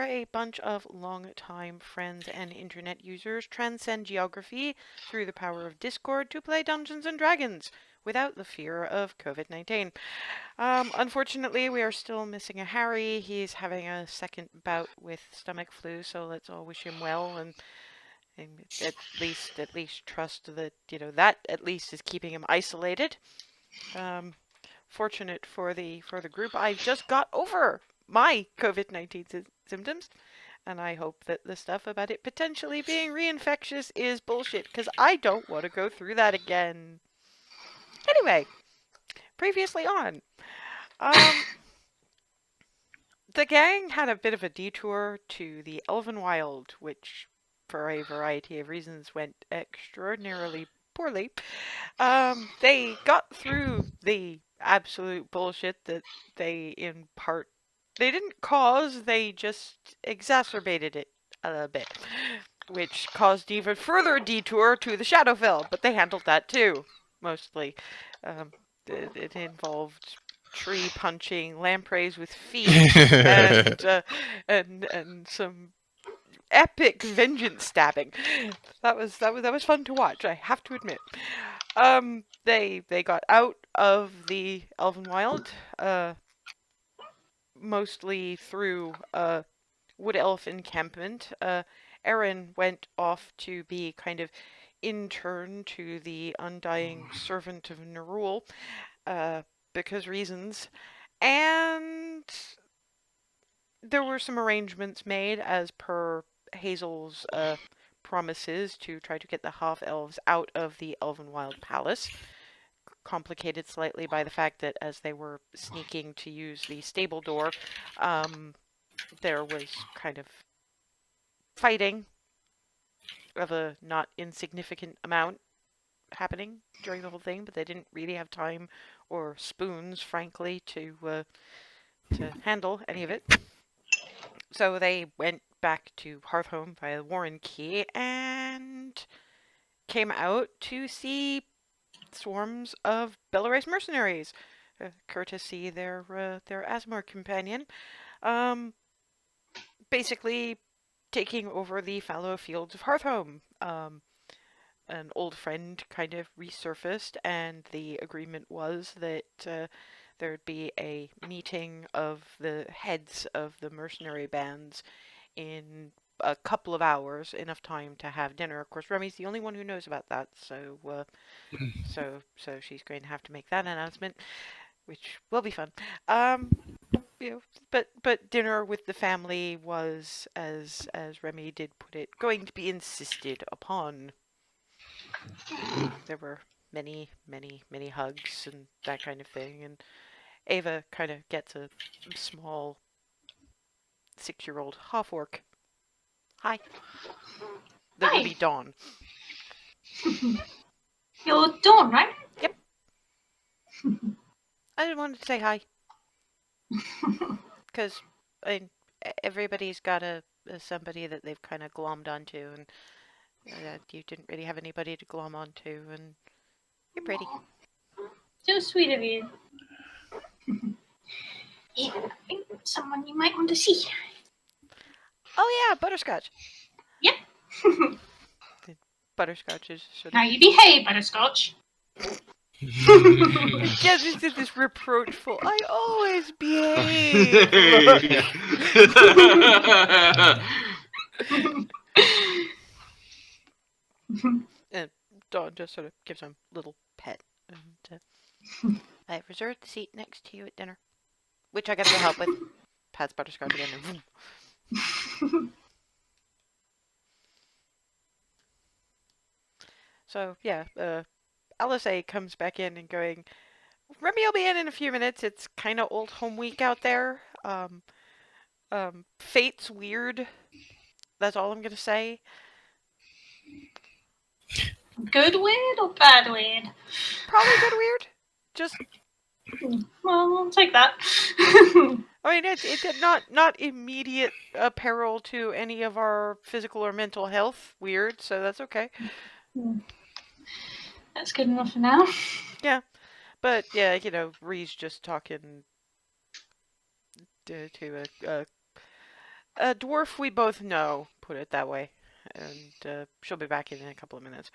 a bunch of long-time friends and internet users transcend geography through the power of Discord to play Dungeons and Dragons without the fear of COVID-19. Unfortunately, we are still missing a Harry. He's having a second bout with stomach flu, so let's all wish him well and at least trust that that at least is keeping him isolated. Fortunate for the group, I've just got over my COVID-19 symptoms, and I hope that the stuff about it potentially being reinfectious is bullshit, because I don't want to go through that again. Anyway, previously on, the gang had a bit of a detour to the Elvenwild, which, for a variety of reasons, went extraordinarily poorly. They got through the absolute bullshit that they, in part, they didn't cause, they just exacerbated it a bit, which caused even further detour to the Shadowfell, but they handled that too, mostly. It involved tree punching, lampreys with feet, and some epic vengeance stabbing. That was fun to watch, I have to admit. They got out of the Elvenwild, mostly through wood elf encampment. Erin went off to be kind of intern to the undying servant of Nerul, because reasons. And there were some arrangements made as per Hazel's promises to try to get the half-elves out of the Elvenwild Palace. Complicated slightly by the fact that as they were sneaking to use the stable door, there was kind of fighting of a not insignificant amount happening during the whole thing, but they didn't really have time or spoons, frankly, to handle any of it. So they went back to Hearthhome via the Warren Key and came out to see swarms of Belarus mercenaries, courtesy their Asmar companion, basically taking over the fallow fields of Hearthhome. An old friend kind of resurfaced, and the agreement was that there'd be a meeting of the heads of the mercenary bands in a couple of hours, enough time to have dinner. Of course, Remy's the only one who knows about that, so she's going to have to make that announcement, which will be fun. But dinner with the family was, as Remy did put it, going to be insisted upon. There were many hugs and that kind of thing, and Ava kind of gets a small 6-year-old half-orc. Hi. That would be Dawn. You're Dawn, right? Yep. I just wanted to say hi. Because everybody's got somebody that they've kind of glommed onto, and you didn't really have anybody to glom onto, and you're pretty. So sweet of you. Yeah, I think someone you might want to see. Oh yeah, Butterscotch. Yep. Butterscotch is sort of... Now you behave, Butterscotch. Yeah, this is this reproachful, I always behave and Dawn just sort of gives him a little pet. And I reserved the seat next to you at dinner, which I got to help with. Pats Butterscotch again. And so, yeah, Alice A comes back in and going, Remy will be in a few minutes. It's kind of old home week out there. Fate's weird. That's all I'm going to say. Good weird or bad weird? Probably good weird. Just... Well, I'll take that. I mean, it's not immediate peril to any of our physical or mental health. Weird, so that's okay. That's good enough for now. Yeah, but yeah, Ree's just talking to A dwarf we both know, put it that way. And she'll be back in a couple of minutes.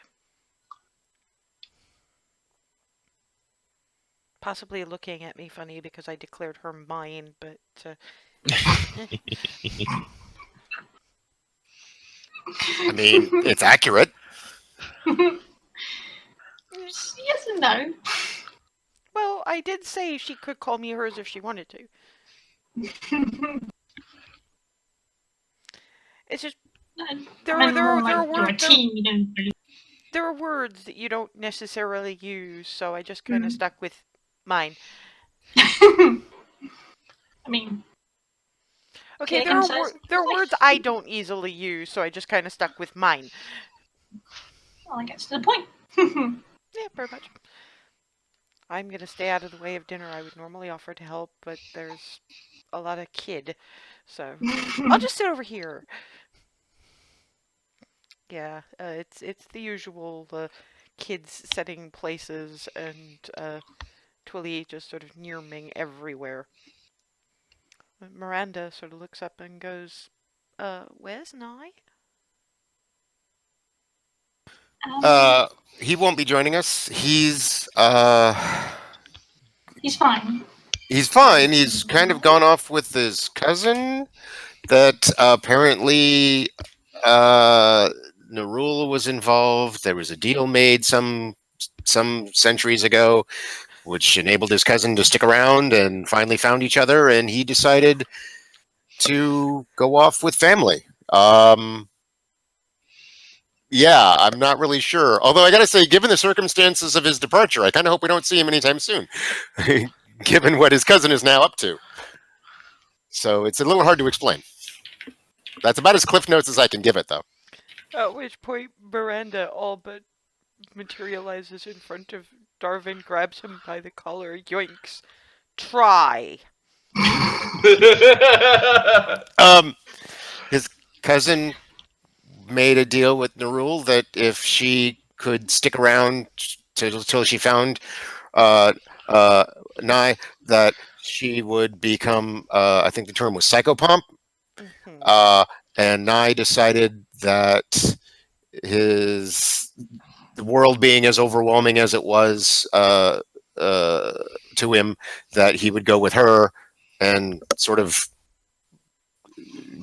Possibly looking at me funny because I declared her mine, but I mean, it's accurate. Yes and no. well, I did say she could call me hers if she wanted to. It's just there I mean, are more like you're a team, you don't really. there are words that you don't necessarily use, so I just kind of stuck with mine. I mean, Okay, there are words I don't easily use, so I just kind of stuck with mine. Well, that gets to the point. Yeah, very much. I'm gonna stay out of the way of dinner. I would normally offer to help, but there's a lot of kid, so I'll just sit over here. Yeah, it's the usual kids setting places and Twilly just sort of nearming everywhere. Miranda sort of looks up and goes, where's Nye? He won't be joining us. He's fine. He's fine. He's kind of gone off with his cousin that apparently Narula was involved. There was a deal made some centuries ago which enabled his cousin to stick around and finally found each other, and he decided to go off with family. Yeah, I'm not really sure. Although I gotta say, given the circumstances of his departure, I kind of hope we don't see him anytime soon, given what his cousin is now up to. So it's a little hard to explain. That's about as Cliff Notes as I can give it, though. At which point, Miranda all but materializes in front of Darvin, grabs him by the collar, yoinks. Try. His cousin made a deal with Narul that if she could stick around till she found Nye, that she would become, I think the term was psychopomp. Mm-hmm. And Nye decided that the world being as overwhelming as it was to him, that he would go with her and sort of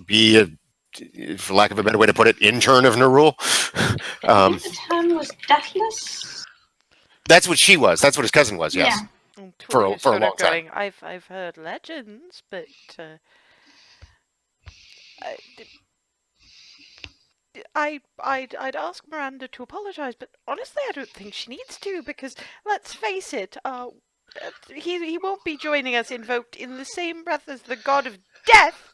be for lack of a better way to put it, intern of Narul. I think the term was deathless. That's what she was. That's what his cousin was. Yes. Yeah. For a long time. I've heard legends, but I'd ask Miranda to apologize, but honestly, I don't think she needs to, because let's face it, he won't be joining us invoked in the same breath as the god of death.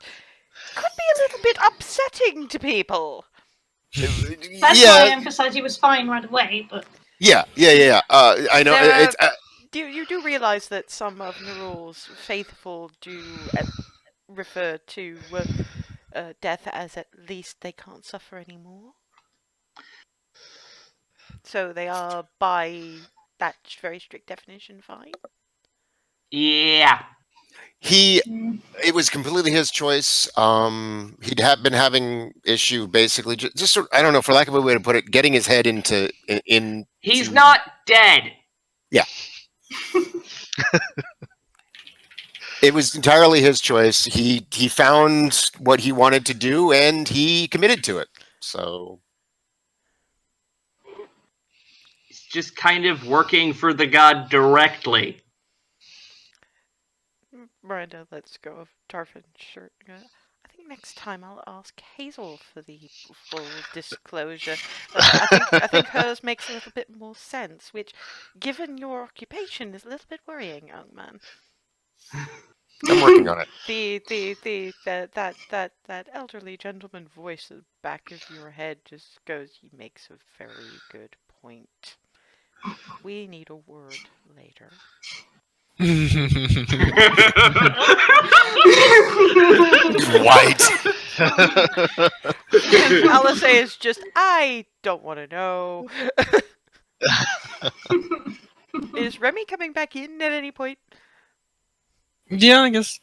Could be a little bit upsetting to people. That's why I emphasized he was fine right away, but yeah. I know it's. You do realize that some of Narul's faithful do refer to death as at least they can't suffer anymore. So they are, by that very strict definition, fine. Yeah. It was completely his choice. He'd been having issue basically just sort of, I don't know, for lack of a way to put it, getting his head into. He's not dead. Yeah. It was entirely his choice. He found what he wanted to do and he committed to it. So He's just kind of working for the god directly. Miranda lets go of Darvin's shirt. I think next time I'll ask Hazel for the full disclosure. I think hers makes a little bit more sense, which, given your occupation, is a little bit worrying, young man. I'm working on it. That elderly gentleman voice at the back of your head just goes, he makes a very good point. We need a word later. White. Alice is just, I don't want to know. Is Remy coming back in at any point? Yeah, I guess.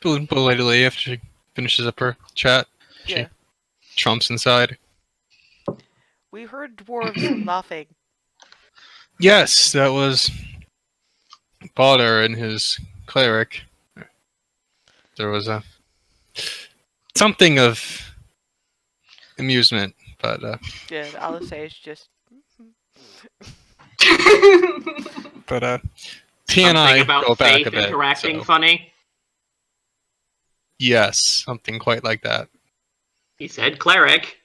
Belatedly after she finishes up her chat. She Yeah. trumps inside. We heard dwarves laughing. Yes, that was Balder and his cleric. There was a something of amusement, but Yeah, Alice is just. T and I Something about go back a Faith bit. interacting So, funny. yes, something quite like that. He said cleric.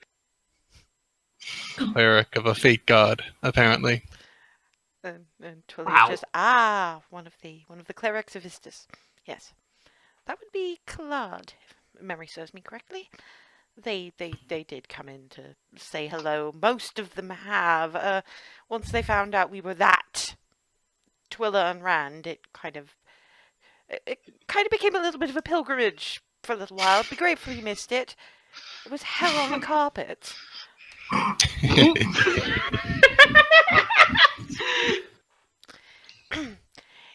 Cleric of a fake god, apparently. And Twilly's Wow. just one of the clerics of Istus. Yes, that would be Claude, if memory serves me correctly. They did come in to say hello. Most of them have. Once they found out we were that Twilla and Rand, it kind of became a little bit of a pilgrimage for a little while. Be grateful you missed it. It was hell on the carpet.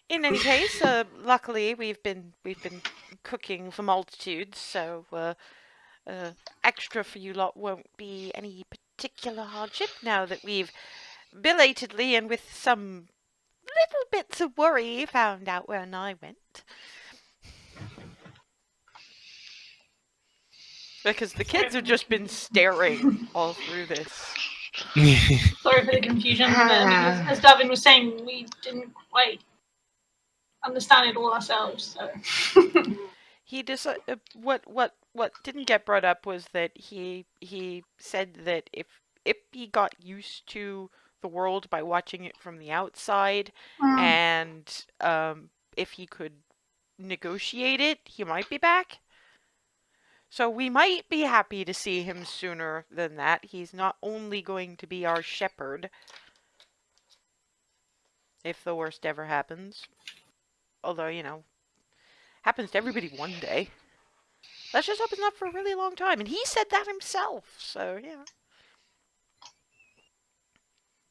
In any case, luckily we've been cooking for multitudes, so extra for you lot won't be any particular hardship now that we've belatedly and with some little bits of worry found out where I went. Because the kids have just been staring all through this. Sorry for the confusion. Because as Davin was saying, we didn't quite understand it all ourselves. So. He decided what didn't get brought up was that he said that if he got used to the world by watching it from the outside, and if he could negotiate it, he might be back. So we might be happy to see him sooner than that. He's not only going to be our shepherd, if the worst ever happens. Although, happens to everybody one day. Let's just hope it's not for a really long time. And he said that himself, so yeah.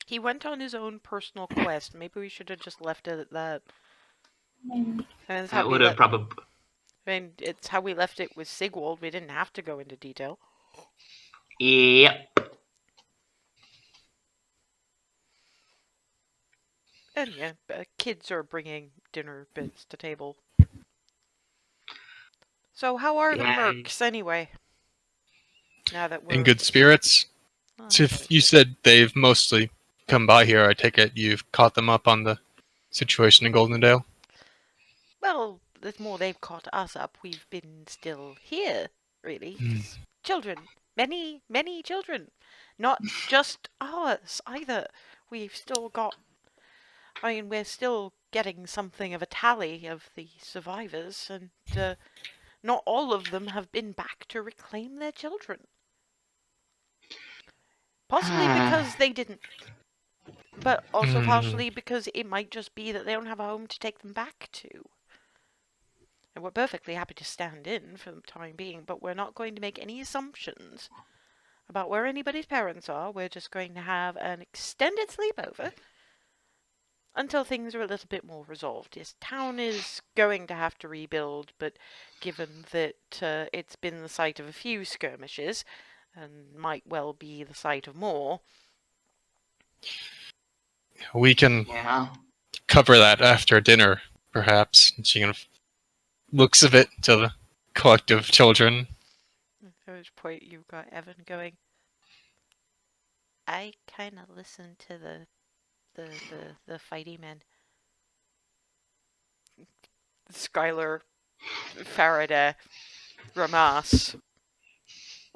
He went on his own personal quest. Maybe we should have just left it at that. That would have probably... I mean, it's how we left it with Sigwald. We didn't have to go into detail. Yep. And yeah, kids are bringing dinner bits to table. So how are the mercs anyway? Now that we're in good spirits. So if you said they've mostly come by here, I take it you've caught them up on the situation in Goldendale? Well, the more they've caught us up, we've been still here, really. Children. Many, many children. Not just ours, either. We've still got... I mean, we're still getting something of a tally of the survivors, and not all of them have been back to reclaim their children. Possibly because they didn't. But also partially because it might just be that they don't have a home to take them back to. And we're perfectly happy to stand in for the time being, but we're not going to make any assumptions about where anybody's parents are. We're just going to have an extended sleepover until things are a little bit more resolved. Yes, town is going to have to rebuild, but given that it's been the site of a few skirmishes, and might well be the site of more... We can cover that after dinner, perhaps. She kind of looks a bit to the collective children. At which point you've got Evan going, I kind of listen to the fighty men. Skylar, Faraday, Ramas,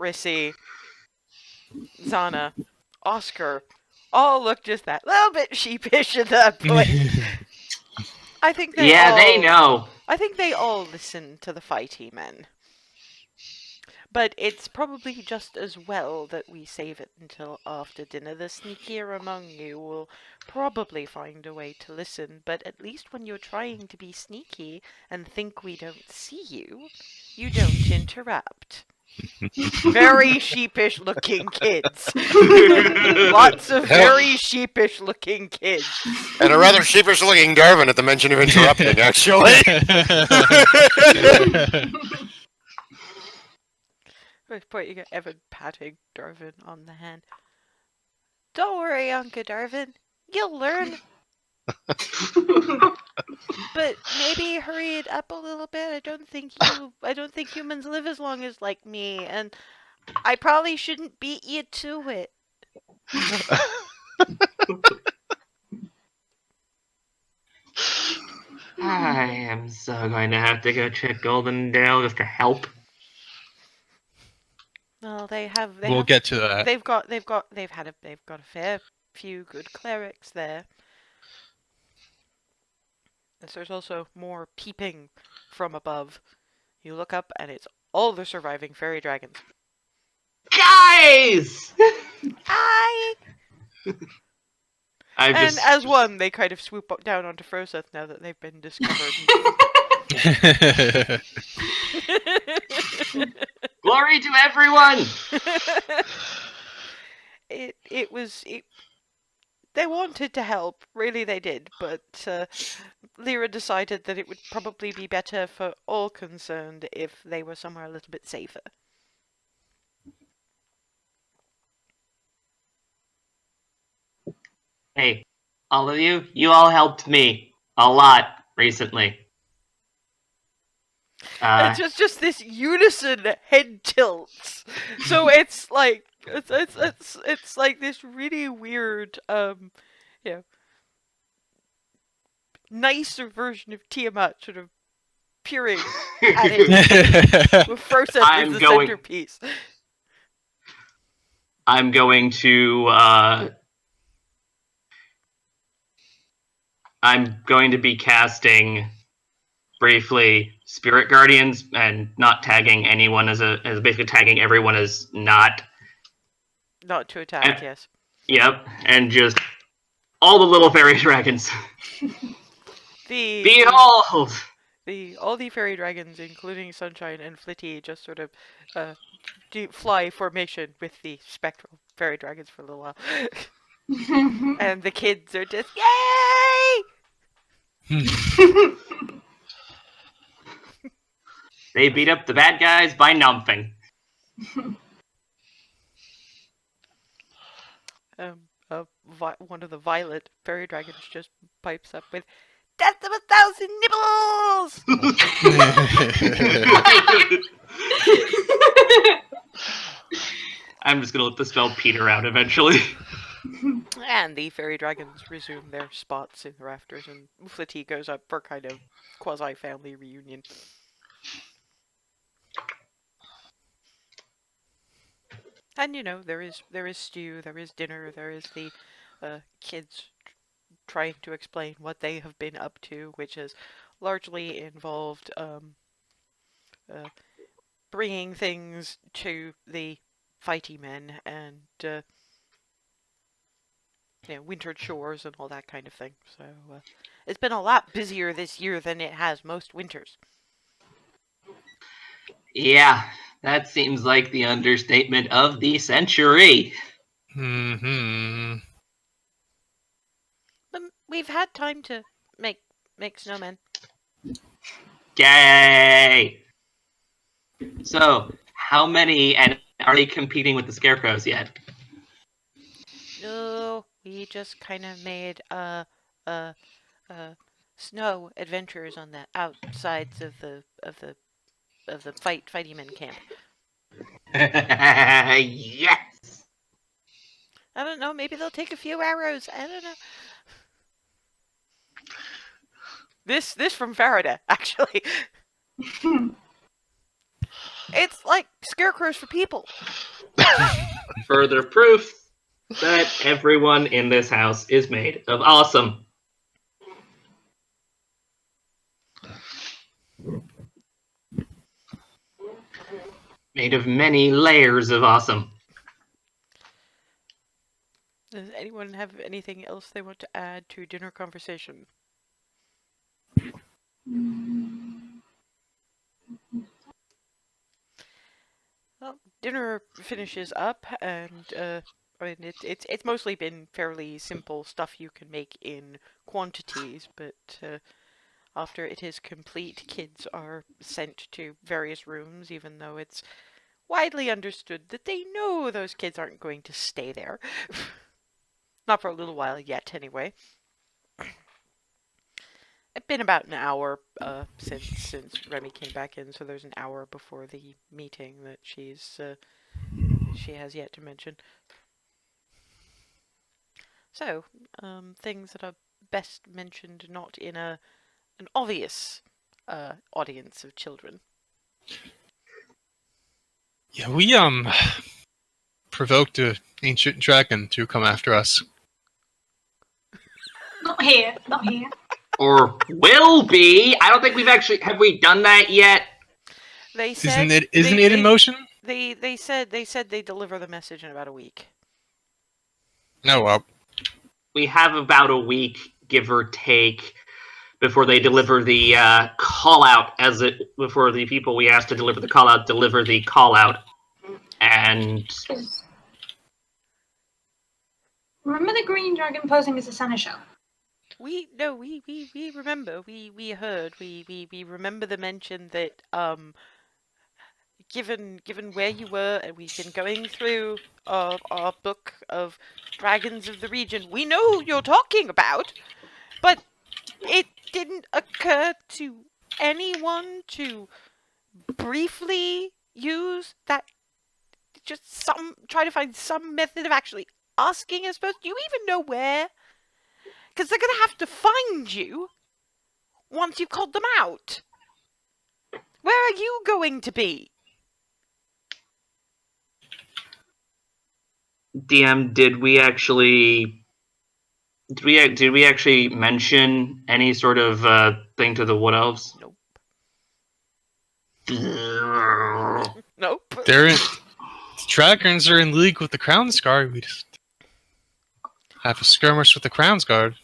Rissy, Zana, Oscar, all look just that little bit sheepish at that point. I think they they know. I think they all listen to the fighty men. But it's probably just as well that we save it until after dinner. The sneakier among you will probably find a way to listen, but at least when you're trying to be sneaky and think we don't see you, you don't interrupt. Very sheepish looking kids. Lots of very sheepish looking kids. And a rather sheepish looking Darwin at the mention of interrupting, actually. Pointing at Evan, patting Darvin on the hand. Don't worry, Uncle Darvin. You'll learn. But maybe hurry it up a little bit. I don't think humans live as long as like me, and I probably shouldn't beat you to it. I am so going to have to go check Goldendale just to help. Well, We'll get to that. They've got a fair few good clerics there. And there's also more peeping from above. You look up and it's all the surviving fairy dragons. Guys! Aye! As one, they kind of swoop down onto Froseth now that they've been discovered. Glory to everyone! They wanted to help, really they did, but Lyra decided that it would probably be better for all concerned if they were somewhere a little bit safer. Hey, all of you all helped me a lot recently. It's just this unison head tilts. So it's like it's like this really weird nicer version of Tiamat sort of peering at it with Froseth as the centerpiece. I'm going to be casting briefly Spirit Guardians and not tagging anyone as basically tagging everyone as not to attack. Yes. Yep, and just all the little fairy dragons. Behold! All the fairy dragons, including Sunshine and Flitty, just sort of fly formation with the spectral fairy dragons for a little while. And the kids are just, yay! They beat up the bad guys by numping. One of the violet fairy dragons just pipes up with, "Death of 1,000 nibbles!" I'm just gonna let the spell peter out eventually. And the fairy dragons resume their spots in the rafters, and Flitty goes up for kind of quasi-family reunion. And there is stew, there is dinner, there is the kids trying to explain what they have been up to, which has largely involved bringing things to the fighty men and winter chores and all that kind of thing. So it's been a lot busier this year than it has most winters. Yeah, that seems like the understatement of the century. Mm-hmm. But we've had time to make snowmen. Yay! So, how many, and are they competing with the scarecrows yet? No, we just kind of made snow adventures on the outsides of the fighty men camp. Yes! I don't know, maybe they'll take a few arrows. I don't know. This from Faraday, actually. It's like scarecrows for people. Further proof that everyone in this house is made of awesome. Made of many layers of awesome. Does anyone have anything else they want to add to dinner conversation? Well, dinner finishes up, and it's mostly been fairly simple stuff you can make in quantities, but after it is complete, kids are sent to various rooms, even though it's widely understood that they know those kids aren't going to stay there. Not for a little while yet, anyway. It's been about an hour since Remy came back in, so there's an hour before the meeting that she has yet to mention. So, things that are best mentioned not in an obvious audience of children. Yeah, we provoked an ancient dragon to come after us. Not here. Not here. Or will be. I don't think we've actually... Have we done that yet? They said... Isn't it in motion? They said they deliver the message in about a week. No, well. We have about a week, give or take, before they deliver the call-out, before the people we asked to deliver the call-out deliver the call-out. And... Remember the green dragon posing as a seneschal? We remember. We heard. We remember the mention that given where you were, and we've been going through our book of dragons of the region, we know who you're talking about, but it didn't occur to anyone to briefly use that. Just try to find some method of actually asking, I suppose. Do you even know where? Because they're going to have to find you once you've called them out. Where are you going to be? DM, did we actually mention any sort of thing to the Wood Elves? Nope. Nope. The dragons are in league with the Crown's Guard. We just have a skirmish with the Crown's Guard.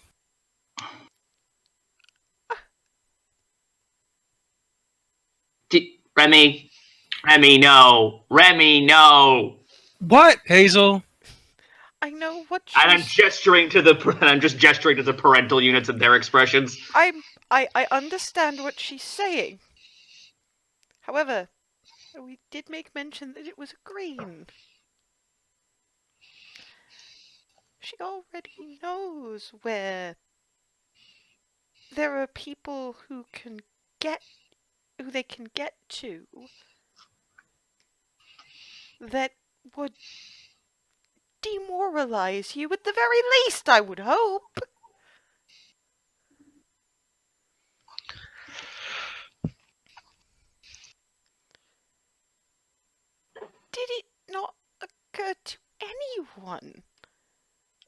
Remy, no. Remy, no. What, Hazel? I know what And I'm just gesturing to the parental units and their expressions. I understand what she's saying. However, we did make mention that it was a green. She already knows where there are people who they can get to that would demoralize you at the very least, I would hope. Did it not occur to anyone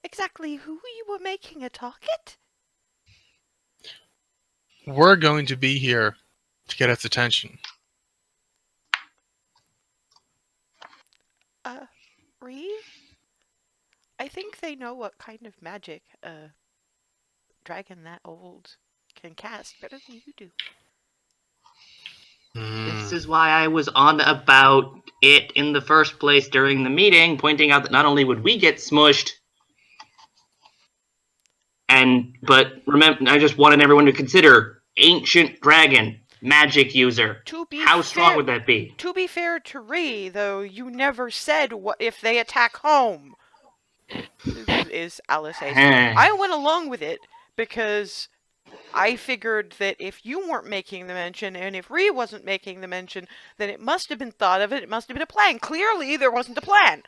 exactly who you were making a target? We're going to be here to get its attention. Ree? I think they know what kind of magic a dragon that old can cast better than you do. This is why I was on about it in the first place during the meeting, pointing out that not only would we get smushed, but remember, I just wanted everyone to consider ancient dragon, magic user. How strong would that be? To be fair to Ree, though, you never said what if they attack home. Is Alice saying? I went along with it because I figured that if you weren't making the mention, and if Ree wasn't making the mention, then it must have been thought of, it must have been a plan. Clearly, there wasn't a plan.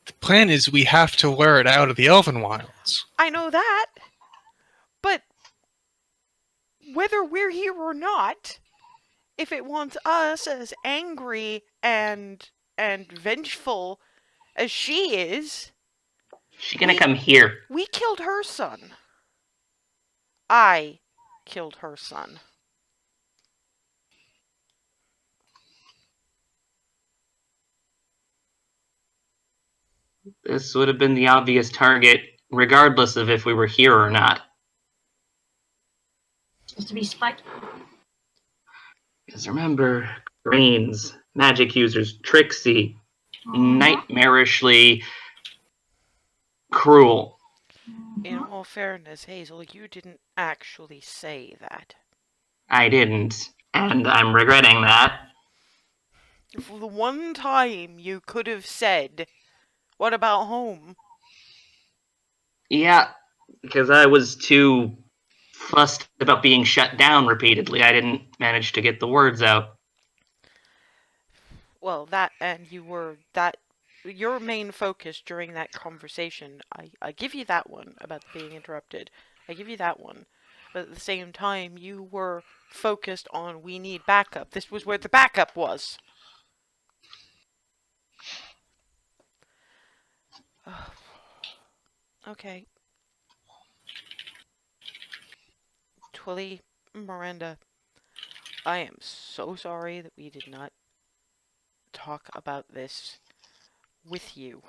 The plan is we have to wear it out of the Elvenwilds. I know that, but whether we're here or not, if it wants us as angry and vengeful as she is, she's gonna come here. We killed her son. I killed her son. This would have been the obvious target, regardless of if we were here or not. Just to be spiteful. Because remember, greens, magic users, tricksy, nightmarishly cruel. In all fairness, Hazel, you didn't actually say that. I didn't, and I'm regretting that. For the one time you could have said, "What about home?" Yeah, because I was too fussed about being shut down repeatedly. I didn't manage to get the words out. Well, your main focus during that conversation. I give you that one about being interrupted. I give you that one. But at the same time, you were focused on we need backup. This was where the backup was. Okay. Twilly, Miranda, I am so sorry that we did not talk about this with you.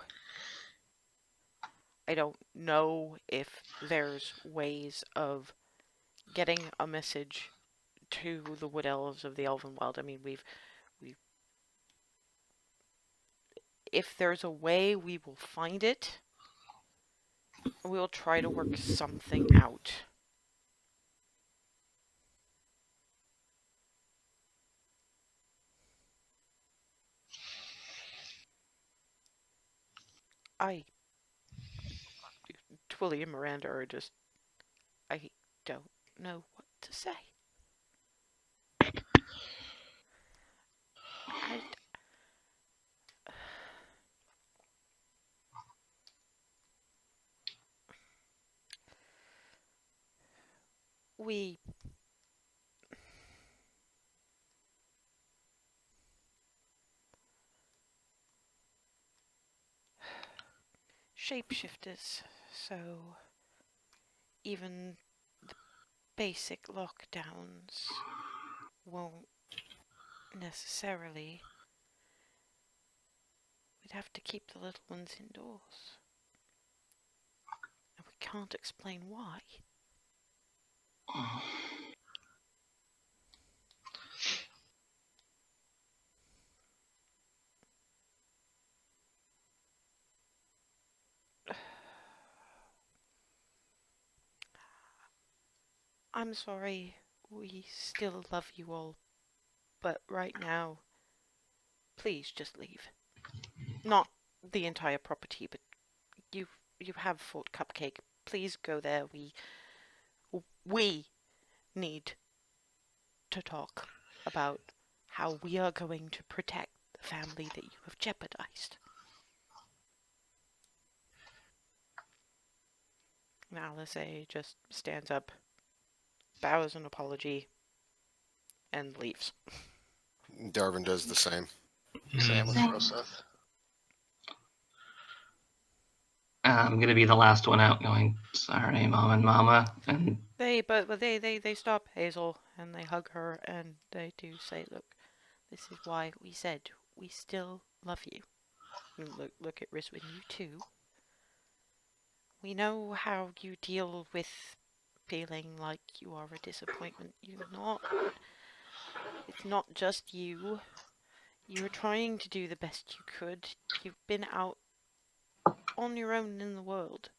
I don't know if there's ways of getting a message to the wood elves of the Elvenwild. I mean, we've if there's a way, we will find it. We'll try to work something out. Twilly and Miranda are just, I don't know what to say. I, we shapeshifters, so even the basic lockdowns won't necessarily. We'd have to keep the little ones indoors. And we can't explain why. I'm sorry, we still love you all, but right now, please just leave. Not the entire property, but you have Fort Cupcake. Please go there. We need to talk about how we are going to protect the family that you have jeopardized. And Alice just stands up, bows an apology, and leaves. Darwin does the same. Same with Froseth. I'm gonna be the last one out, going, "Sorry, Mom and Mama," and They stop Hazel and they hug her and they do say, "Look, this is why we said we still love you." And look at Rizwin, you too. We know how you deal with feeling like you are a disappointment. It's not just you. You're trying to do the best you could. You've been out on your own in the world.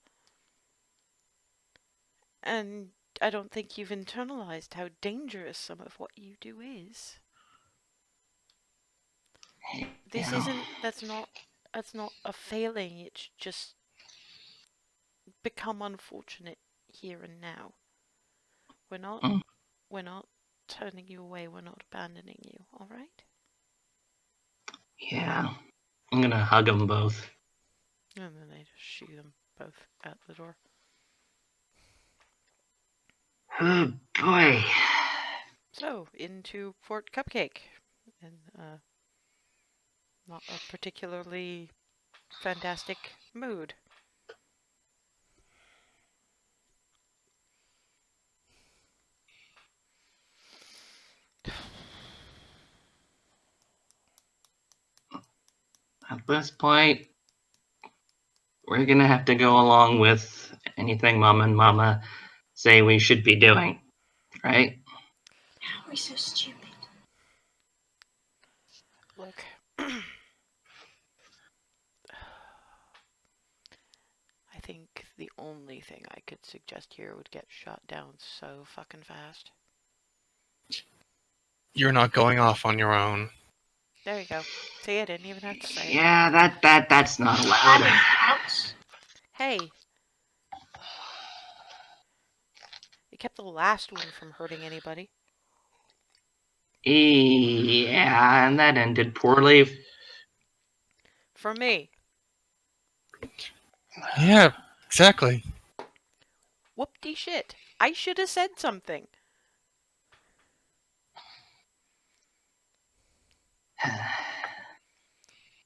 And I don't think you've internalized how dangerous some of what you do is. That's not a failing, it's just become unfortunate here and now. We're not turning you away, we're not abandoning you, alright? yeah, I'm gonna hug them both. And then they just shoo them both out the door. Oh boy. So, into Fort Cupcake. And, not a particularly fantastic mood. At this point, we're gonna have to go along with anything Mom and Mama say we should be doing, right? We're so stupid. Look. I think the only thing I could suggest here would get shot down so fucking fast. You're not going off on your own. There you go. See, I didn't even have to say it. Yeah, that's not allowed. Adding counts. Hey, it kept the last one from hurting anybody. Yeah, and that ended poorly. For me. Yeah, exactly. Whoop-de-shit. I should have said something.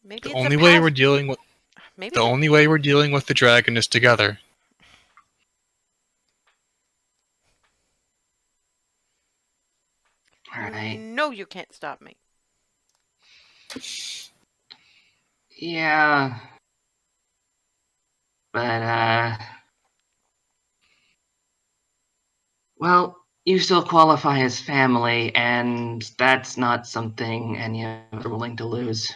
Maybe The it's only a way past... we're dealing with Maybe the only way we're dealing with the dragon is together. Alright. No, you can't stop me. Yeah. But, well, you still qualify as family, and that's not something any of us are willing to lose.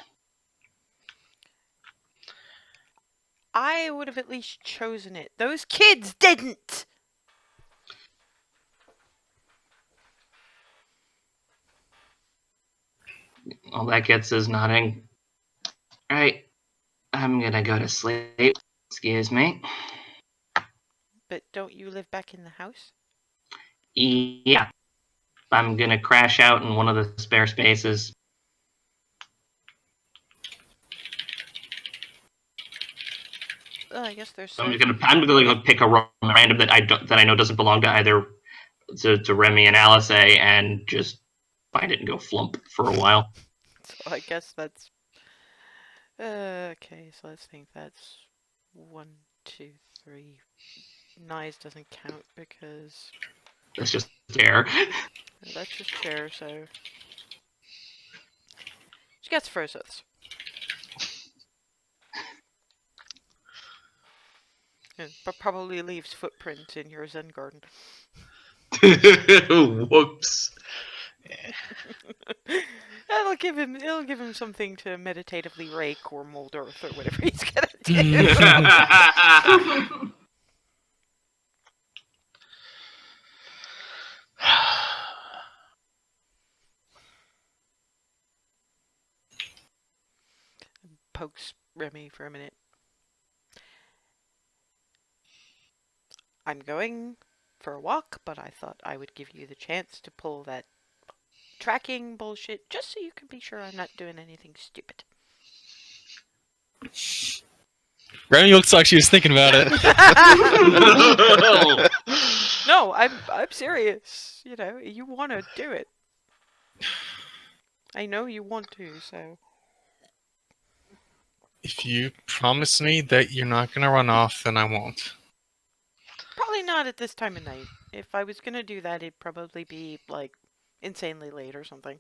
I would have at least chosen it. Those kids didn't! All that gets is nodding. Right. I'm gonna go to sleep. Excuse me. But don't you live back in the house? Yeah. I'm gonna crash out in one of the spare spaces. Well, I guess there's... I'm gonna pick a random that I know doesn't belong to either to Remy and Alice and just find it and go flump for a while. So I guess that's... okay, so let's think. That's 1, 2, 3. Knives doesn't count because... That's just air. That's just fair, so... She gets Froseth. But probably leaves footprints in your Zen garden. Whoops. It'll give him something to meditatively rake or mold earth or whatever he's gonna do. Pokes Remy for a minute. I'm going for a walk, but I thought I would give you the chance to pull that tracking bullshit just so you can be sure I'm not doing anything stupid. Remy looks like she was thinking about it. No, I'm serious. You know, you want to do it. I know you want to, so... If you promise me that you're not gonna run off, then I won't. Probably not at this time of night. If I was gonna do that, it'd probably be, like, insanely late or something.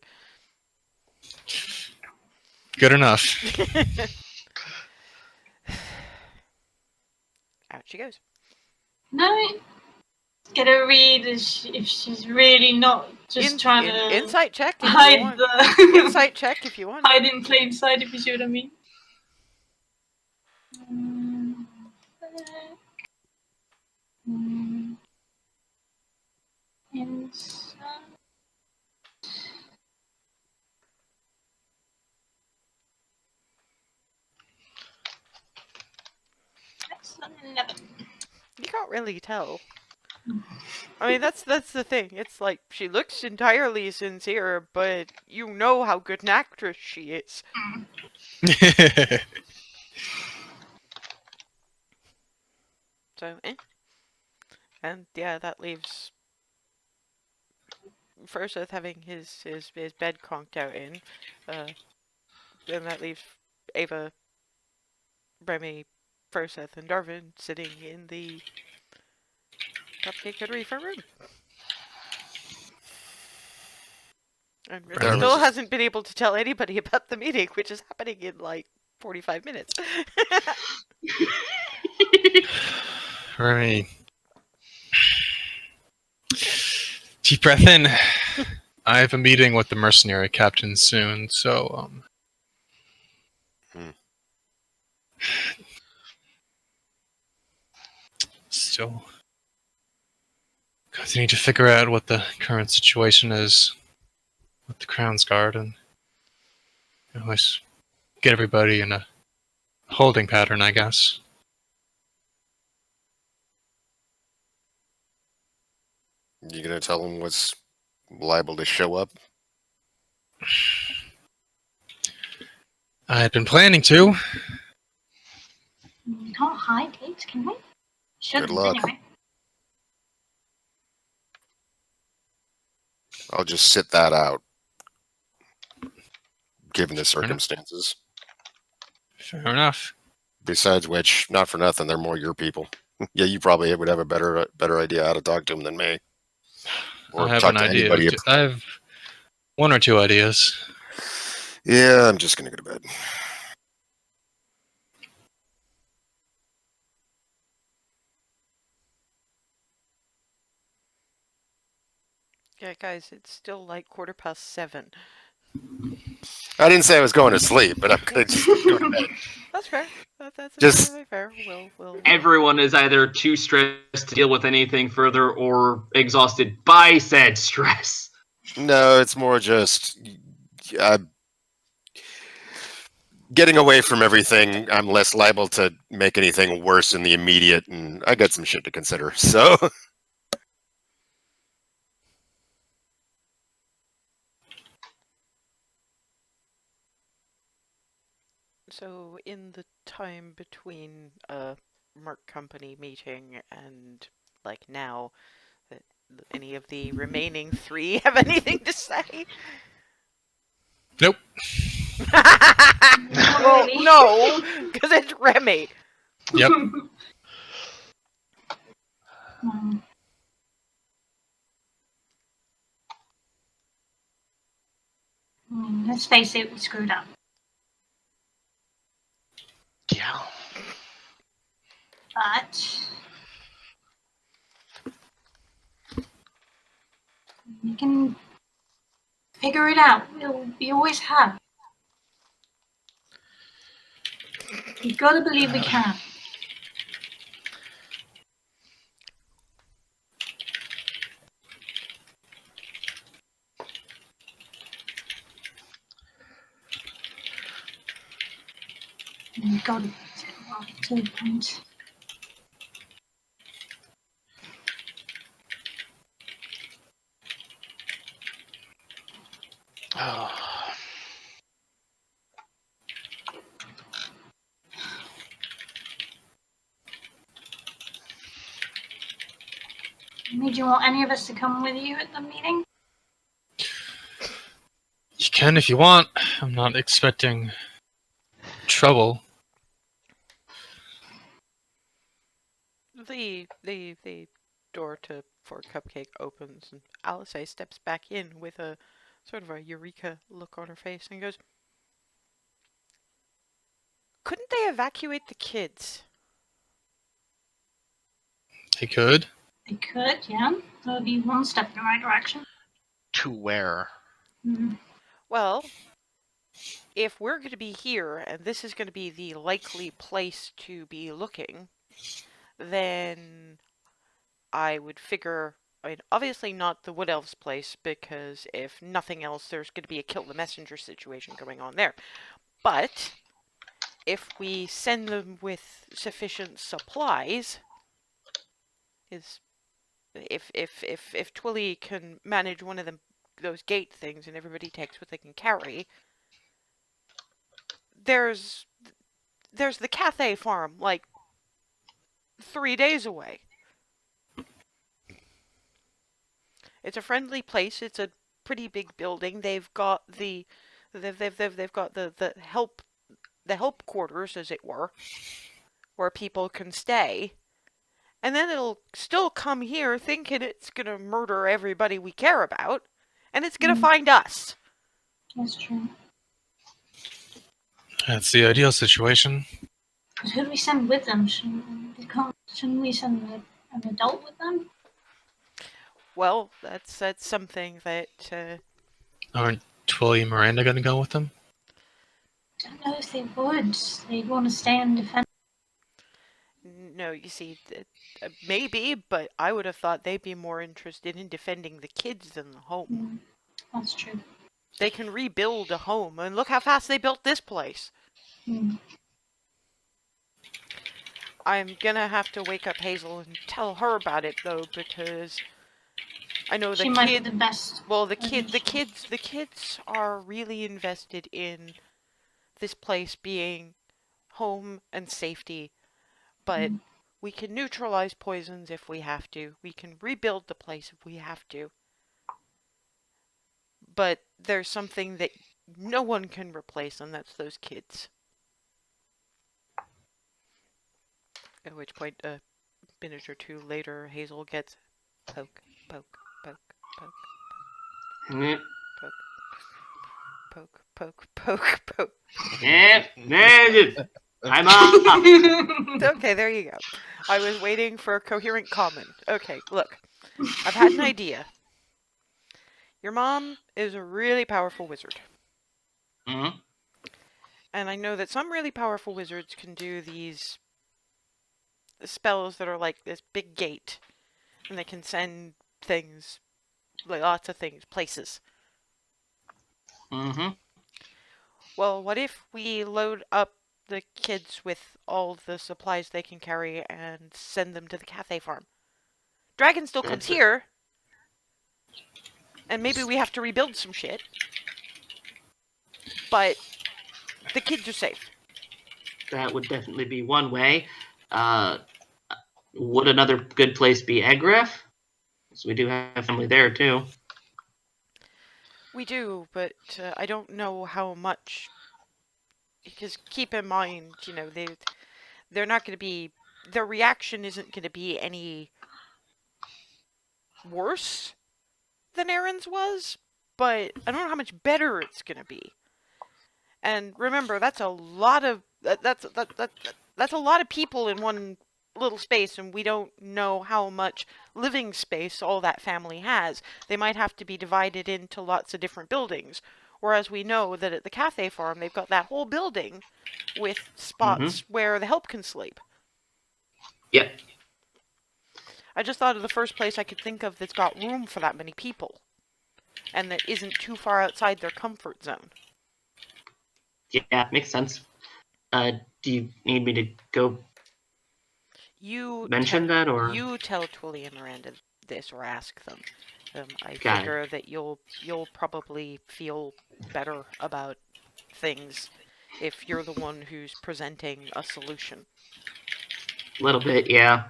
Good enough. Out she goes. No, get a read if she's really not just trying to insight check if hide you want. the Insight check if you want. hide in plain sight, if you see what I mean. Insight. That's 11. You can't really tell. I mean, that's the thing. It's like, she looks entirely sincere, but you know how good an actress she is. So, And yeah, that leaves Froseth having his bed conked out in. And that leaves Ava, Remy, Froseth, and Darvin sitting in the Cupcake Coterie front room. And Remy Darvin's still just- hasn't been able to tell anybody about the meeting, which is happening in like 45 minutes. Remy. Deep breath in. I have a meeting with the mercenary captain soon, so still continue to figure out what the current situation is with the Crown's Guard and Let's get everybody in a holding pattern, I guess. You gonna tell them what's liable to show up? I had been planning to. We can't hide it, can we? Shouldn't, luck. anyway. I'll just sit that out, given the circumstances. Fair enough. Besides which, not for nothing, they're more your people. Yeah, you probably would have a better idea how to talk to them than me. Or I have talk an to idea. anybody. I have one or two ideas. Yeah, I'm just gonna go to bed. Yeah, guys, it's still like 7:15. I didn't say I was going to sleep, but I'm gonna just go to bed. That's fair. That's Just- entirely fair. We'll Everyone is either too stressed to deal with anything further or exhausted by said stress. No, it's more just getting away from everything. I'm less liable to make anything worse in the immediate, and I got some shit to consider. So. So in the time between Merc Company meeting and like now, any of the remaining 3 have anything to say? Nope. Well, no, because it's Remy. Yep. Let's face it, we screwed up. Yeah. But we can figure it out. We always have. You've got to believe we can. You've got to the point. Oh. Did you want any of us to come with you at the meeting? You can if you want. I'm not expecting trouble. The door for Cupcake opens and Alice steps back in with a sort of a eureka look on her face and goes, "Couldn't they evacuate the kids?" They could. They could, yeah. That would be one step in the right direction. To where? Well, if we're going to be here and this is going to be the likely place to be looking, then I would figure, I mean, obviously not the Wood Elves' place, because if nothing else, there's going to be a kill the messenger situation going on there. But if we send them with sufficient supplies, if Twilly can manage one of those gate things and everybody takes what they can carry, there's the Cathay farm like 3 days away. It's a friendly place. It's a pretty big building. They've got they've got the help quarters, as it were, where people can stay. And then it'll still come here thinking it's gonna murder everybody we care about, and it's gonna find us. That's true. That's the ideal situation. But who do we send with them? Shouldn't we send an adult with them? Well, that's something that Aren't Twilly and Miranda going to go with them? I don't know if they would. They'd want to stay and defend. no, you see, maybe, but I would have thought they'd be more interested in defending the kids than the home. That's true. they can rebuild a home. And look how fast they built this place. Hmm. I'm gonna have to wake up Hazel and tell her about it though, because I know She the might be kid. the best. Well, the kids are really invested in this place being home and safety. But Mm. we can neutralize poisons if we have to. We can rebuild the place if we have to. But there's something that no one can replace, and that's those kids. At which point, a minute or two later, Hazel gets poke, poke, poke, poke, Mm, poke, poke, poke, poke. I'm up. Okay, there you go. I was waiting for a coherent comment. Okay, look. I've had an idea. Your mom is a really powerful wizard. Mhm. And I know that some really powerful wizards can do these spells that are like this big gate. And they can send things, like lots of things, places. Mm-hmm. Well, what if we load up the kids with all the supplies they can carry and send them to the cafe farm? Dragon still comes here. And maybe we have to rebuild some shit. But the kids are safe. That would definitely be one way. Uh, would another good place be Egref? So we do have family there too. We do, but I don't know how much. Because keep in mind, they're not going to be. Their reaction isn't going to be any worse than Aaron's was, but I don't know how much better it's going to be. And remember, that's a lot of that's a lot of people in one little space, and we don't know how much living space all that family has. They might have to be divided into lots of different buildings. Whereas we know that at the cafe farm, they've got that whole building with spots where the help can sleep. Yep. I just thought of the first place I could think of that's got room for that many people. And that isn't too far outside their comfort zone. Yeah, makes sense. Do you need me to go mention that, or You tell Twilly and Miranda this, or ask them. I Got figure that you'll probably feel better about things if you're the one who's presenting a solution. a little bit? Yeah.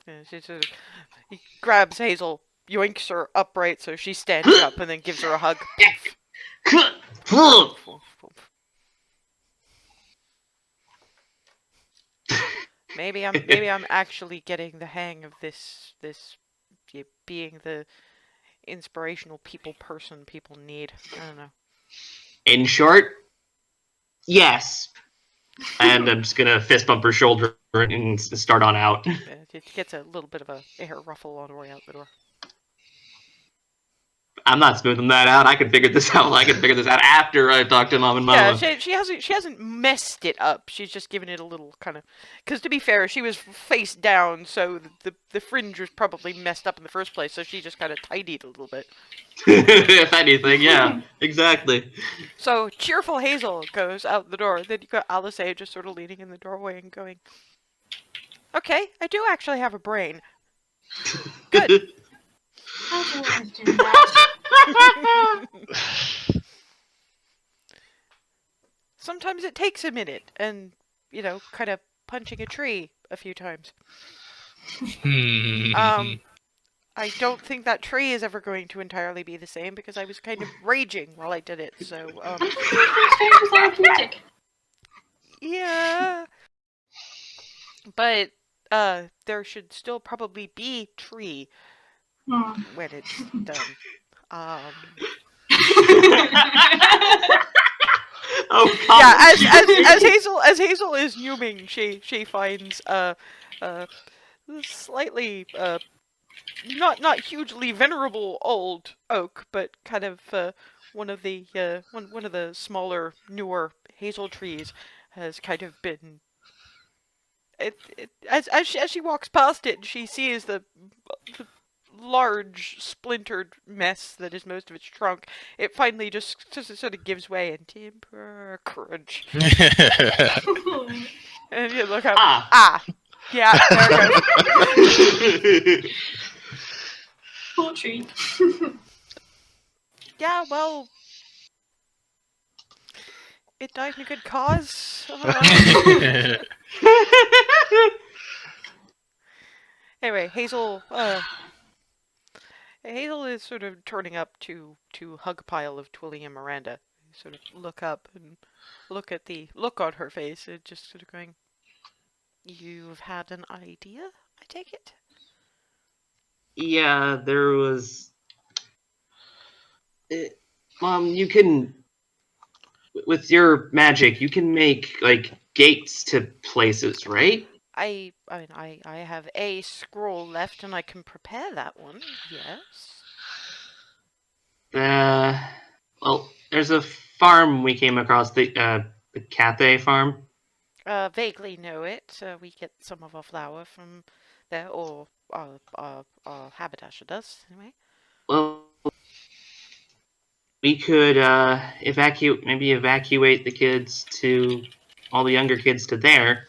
He grabs Hazel, yoinks her upright so she's standing up, and then gives her a hug. Maybe I'm actually getting the hang of this being the inspirational person people need. I don't know. In short, yes. And I'm just gonna fist bump her shoulder and start on out. It gets a little bit of a hair ruffle on the way out the door. I'm not smoothing that out. I can figure this out. I can figure this out after I talk to Mom and Mama. Yeah, she hasn't messed it up. She's just given it a little kind of. Because to be fair, she was face down, so the fringe was probably messed up in the first place. So she just kind of tidied a little bit. If anything, yeah, exactly. So cheerful Hazel goes out the door. Then you got Alice just sort of leaning in the doorway and going, "Okay, I do actually have a brain. Good." How do you always do that? Sometimes it takes a minute, and kind of punching a tree a few times. I don't think that tree is ever going to entirely be the same because I was kind of raging while I did it. So It's very therapeutic. yeah, but there should still probably be tree when it's done. Oh, yeah, as Hazel is fuming, she finds slightly not hugely venerable old oak, but kind of one of the smaller, newer hazel trees has kind of been. As she walks past it, she sees the large splintered mess that is most of its trunk, it finally just sort of gives way and timber crunch. And you look up. Yeah, there it goes. Poultry. Yeah, well, it died in a good cause. Anyway, Hazel is sort of turning up to hug a pile of Twilly and Miranda. Sort of look up and look at the look on her face and just sort of going, "You've had an idea, I take it?" Yeah, there was. You can, with your magic, you can make like gates to places, right? I mean, I have a scroll left, and I can prepare that one. Yes. Well, there's a farm we came across, the Cathay farm. Vaguely know it. We get some of our flour from there, or our haberdasher does, anyway. Well, we could evacuate the kids to all the younger kids to there.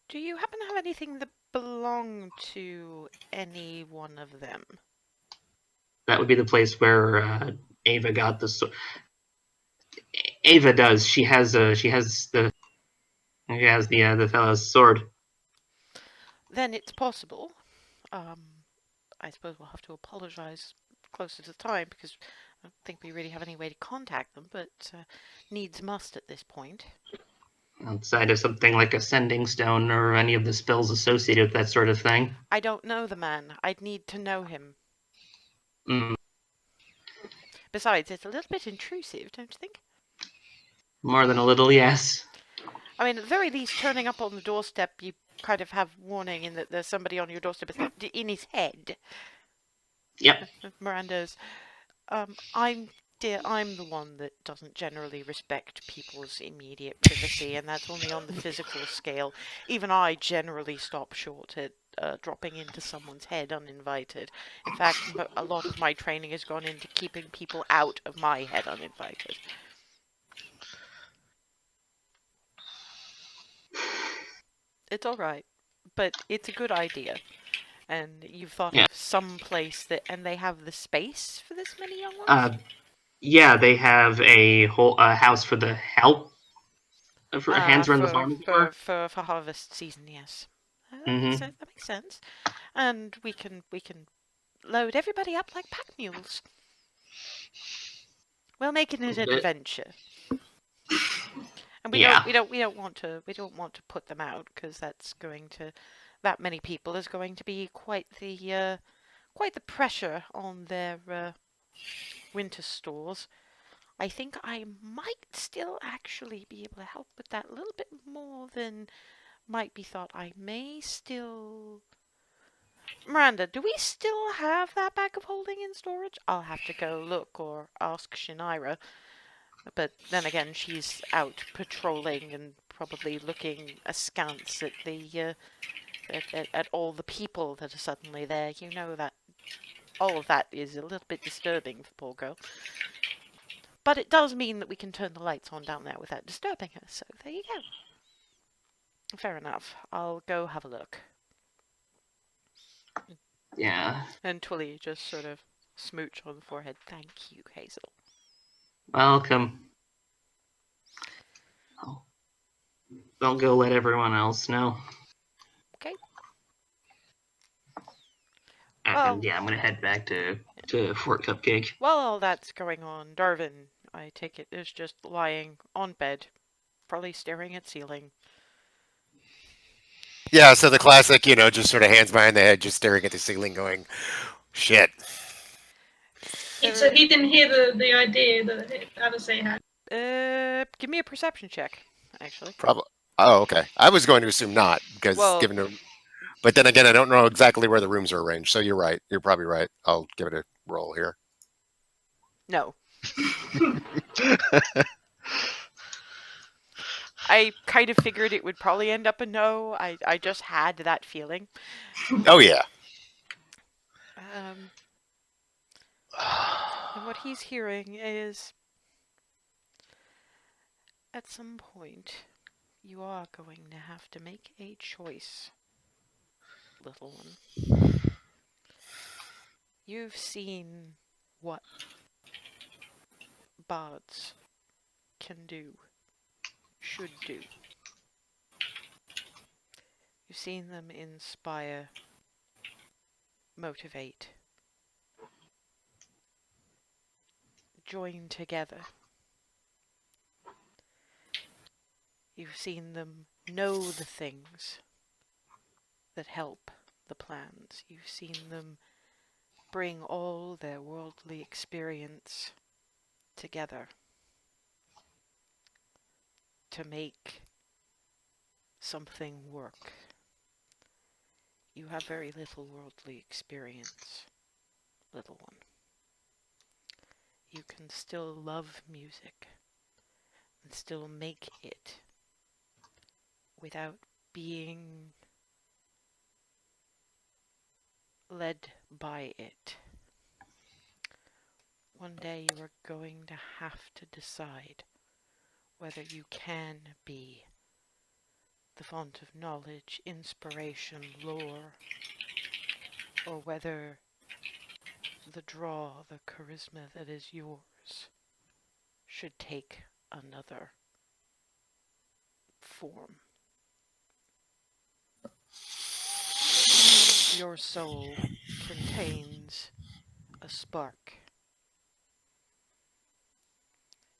Do you happen to have anything that belonged to any one of them? That would be the place where Ava got the sword. Ava does. She has the fellow's sword. Then it's possible. I suppose we'll have to apologize closer to the time because I don't think we really have any way to contact them, but needs must at this point. Outside of something like a sending stone or any of the spells associated with that sort of thing. I don't know the man. I'd need to know him. Mm. Besides, it's a little bit intrusive, don't you think? More than a little, yes. I mean, at the very least, turning up on the doorstep, you kind of have warning in that there's somebody on your doorstep in his head. Yep. Miranda's. I'm the one that doesn't generally respect people's immediate privacy, and that's only on the physical scale. Even I generally stop short at dropping into someone's head uninvited. In fact, a lot of my training has gone into keeping people out of my head uninvited. It's alright, but it's a good idea. And you've thought of some place that, and they have the space for this many young ones? Yeah, they have a whole house for the help. For hands around the farm. For harvest season, yes. That makes sense. And we can load everybody up like pack mules. We'll make it an adventure. And we don't want to put them out because that many people is going to be quite the pressure on their winter stores. I think I might still actually be able to help with that a little bit more than might be thought. I may still... Miranda, do we still have that bag of holding in storage? I'll have to go look or ask Shinira. But then again, she's out patrolling and probably looking askance at the at all the people that are suddenly there. You know that all of that is a little bit disturbing for poor girl. But it does mean that we can turn the lights on down there without disturbing her, so there you go. Fair enough. I'll go have a look. Yeah. And Twilly just sort of smooch on the forehead. Thank you, Hazel. Welcome. I'll go let everyone else know. Okay. And I'm gonna head back to Fort Cupcake. While all that's going on, Darvin, I take it, is just lying on bed, probably staring at ceiling. Yeah, so the classic, just sort of hands behind the head, just staring at the ceiling going, shit. So he didn't hear the idea that Alice had. Give me a perception check, actually. Probably. Oh, okay. I was going to assume not, because given a... But then again, I don't know exactly where the rooms are arranged, so you're right. You're probably right. I'll give it a roll here. No. I kind of figured it would probably end up a no. I just had that feeling. Oh, yeah. And what he's hearing is, at some point, you are going to have to make a choice, little one. You've seen what bards can do, should do. You've seen them inspire, motivate, join together. You've seen them know the things that help the plans. You've seen them bring all their worldly experience together to make something work. You have very little worldly experience, little one. You can still love music and still make it without being led by it. One day you are going to have to decide whether you can be the font of knowledge, inspiration, lore, or whether the draw, the charisma that is yours should take another form. Your soul contains a spark.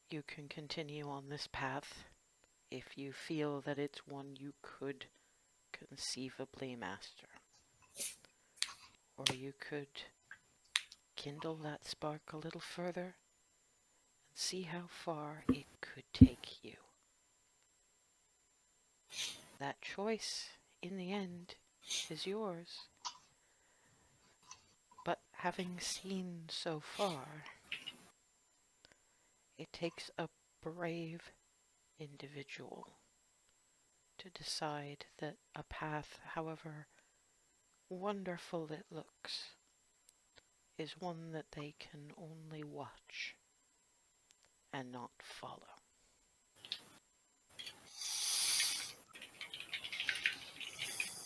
You can continue on this path if you feel that it's one you could conceivably master. Or you could kindle that spark a little further and see how far it could take you. That choice, in the end, is yours. But having seen so far, it takes a brave individual to decide that a path, however wonderful it looks, is one that they can only watch and not follow.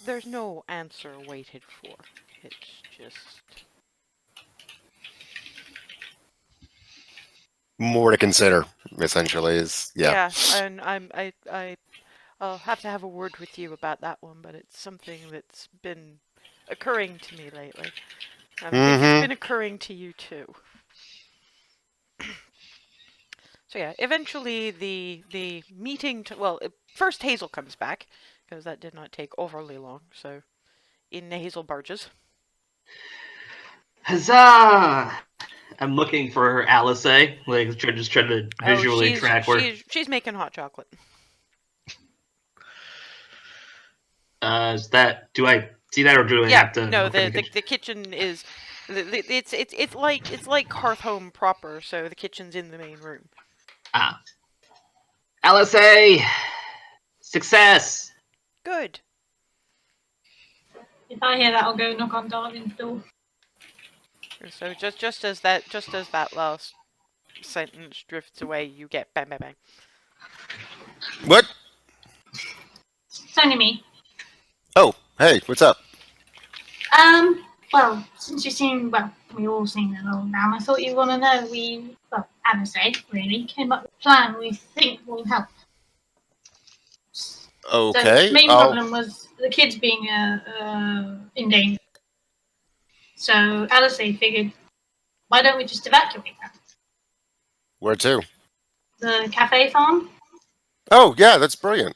There's no answer waited for. It's just More to consider, essentially, is yeah. and I'll have to have a word with you about that one, but it's something that's been occurring to me lately. And I think it's been occurring to you too. So yeah, eventually the meeting, first Hazel comes back, because that did not take overly long, so in Hazel barges. Huzzah! I'm looking for Alice, like just trying to visually track where. She's making hot chocolate. Is that? Do I see that, or do I have to? No, the kitchen is. It's like Hearth Home proper, so the kitchen's in the main room. Ah. Alice, success. Good. If I hear that, I'll go knock on Darwin's door. So just as that last sentence drifts away, you get bang bang bang. What? It's only me. Oh, hey, what's up? Well, since you seem, we all seem a little down, I thought you'd want to know Alice, really, came up with a plan we think will help. Okay. So the main problem was the kids being in danger. So Alice figured, why don't we just evacuate them? Where to? The cafe farm? Oh, yeah, that's brilliant.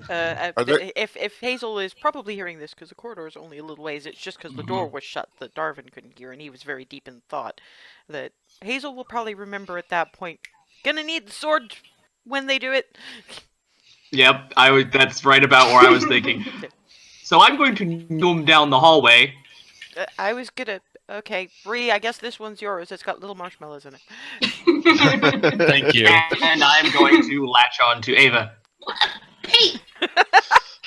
If Hazel is probably hearing this, because the corridor is only a little ways, it's just because the door was shut that Darwin couldn't hear, and he was very deep in thought. That Hazel will probably remember at that point, gonna need the sword when they do it. Yep, that's right about where I was thinking. So I'm going to zoom down the hallway. I was gonna... Okay, Bree, I guess this one's yours. It's got little marshmallows in it. Thank you. And I'm going to latch on to Ava. Hey!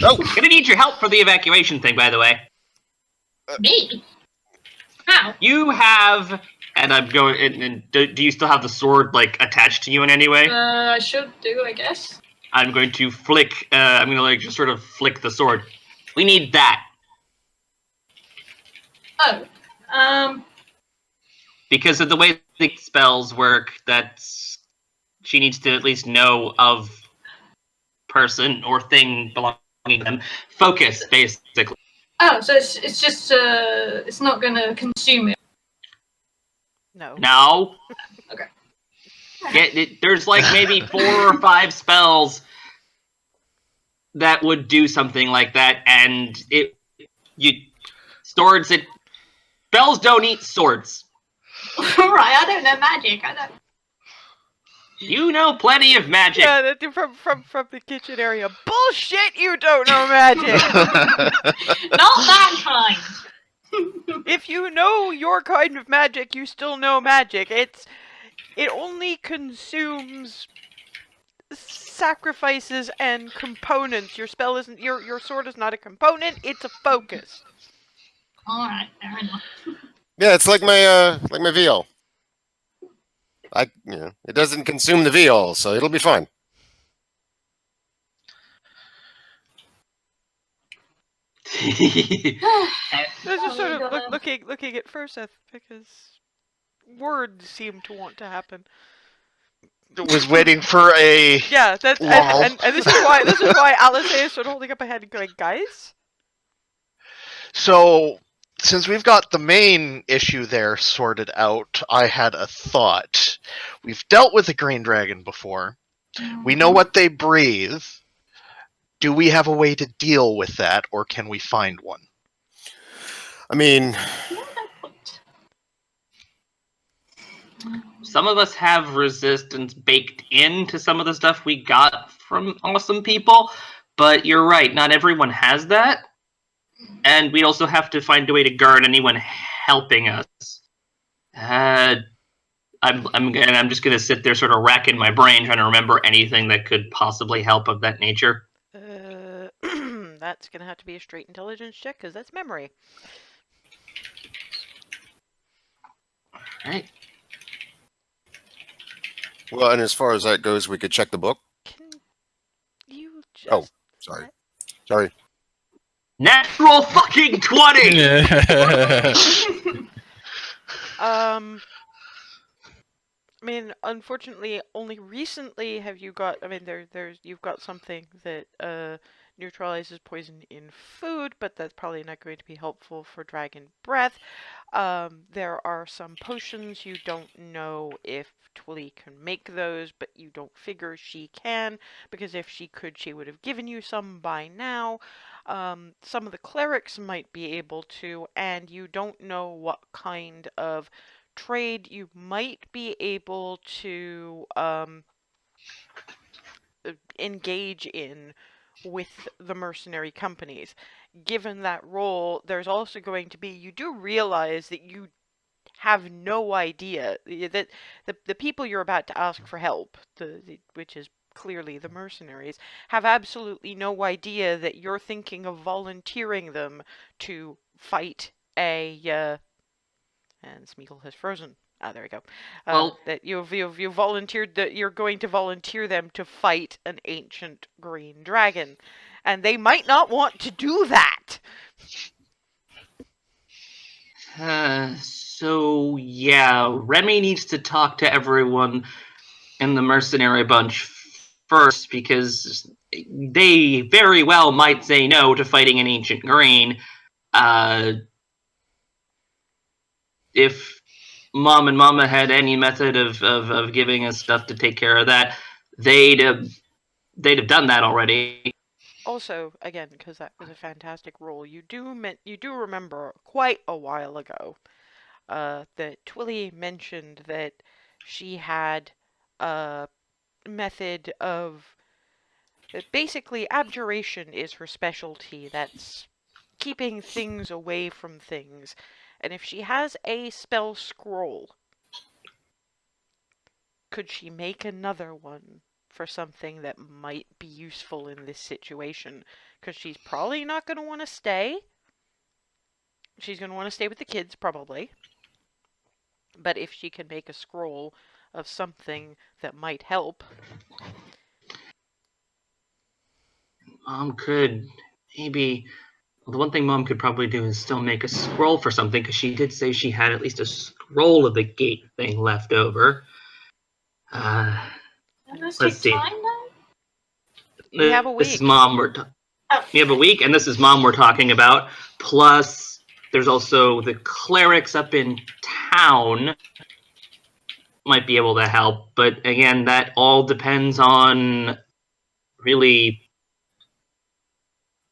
Oh, gonna need your help for the evacuation thing, by the way. Me? How? You have, and I'm going. And do you still have the sword like attached to you in any way? I should do, I guess. I'm going to flick. I'm going to like just sort of flick the sword. We need that Oh. because of the way the spells work. That's she needs to at least know of person or thing belonging to them. Focus, basically. Oh, so it's just it's not gonna consume it. No. Now, Okay. there's like maybe 4 or 5 spells that would do something like that, and swords. Spells don't eat swords. Right, I don't know magic. I don't. You know plenty of magic. Yeah, from the kitchen area. Bullshit! You don't know magic. Not that kind. If you know your kind of magic, you still know magic. It only consumes sacrifices and components. Your spell isn't your sword is not a component, it's a focus. Alright, fair enough. Yeah, it's like my veal. It doesn't consume the veal, so it'll be fine. I was just sort of looking at Froseth because words seem to want to happen. Was waiting for a Yeah, that's lull. and this is why Alice is sort of holding up a head and going, guys. So, since we've got the main issue there sorted out, I had a thought. We've dealt with the green dragon before. We know what they breathe. Do we have a way to deal with that, or can we find one? I mean, Some of us have resistance baked into some of the stuff we got from awesome people, but you're right, not everyone has that. And we also have to find a way to guard anyone helping us. I'm just gonna sit there, sort of racking my brain, trying to remember anything that could possibly help of that nature. That's gonna have to be a straight intelligence check because that's memory. Right. well, and as far as that goes, we could check the book. Can you just? Oh, sorry. Sorry. Natural fucking 20. I mean, unfortunately, only recently have you got. I mean, you've got something that neutralizes poison in food, but that's probably not going to be helpful for dragon breath. There are some potions you don't know if Twilly can make those, but you don't figure she can, because if she could, she would have given you some by now. Some of the clerics might be able to, and you don't know what kind of trade you might be able to engage in with the mercenary companies. Given that role, there's also going to be, you do realize that you have no idea that the people you're about to ask for help, which is clearly the mercenaries, have absolutely no idea that you're thinking of volunteering them to fight a and Smeagol has frozen. Ah, there we go. Well, that you've volunteered that you're going to volunteer them to fight an ancient green dragon, and they might not want to do that. So yeah, Remy needs to talk to everyone in the mercenary bunch first, because they very well might say no to fighting an ancient green. If Mom and Mama had any method of giving us stuff to take care of that, they'd have done that already. Also, again, because that was a fantastic role, you do remember quite a while ago that Twilly mentioned that she had a method of basically abjuration is her specialty. That's keeping things away from things. And if she has a spell scroll, could she make another one for something that might be useful in this situation? Because she's probably not going to want to stay. She's going to want to stay with the kids, probably. But if she can make a scroll of something that might help. Mom could maybe. Well, the one thing Mom could probably do is still make a scroll for something, because she did say she had at least a scroll of the gate thing left over. Doesn't this Let's take see. time, though? We have a This is week. Mom. Oh, We have a week, and this is Mom we're talking about. Plus, there's also the clerics up in town might be able to help, but again, that all depends on really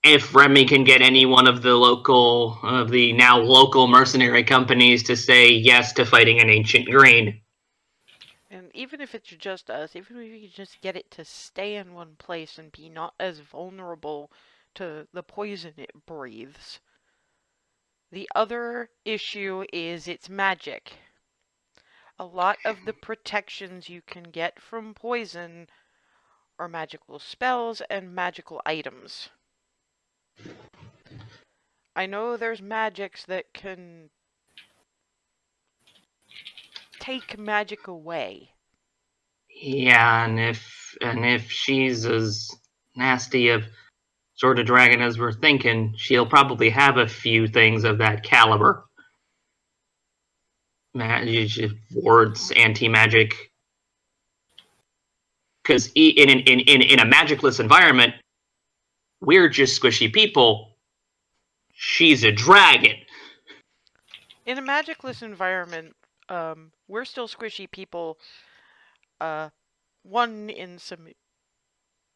if Remy can get any one of the now local mercenary companies to say yes to fighting an ancient grain. And even if it's just us, even if we can just get it to stay in one place and be not as vulnerable to the poison it breathes. The other issue is its magic. A lot of the protections you can get from poison are magical spells and magical items. I know there's magics that can take magic away. Yeah, and if she's as nasty of sort of dragon as we're thinking, she'll probably have a few things of that caliber. Wards, anti-magic. Because in a magicless environment, we're just squishy people. She's a dragon. In a magicless environment, we're still squishy people. One in some...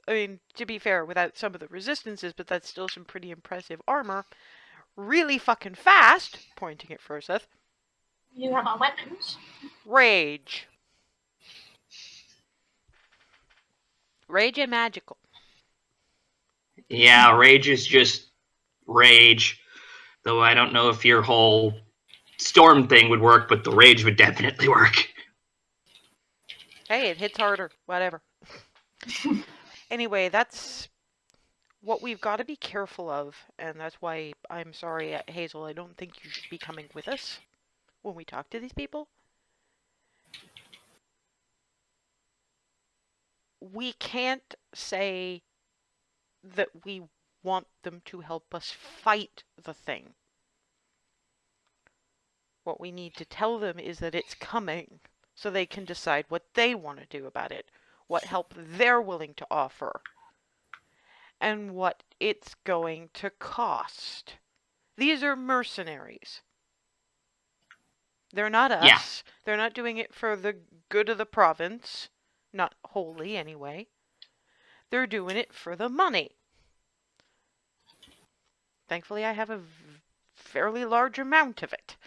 I mean, to be fair, without some of the resistances, but that's still some pretty impressive armor. Really fucking fast, pointing at Froseth. you have our weapons. Rage. Rage and magical. Yeah, rage is just rage. Though I don't know if your whole storm thing would work, but the rage would definitely work. Hey, it hits harder. Whatever. Anyway, that's what we've got to be careful of, and that's why I'm sorry, Hazel, I don't think you should be coming with us when we talk to these people. We can't say that we want them to help us fight the thing. What we need to tell them is that it's coming, so they can decide what they want to do about it, what help they're willing to offer, and what it's going to cost. These are mercenaries. They're not us. Yeah. They're not doing it for the good of the province. Not wholly, anyway. They're doing it for the money. Thankfully, I have a fairly large amount of it.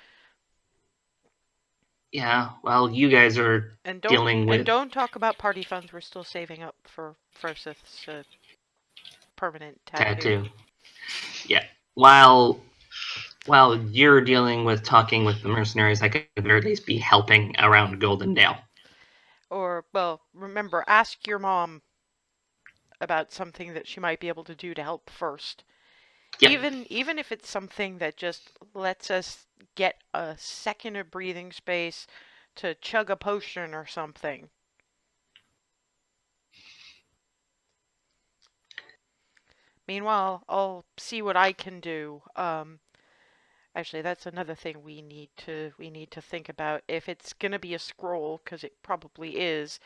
Yeah, well, you guys are dealing with... And don't talk about party funds. We're still saving up for Froseth's permanent tattoo. Yeah. While you're dealing with talking with the mercenaries, I could at least be helping around Goldendale. Or, well, remember, ask your mom about something that she might be able to do to help first. Yep. Even if it's something that just lets us get a second of breathing space to chug a potion or something. Meanwhile, I'll see what I can do. Actually, that's another thing we need to think about. If it's gonna be a scroll, because it probably is,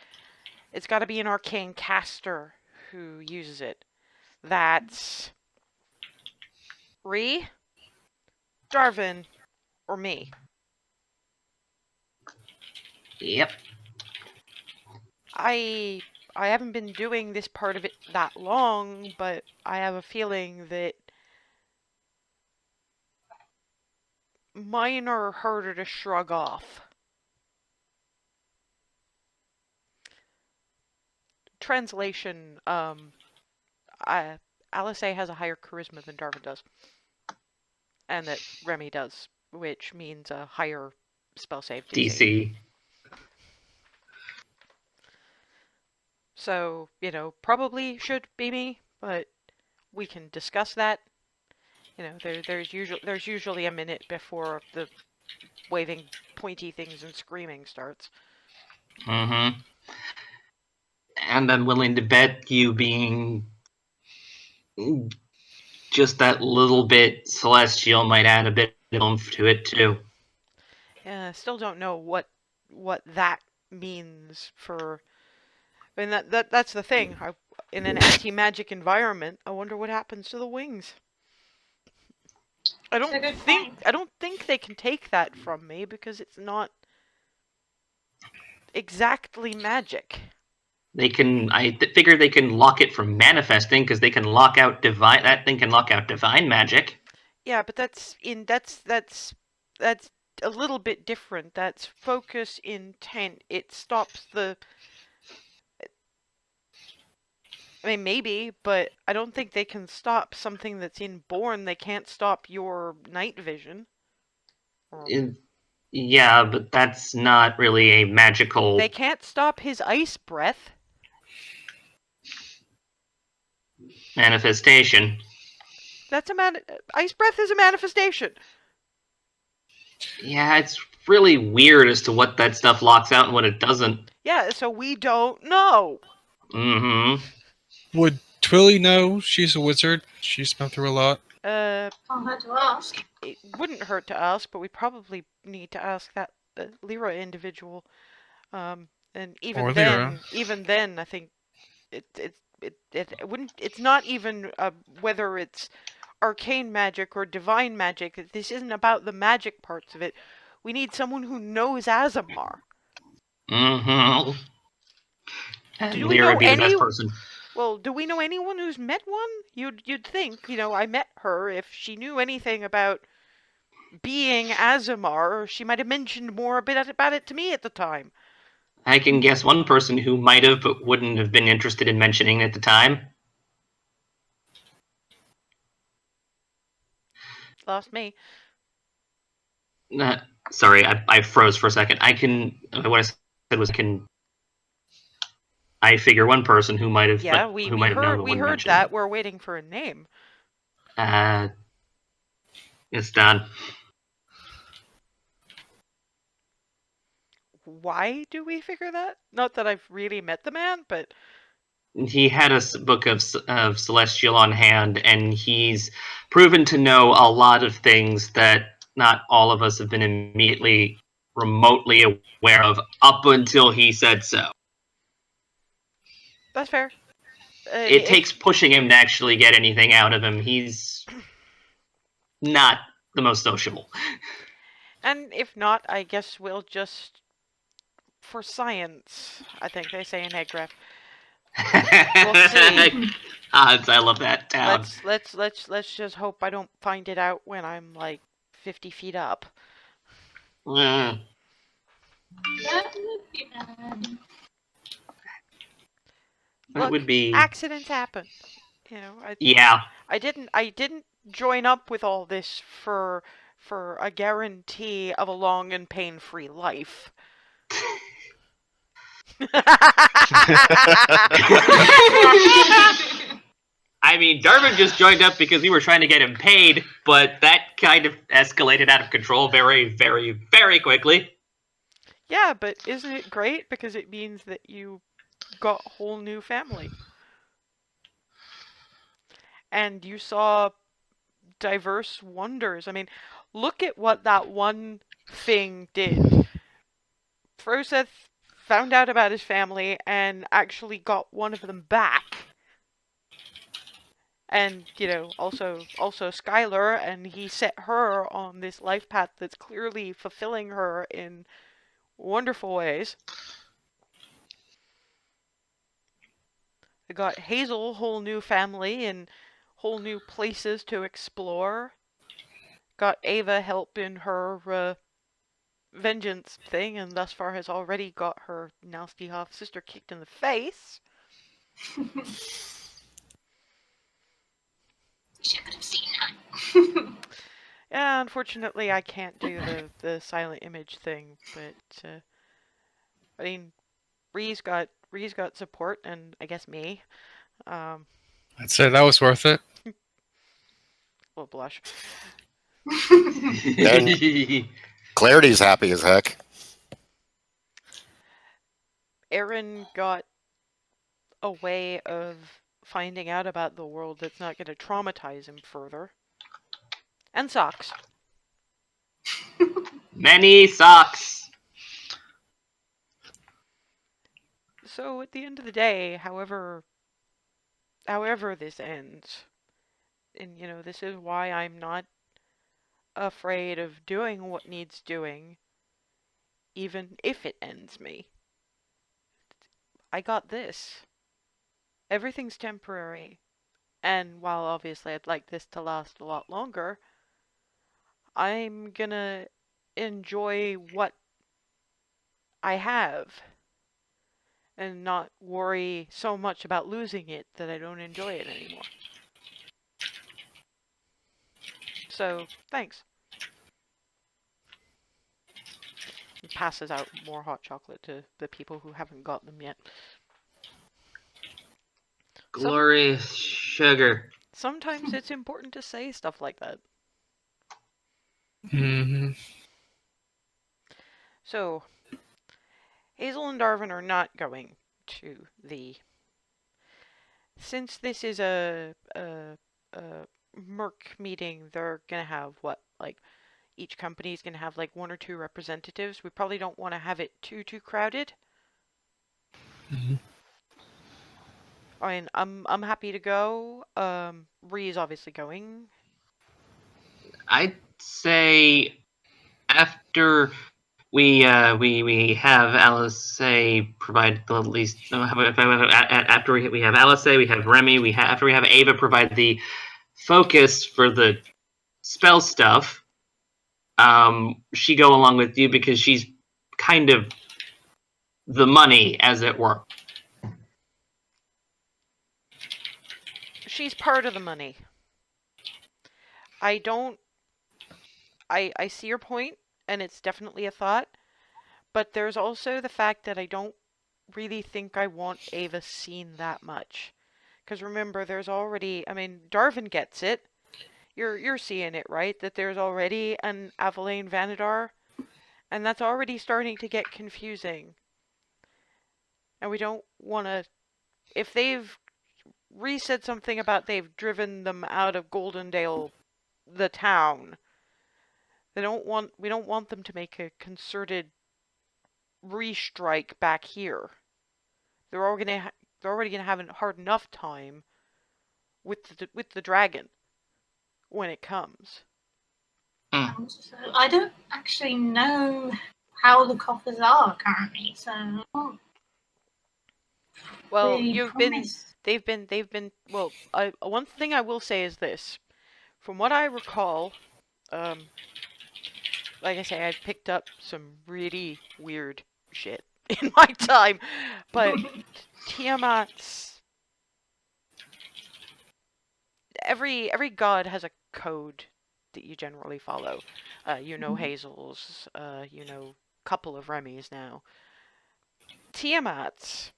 it's got to be an arcane caster who uses it. That's Ree, Darvin, or me. Yep. I haven't been doing this part of it that long, but I have a feeling that mine are harder to shrug off. Translation, Alice A has a higher charisma than Darvin does. And that Remy does, which means a higher spell save DC. So, probably should be me, but we can discuss that. You know, there's usually a minute before the waving pointy things and screaming starts. Mm-hmm. And I'm willing to bet you being just that little bit celestial might add a bit of oomph to it too. Yeah, I still don't know what that means for. I mean, that's the thing. In an anti-magic environment, I wonder what happens to the wings. I That's a good point. don't think they can take that from me because it's not exactly magic. They can. Figure they can lock it from manifesting because they can lock out divine. That thing can lock out divine magic. Yeah, but that's a little bit different. That's focus intent. It stops the. I mean, maybe, but I don't think they can stop something that's inborn. They can't stop your night vision. Yeah, but that's not really a magical. They can't stop his ice breath. Manifestation. That's ice breath is a manifestation. Yeah, it's really weird as to what that stuff locks out and what it doesn't. Yeah, so we don't know. Mm-hmm. Would Twilly know? She's a wizard. She's been through a lot. I'll have to ask. It wouldn't hurt to ask, but we probably need to ask that Lyra individual. And even then, I think it wouldn't. It's not even whether it's arcane magic or divine magic. This isn't about the magic parts of it. We need someone who knows Azamar. Mm-hmm. And Do we Lyra know would be the any? best person. Well, do we know anyone who's met one? You'd think, I met her. If she knew anything about being Azamar, she might have mentioned more a bit about it to me at the time. I can guess one person who might have but wouldn't have been interested in mentioning it at the time. Lost me. Sorry, I froze for a second. What I said was I figure one person who might have. Yeah, who we might have known heard but we wouldn't heard mention that. it. We're waiting for a name. It's done. Why do we figure that? Not that I've really met the man, but He had a book of Celestial on hand, and he's proven to know a lot of things that not all of us have been immediately, remotely aware of up until he said so. that's fair. It takes pushing him to actually get anything out of him. He's not the most sociable. And if not, I guess we'll just, for science, I think they say in Egref. We'll see. I love that town. Let's just hope I don't find it out when I'm like 50 feet up. Mm. That would be bad. That would be accidents happen. yeah. I didn't join up with all this for a guarantee of a long and pain-free life. I mean, Darwin just joined up because we were trying to get him paid, but that kind of escalated out of control very, very, very quickly. Yeah, but isn't it great? Because it means that you got a whole new family. And you saw diverse wonders. I mean, look at what that one thing did. Froseth found out about his family and actually got one of them back. And, also Skylar, and he set her on this life path that's clearly fulfilling her in wonderful ways. They got Hazel, whole new family and whole new places to explore. Got Ava help in her vengeance thing, and thus far has already got her nasty half sister kicked in the face. Wish I could have seen that. Yeah, unfortunately, I can't do the silent image thing, but I mean, Ree's got support, and I guess me. I'd say that was worth it. will blush. And Clarity's happy as heck. Aaron got a way of finding out about the world that's not going to traumatize him further. And socks. Many socks. So at the end of the day, however this ends, and this is why I'm not afraid of doing what needs doing, even if it ends me. I got this. Everything's temporary. And while obviously I'd like this to last a lot longer, I'm gonna enjoy what I have and not worry so much about losing it that I don't enjoy it anymore. So, thanks. He passes out more hot chocolate to the people who haven't got them yet. Glorious sugar. Sometimes it's important to say stuff like that. Mm-hmm. So, Hazel and Darwin are not going to the... Since this is a Merc meeting, they're gonna have what, like, each company's gonna have like 1 or 2 representatives. We probably don't want to have it too crowded. Mm-hmm. I mean, I'm happy to go. Ree's obviously going. I'd say after we have Alice provide the least after we have Alice, we have Remy, after we have Ava provide the focus for the spell stuff. She go along with you because she's kind of the money, as it were. She's part of the money. I see your point, and it's definitely a thought, but there's also the fact that I don't really think I want Ava seen that much. Because remember, there's already, I mean, Darwin gets it. You're seeing it, right? That there's already an Aveline Vanadar, and that's already starting to get confusing. And we don't want to... If they've said something about they've driven them out of Goldendale, the town, we don't want them to make a concerted restrike back here. They're already gonna have a hard enough time with the dragon when it comes. So I don't actually know how the coffers are currently, so Well, promise. they've been well, one thing I will say is this. From what I recall, like I say, I've picked up some really weird shit in my time, but Tiamat's... Every god has a code that you generally follow. Hazel's, couple of Remy's now. Tiamat's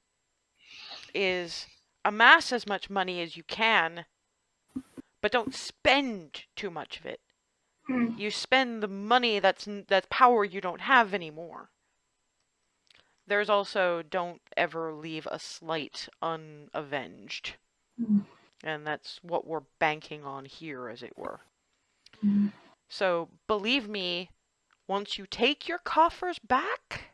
is amass as much money as you can, but don't spend too much of it. You spend the money that's power you don't have anymore. There's also don't ever leave a slight unavenged. And that's what we're banking on here, as it were. So, believe me, once you take your coffers back...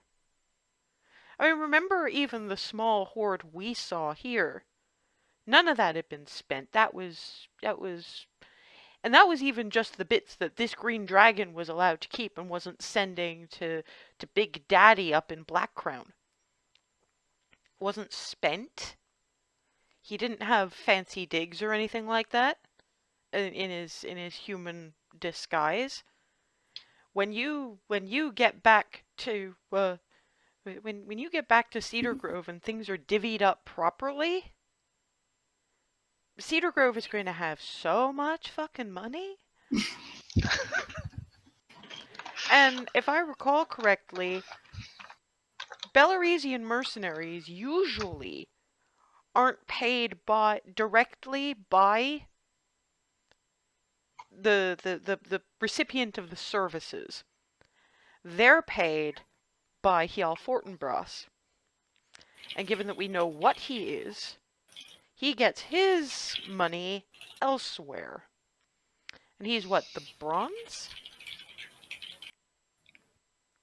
I mean, remember even the small hoard we saw here? None of that had been spent. That was... And that was even just the bits that this green dragon was allowed to keep and wasn't sending to Big Daddy up in Black Crown. Wasn't spent. He didn't have fancy digs or anything like that in his human disguise. When you get back to when you get back to Cedar Grove and things are divvied up properly, Cedar Grove is going to have so much fucking money. And if I recall correctly, Belaresian mercenaries usually aren't paid directly by the recipient of the services, they're paid by Hjaal Fortinbras. And given that we know what he is, he gets his money elsewhere. And he's what, the bronze?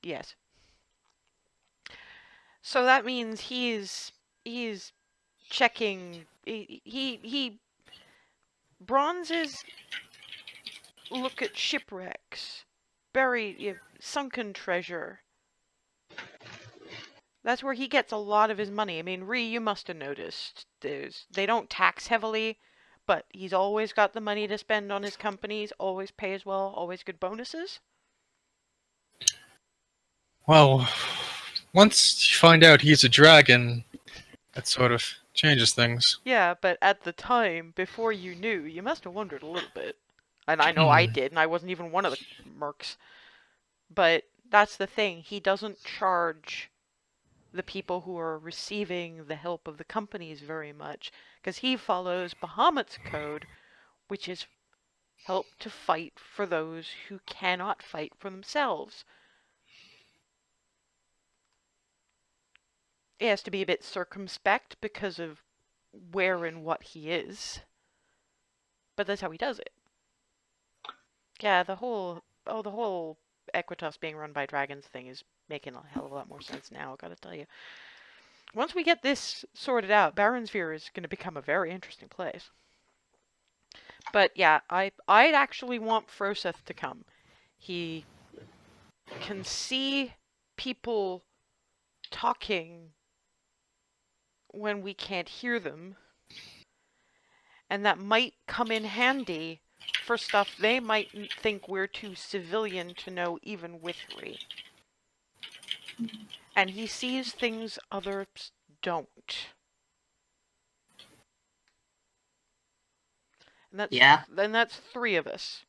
Yes. So that means he's checking. He bronzes look at shipwrecks, buried, sunken treasure. That's where he gets a lot of his money. I mean, Ree, you must have noticed. They don't tax heavily, but he's always got the money to spend on his companies, always pays well, always good bonuses. Well, once you find out he's a dragon, that sort of changes things. Yeah, but at the time, before you knew, you must have wondered a little bit. And I know I did, and I wasn't even one of the mercs. But that's the thing. He doesn't charge the people who are receiving the help of the companies very much, because he follows Bahamut's code, which is help to fight for those who cannot fight for themselves. He has to be a bit circumspect because of where and what he is, but that's how he does it. Yeah, the whole Equitas being run by dragons thing is making a hell of a lot more sense now, I gotta tell you. Once we get this sorted out, Baronsphere is going to become a very interesting place. But yeah, I'd actually want Froseth to come. He can see people talking when we can't hear them, and that might come in handy for stuff they might think we're too civilian to know even with Ree. And he sees things others don't. And that's 3 of us.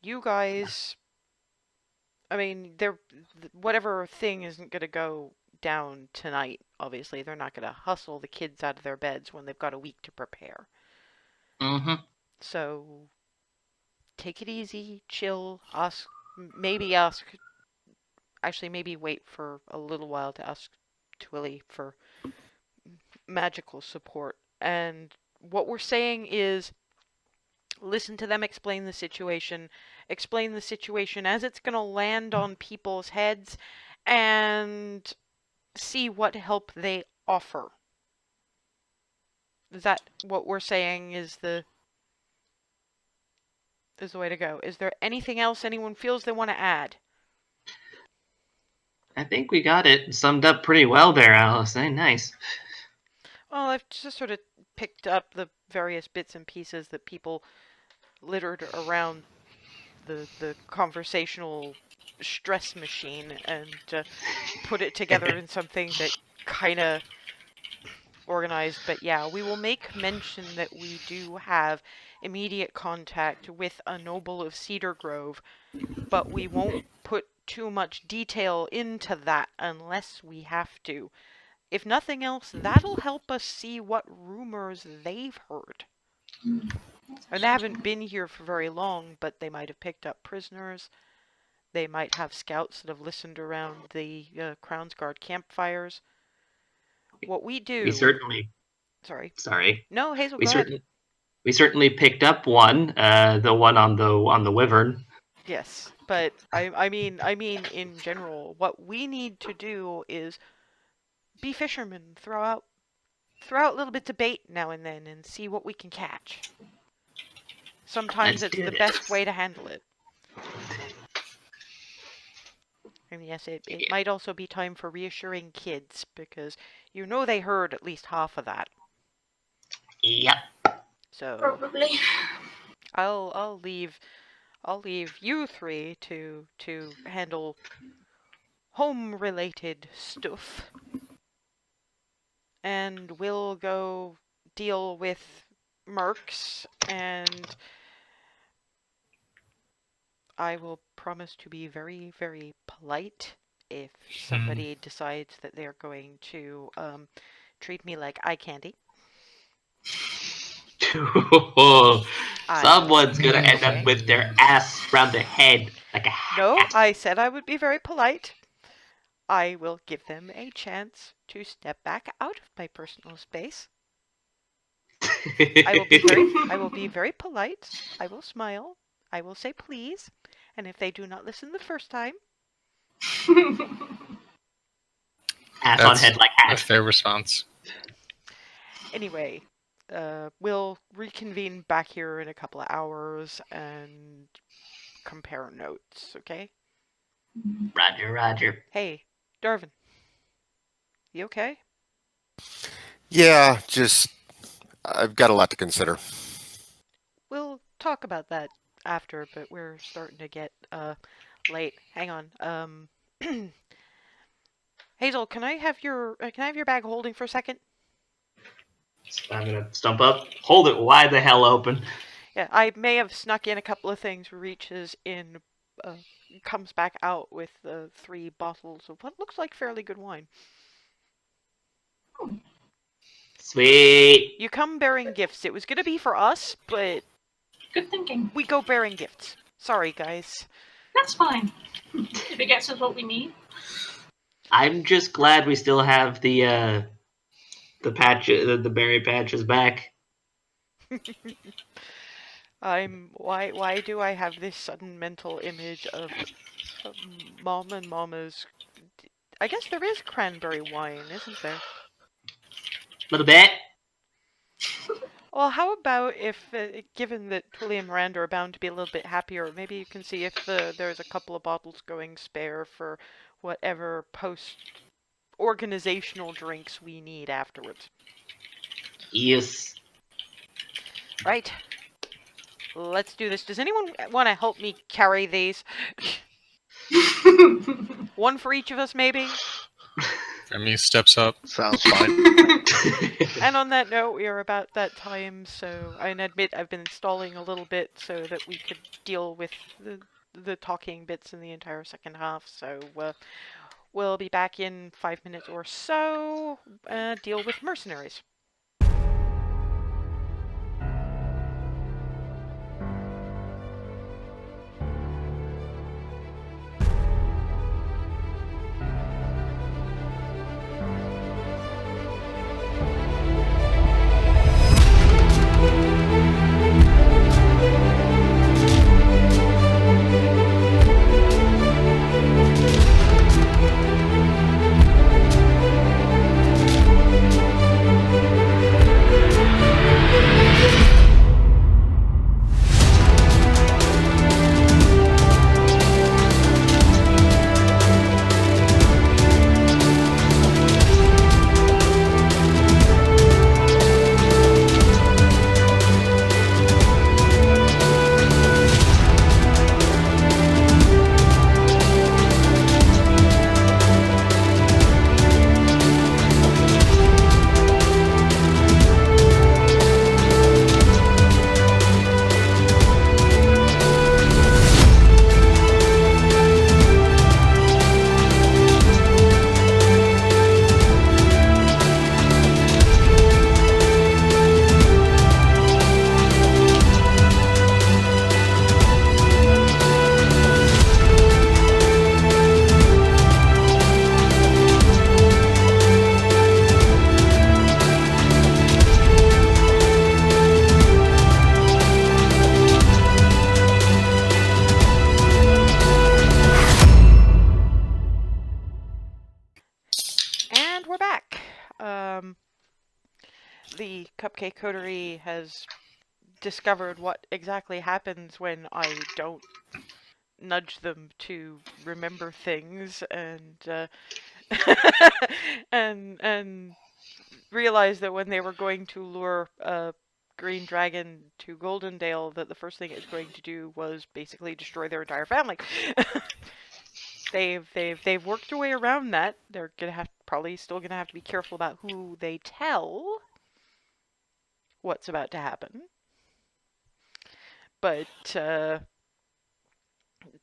You guys, I mean, whatever thing isn't going to go down tonight, obviously. They're not going to hustle the kids out of their beds when they've got a week to prepare. Mm-hmm. So, take it easy, chill, maybe wait for a little while to ask Twilly for magical support. And what we're saying is, listen to them explain the situation as it's going to land on people's heads, and see what help they offer. Is that what we're saying is the way to go? Is there anything else anyone feels they want to add? I think we got it summed up pretty well there, Alice. Nice. Well, I've just sort of picked up the various bits and pieces that people littered around the conversational stress machine and put it together in something that kind of organized. But yeah, we will make mention that we do have immediate contact with a noble of Cedar Grove, but we won't put too much detail into that unless we have to. If nothing else, that'll help us see what rumors they've heard. And they haven't been here for very long, but they might have picked up prisoners. They might have scouts that have listened around the Crownsguard campfires. What we do... We certainly... Sorry. No, Hazel, we go ahead. We certainly picked up one, the one on the Wyvern. Yes, but I mean in general, what we need to do is be fishermen, throw out little bits of bait now and then and see what we can catch. Sometimes it's the best way to handle it. And yes, it might also be time for reassuring kids, because you know they heard at least half of that. Yep. So Probably. I'll leave you 3 to handle home-related stuff, and we'll go deal with mercs, and I will promise to be very, very polite if somebody decides that they're going to treat me like eye candy. Someone's gonna will end up say. with their ass around their head like a hat. No, I said I would be very polite. I will give them a chance to step back out of my personal space. I will be very polite. I will smile. I will say please. And if they do not listen the first time, ass on That's head like a hat. fair response. anyway, we'll reconvene back here in a couple of hours and compare notes, okay? Roger, Roger. Hey, Darvin. You okay? Yeah, just I've got a lot to consider. We'll talk about that after, but we're starting to get late. Hang on. Hazel, can I have your bag holding for a second? I'm gonna stump up, hold it wide the hell open. Yeah, I may have snuck in a couple of things. Reaches in, comes back out with 3 bottles of what looks like fairly good wine. Sweet. You come bearing gifts. It was gonna be for us, but Good thinking. we go bearing gifts. Sorry, guys. That's fine. If it gets us what we need. I'm just glad we still have the patch, the berry patches back. Why do I have this sudden mental image of Mom and Mama's? I guess there is cranberry wine, isn't there? Little bit. Well, how about if, given that Twilly and Miranda are bound to be a little bit happier, maybe you can see if there's a couple of bottles going spare for whatever post-organizational drinks we need afterwards. Yes. Right. Let's do this. Does anyone want to help me carry these? One for each of us, maybe? Remy steps up. Sounds fine. And on that note, we are about that time, so I admit I've been stalling a little bit so that we could deal with the talking bits in the entire second half, so we'll be back in 5 minutes or so, deal with mercenaries. And we're back. The Cupcake Coterie has discovered what exactly happens when I don't nudge them to remember things, and and realize that when they were going to lure Green Dragon to Goldendale, that the first thing it's going to do was basically destroy their entire family. They've worked their way around that. They're probably still gonna have to be careful about who they tell what's about to happen. But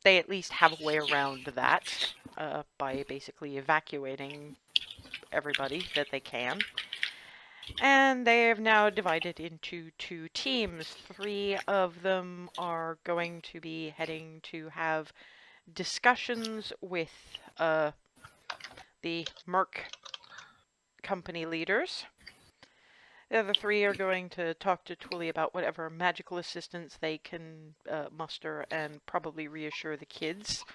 they at least have a way around that by basically evacuating everybody that they can. And they have now divided into 2 teams. 3 of them are going to be heading to have discussions with the Merc company leaders. The other 3 are going to talk to Twilly about whatever magical assistance they can muster and probably reassure the kids.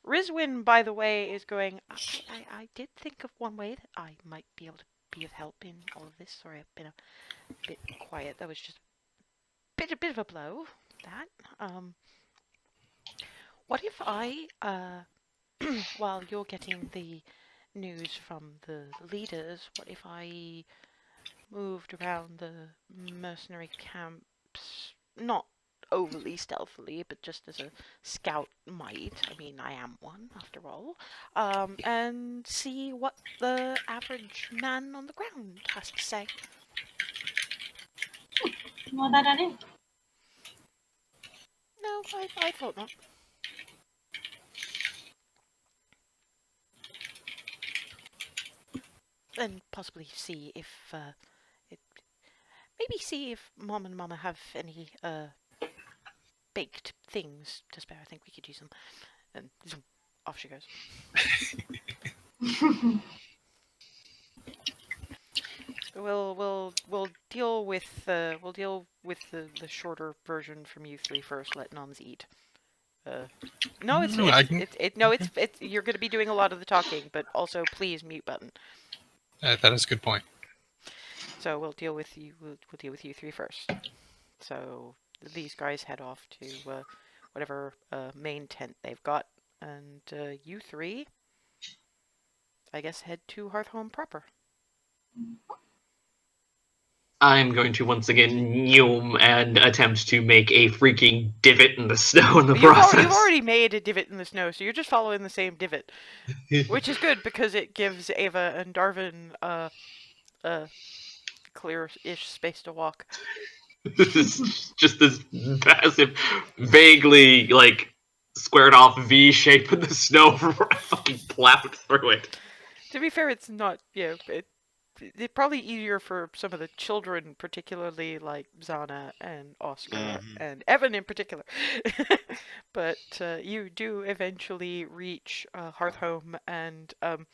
Rizwin, by the way, is going, I did think of one way that I might be able to be of help in all of this. Sorry, I've been a bit quiet. That was just a bit of a blow, that. What if I, while you're getting the news from the leaders, what if I moved around the mercenary camps, not overly stealthily, but just as a scout might. I mean, I am one, after all. And see what the average man on the ground has to say. Not a bad idea. No, I thought not. And possibly see if, maybe see if Mom and Mama have any, baked things to spare. I think we could use them. And zoom, off she goes. We'll deal with the shorter version from you 3 first. Let Noms eat. No, it's you're going to be doing a lot of the talking, but also please mute button. That is a good point. So we'll deal with you. We'll deal with you 3 first. So these guys head off to whatever main tent they've got, and you 3, I guess, head to Hearthhome proper. I'm going to once again yum and attempt to make a freaking divot in the snow in the process. You've already made a divot in the snow, so you're just following the same divot, which is good because it gives Ava and Darvin a clear-ish space to walk. Just this massive, vaguely like squared off V shape in the snow before I fucking plowed through it. To be fair, it's not. It's probably easier for some of the children, particularly like Zana and Oscar and Evan in particular. But you do eventually reach Hearthhome, and what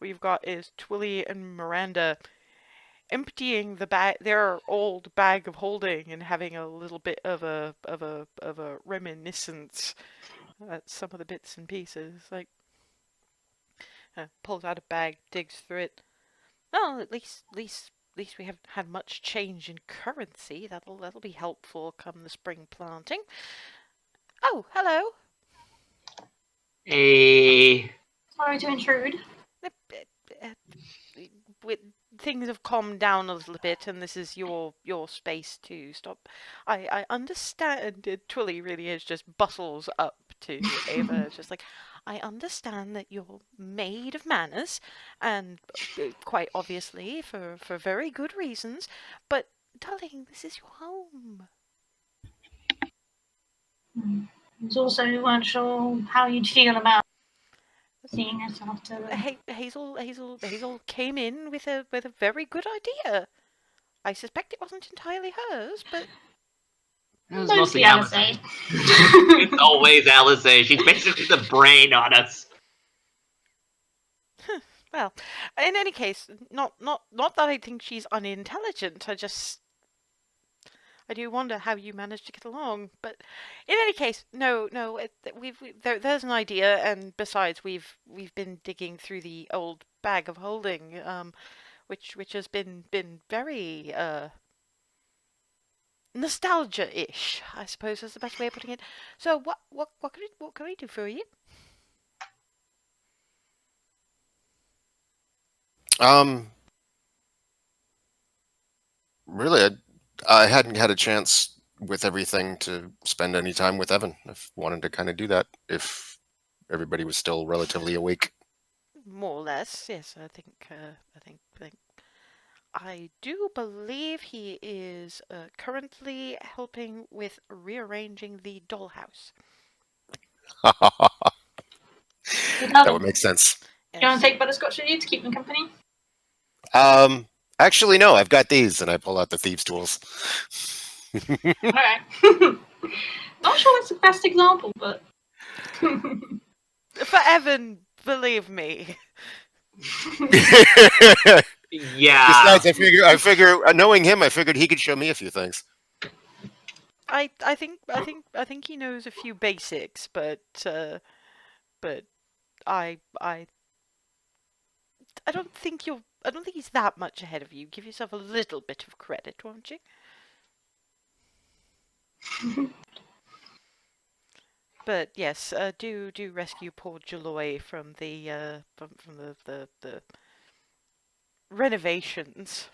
you've got is Twilly and Miranda emptying their old bag of holding and having a little bit of a reminiscence at some of the bits and pieces. Like pulls out a bag, digs through it. Well, at least we haven't had much change in currency. That'll be helpful come the spring planting. Oh, hello. Hey. Sorry to intrude. Things have calmed down a little bit, and this is your space to stop. I understand. Twilly really is just bustles up to Ava, just like, I understand that you're maid of manners, and quite obviously for very good reasons. But darling, this is your home. I was also unsure how you'd feel about seeing us after. Hazel came in with a very good idea. I suspect it wasn't entirely hers, but It was mostly Alice. It's always Alice. She's basically the brain on us. Well, in any case, not that I think she's unintelligent. I do wonder how you managed to get along. But in any case, no, there's an idea, and besides, we've been digging through the old bag of holding, which has been very nostalgia-ish, I suppose is the best way of putting it. So what can we do for you? Really, I hadn't had a chance with everything to spend any time with Evan. I wanted to kind of do that if everybody was still relatively awake. More or less, yes. I think. I do believe he is currently helping with rearranging the dollhouse. That would make sense. Do you want to take butterscotch with you to keep them company? Actually, no, I've got these, and I pull out the thieves' tools. Alright. Not sure that's the best example, but. For Evan, believe me. Yeah. Besides, I figure, knowing him, I figured he could show me a few things. I think he knows a few basics, but I don't think he's that much ahead of you. Give yourself a little bit of credit, won't you? But yes, do rescue poor Jaloy from the the renovations.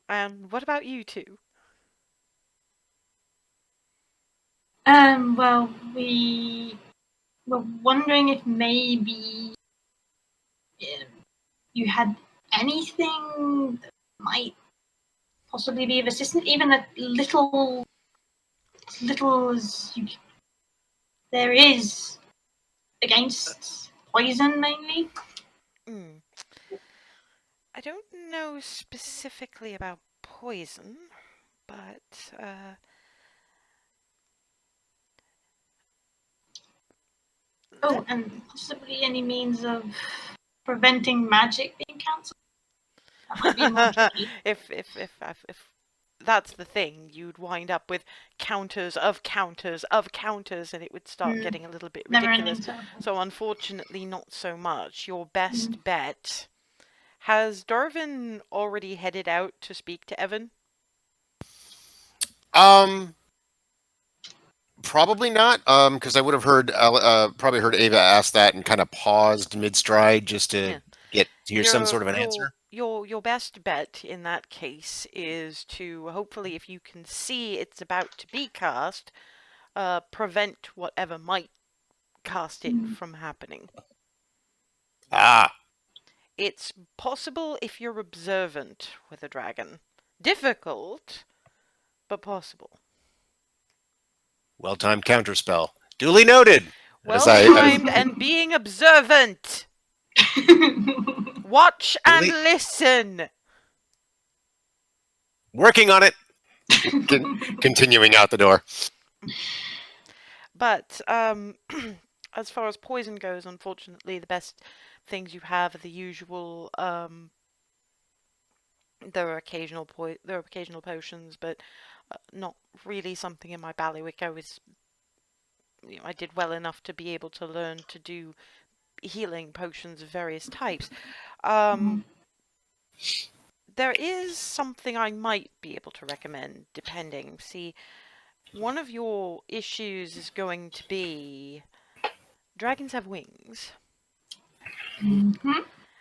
And what about you two? Well, we were wondering if maybe you had anything that might possibly be of assistance, even as little as there is against poison, mainly. Mm. I don't know specifically about poison, but Oh, and possibly any means of preventing magic being cancelled. That might be more tricky. if that's the thing, you'd wind up with counters of counters of counters, and it would start getting a little bit ridiculous. So unfortunately, not so much. Your best bet. Has Darwin already headed out to speak to Evan? Probably not. Because I would have heard, probably heard Ava ask that and kind of paused mid-stride just to hear some sort of an answer. Your best bet in that case is to hopefully, if you can see it's about to be cast, prevent whatever might cast it from happening. Ah. It's possible if you're observant with a dragon. Difficult, but possible. Well-timed counterspell. Duly noted. Well-timed and being observant. Watch and listen. Working on it. Continuing out the door. But as far as poison goes, unfortunately, the best things you have are the usual. There are occasional potions, but not really something in my bailiwick. I did well enough to be able to learn to do healing potions of various types. There is something I might be able to recommend, depending. See, one of your issues is going to be dragons have wings.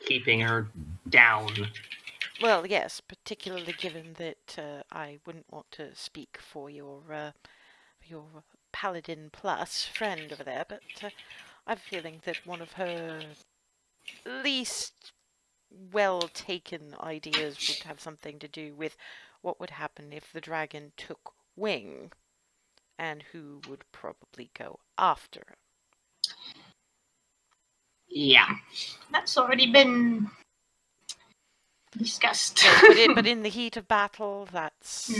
Keeping her down. Well, yes, particularly given that I wouldn't want to speak for your Paladin Plus friend over there, but I have a feeling that one of her least well-taken ideas would have something to do with what would happen if the dragon took wing, and who would probably go after her. Yeah. That's already been discussed. But in the heat of battle, that's...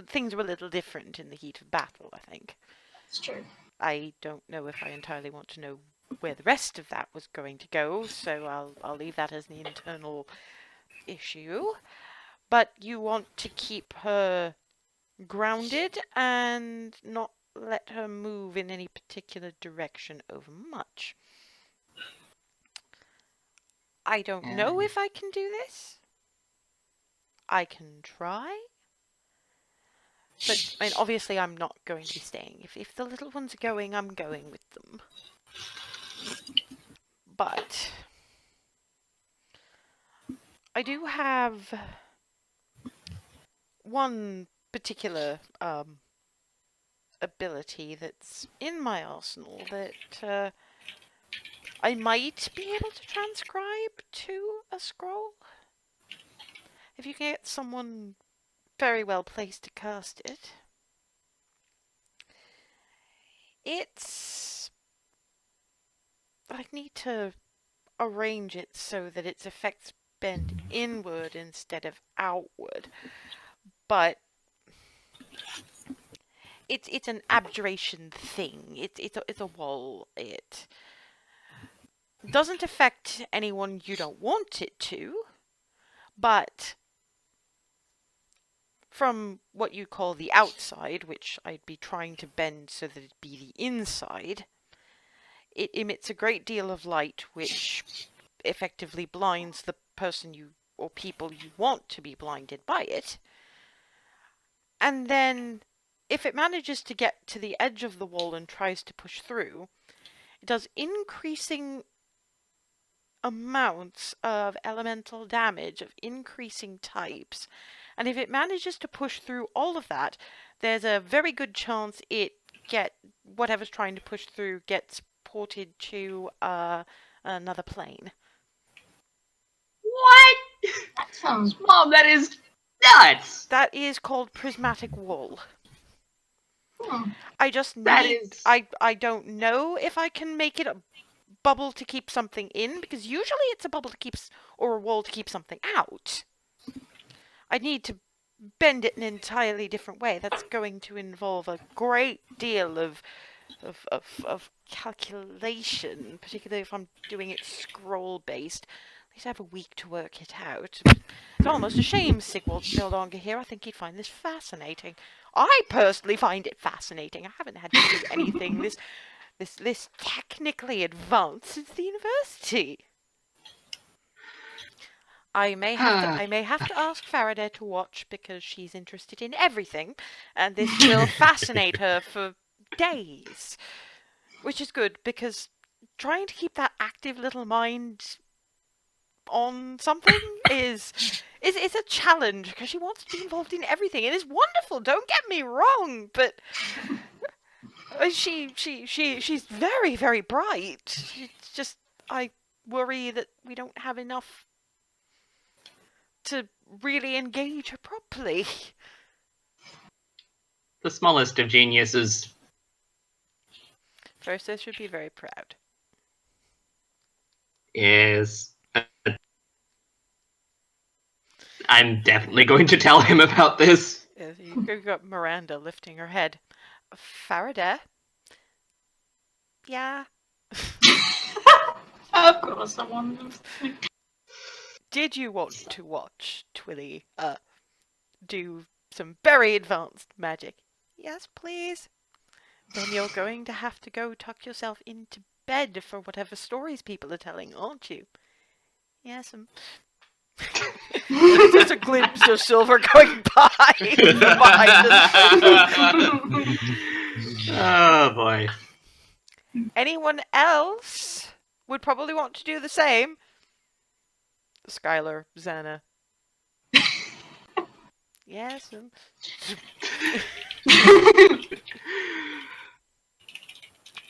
things were a little different in the heat of battle, I think. That's true. I don't know if I entirely want to know where the rest of that was going to go, so I'll leave that as the internal issue. But you want to keep her grounded and not let her move in any particular direction over much. I don't know if I can do this. I can try. But I mean, obviously I'm not going to be staying. If the little ones are going, I'm going with them. But I do have one particular ability that's in my arsenal that I might be able to transcribe to a scroll. If you can get someone very well placed to cast it. It's I need to arrange it so that its effects bend inward instead of outward. But it's an abjuration thing. It's a wall. It doesn't affect anyone you don't want it to, but from what you call the outside, which I'd be trying to bend so that it'd be the inside, it emits a great deal of light, which effectively blinds the person you or people you want to be blinded by it. And then, if it manages to get to the edge of the wall and tries to push through, it does increasing amounts of elemental damage of increasing types. And if it manages to push through all of that, there's a very good chance whatever's trying to push through gets ported to another plane. What? That sounds. Mom, that is nuts. That is called prismatic wall. Hmm. I just need. That is. I don't know if I can make it a bubble to keep something in, because usually it's a bubble to keep or a wall to keep something out. I need to bend it in an entirely different way. That's going to involve a great deal of calculation, particularly if I'm doing it scroll based. At least I have a week to work it out. It's almost a shame Sigwald's no longer here. I think he'd find this fascinating. I personally find it fascinating. I haven't had to do anything this technically advanced since the university. I may have to ask Faraday to watch, because she's interested in everything, and this will fascinate her for days. Which is good, because trying to keep that active little mind on something is a challenge, because she wants to be involved in everything. It is wonderful, don't get me wrong, but she's very, very bright. It's just, I worry that we don't have enough to really engage her properly. The smallest of geniuses. Froseth should be very proud. Is. I'm definitely going to tell him about this. You've got Miranda lifting her head. Faraday? Yeah? Of course, I wonder. Did you want to watch Twilly do some very advanced magic? Yes, please. Then you're going to have to go tuck yourself into bed for whatever stories people are telling, aren't you? Yes. There's a glimpse of Silver going by behind us. Oh boy. Anyone else would probably want to do the same. Skylar, Xana. Yes.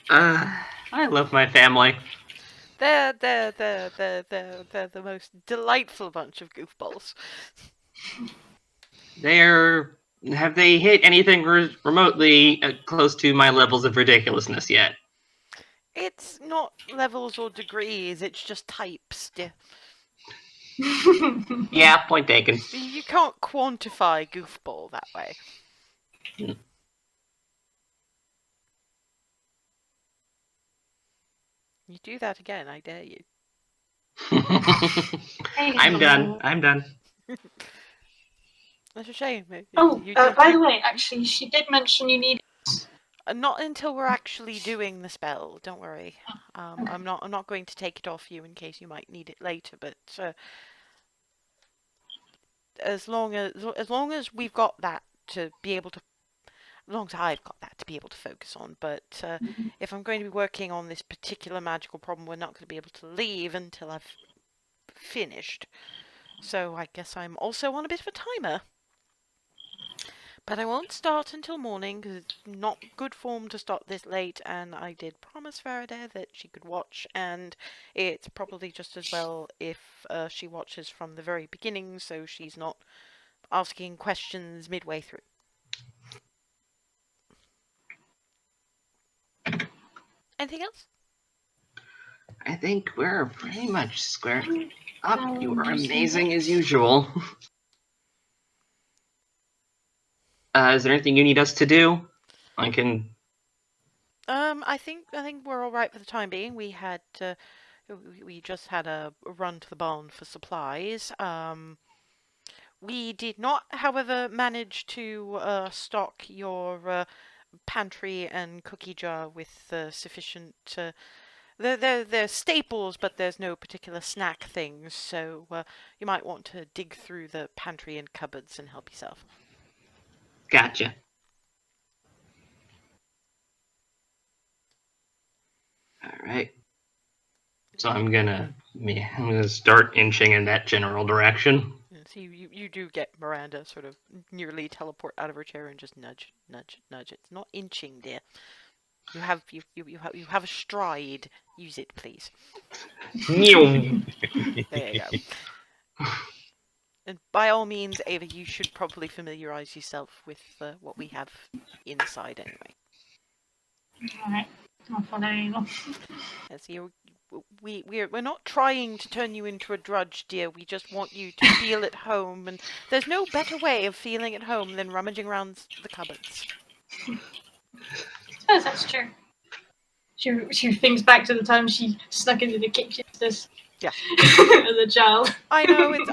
I love my family. They're the most delightful bunch of goofballs. Have they hit anything remotely close to my levels of ridiculousness yet? It's not levels or degrees, it's just types. Yeah, point taken. You can't quantify goofball that way. You do that again, I dare you. I'm done. That's a shame. By the way, actually, she did mention you need. Not until we're actually doing the spell. Don't worry. I'm not going to take it off you in case you might need it later. But as long as we've got that to be able to, as long as I've got that to be able to focus on. But if I'm going to be working on this particular magical problem, we're not going to be able to leave until I've finished. So I guess I'm also on a bit of a timer. But I won't start until morning, because it's not good form to start this late, and I did promise Faraday that she could watch, and it's probably just as well if she watches from the very beginning, so she's not asking questions midway through. Anything else? I think we're pretty much squared up. You are amazing as usual. Is there anything you need us to do? I can. I think we're all right for the time being. We just had a run to the barn for supplies. We did not, however, manage to stock your pantry and cookie jar with sufficient. They're staples, but there's no particular snack things, so you might want to dig through the pantry and cupboards and help yourself. Gotcha. All right. So I'm gonna start inching in that general direction. So you do get Miranda sort of nearly teleport out of her chair and just nudge. It's not inching, dear. You have a stride. Use it, please. New. There you go. And by all means, Ava, you should probably familiarize yourself with what we have inside anyway. Alright. Not following. As we're not trying to turn you into a drudge, dear. We just want you to feel at home, and there's no better way of feeling at home than rummaging around the cupboards. I suppose that's true. She thinks back to the time she snuck into the kitchen as a child. I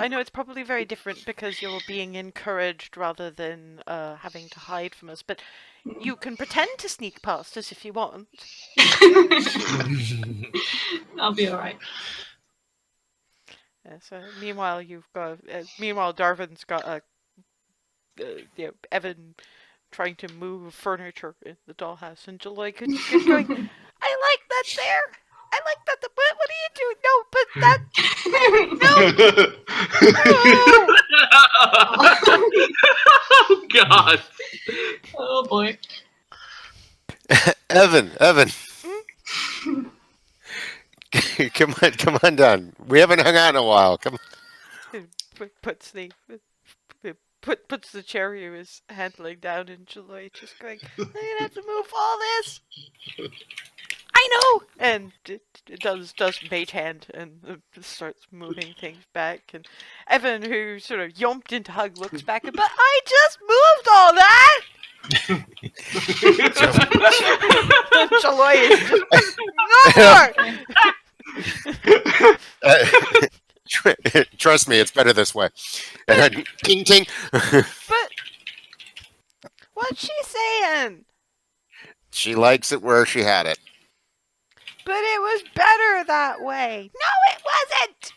know it's probably very different because you're being encouraged rather than having to hide from us, but you can pretend to sneak past us if you want. I'll be alright. So meanwhile, Darvin's got Evan trying to move furniture in the dollhouse, and Joy going, I like that there. I like that. What are you doing? No, but that. No. Oh God. Oh boy. Evan. come on down. We haven't hung out in a while. Come. Puts the chair he was handling down, and Joy just going, I'm gonna have to move all this. I know! And it does mage hand and starts moving things back. And Evan, who sort of yomped into Hug, looks back and, but I just moved all that! Jaloy is just, no more! Trust me, it's better this way. And then, ting ting. But what's she saying? She likes it where she had it. But it was better that way. No, it wasn't!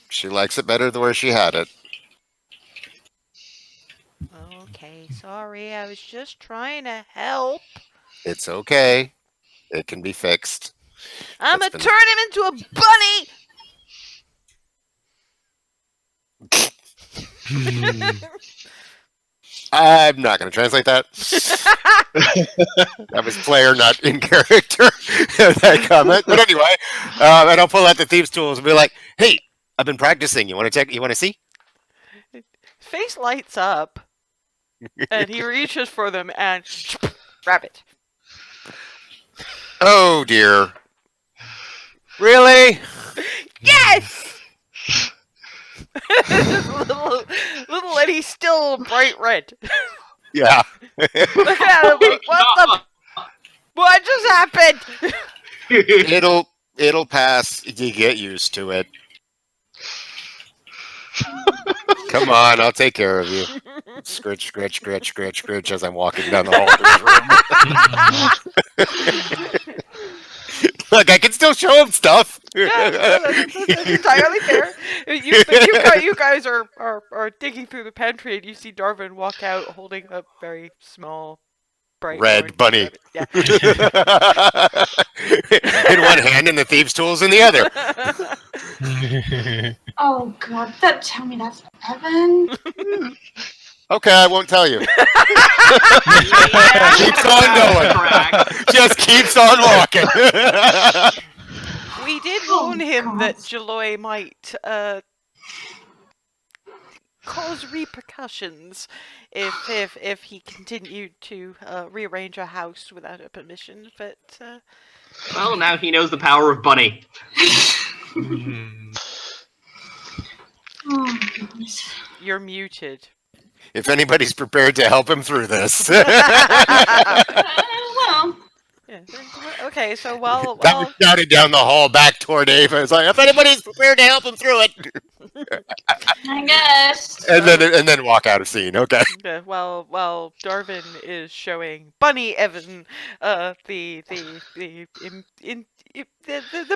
She likes it better than where she had it. Okay, sorry. I was just trying to help. It's okay. It can be fixed. I'm gonna turn him into a bunny! I'm not going to translate that. That was player, not in character. That comment. But anyway, and I'll pull out the thieves' tools and be like, "Hey, I've been practicing. You want to check? You want to see?" Face lights up, and he reaches for them and rabbit. Oh dear! Really? Yes. little Eddie's still bright red. Yeah. Look at him like, what just happened? It'll pass. You get used to it. Come on, I'll take care of you. Scritch, scritch, scritch, scritch, scritch as I'm walking down the hall to his room. Look, I can still show him stuff. Yeah, that's entirely fair. You guys are digging through the pantry and you see Darvin walk out holding a very small, bright red bunny. Yeah. In one hand and the thieves' tools in the other. Oh God! Don't tell me that's Evan. Okay, I won't tell you. Keeps on going. Just keeps on walking. We did warn him that Jaloy might cause repercussions if he continued to rearrange a house without her permission. But Well, now he knows the power of Bunny. Oh, goodness. you're muted. If anybody's prepared to help him through this. Well, Yeah. Okay, so while That was shouted down the hall back toward Ava. It's like, if anybody's prepared to help him through it. I guess. And then walk out of scene. Okay. while Darvin is showing Bunny Evan the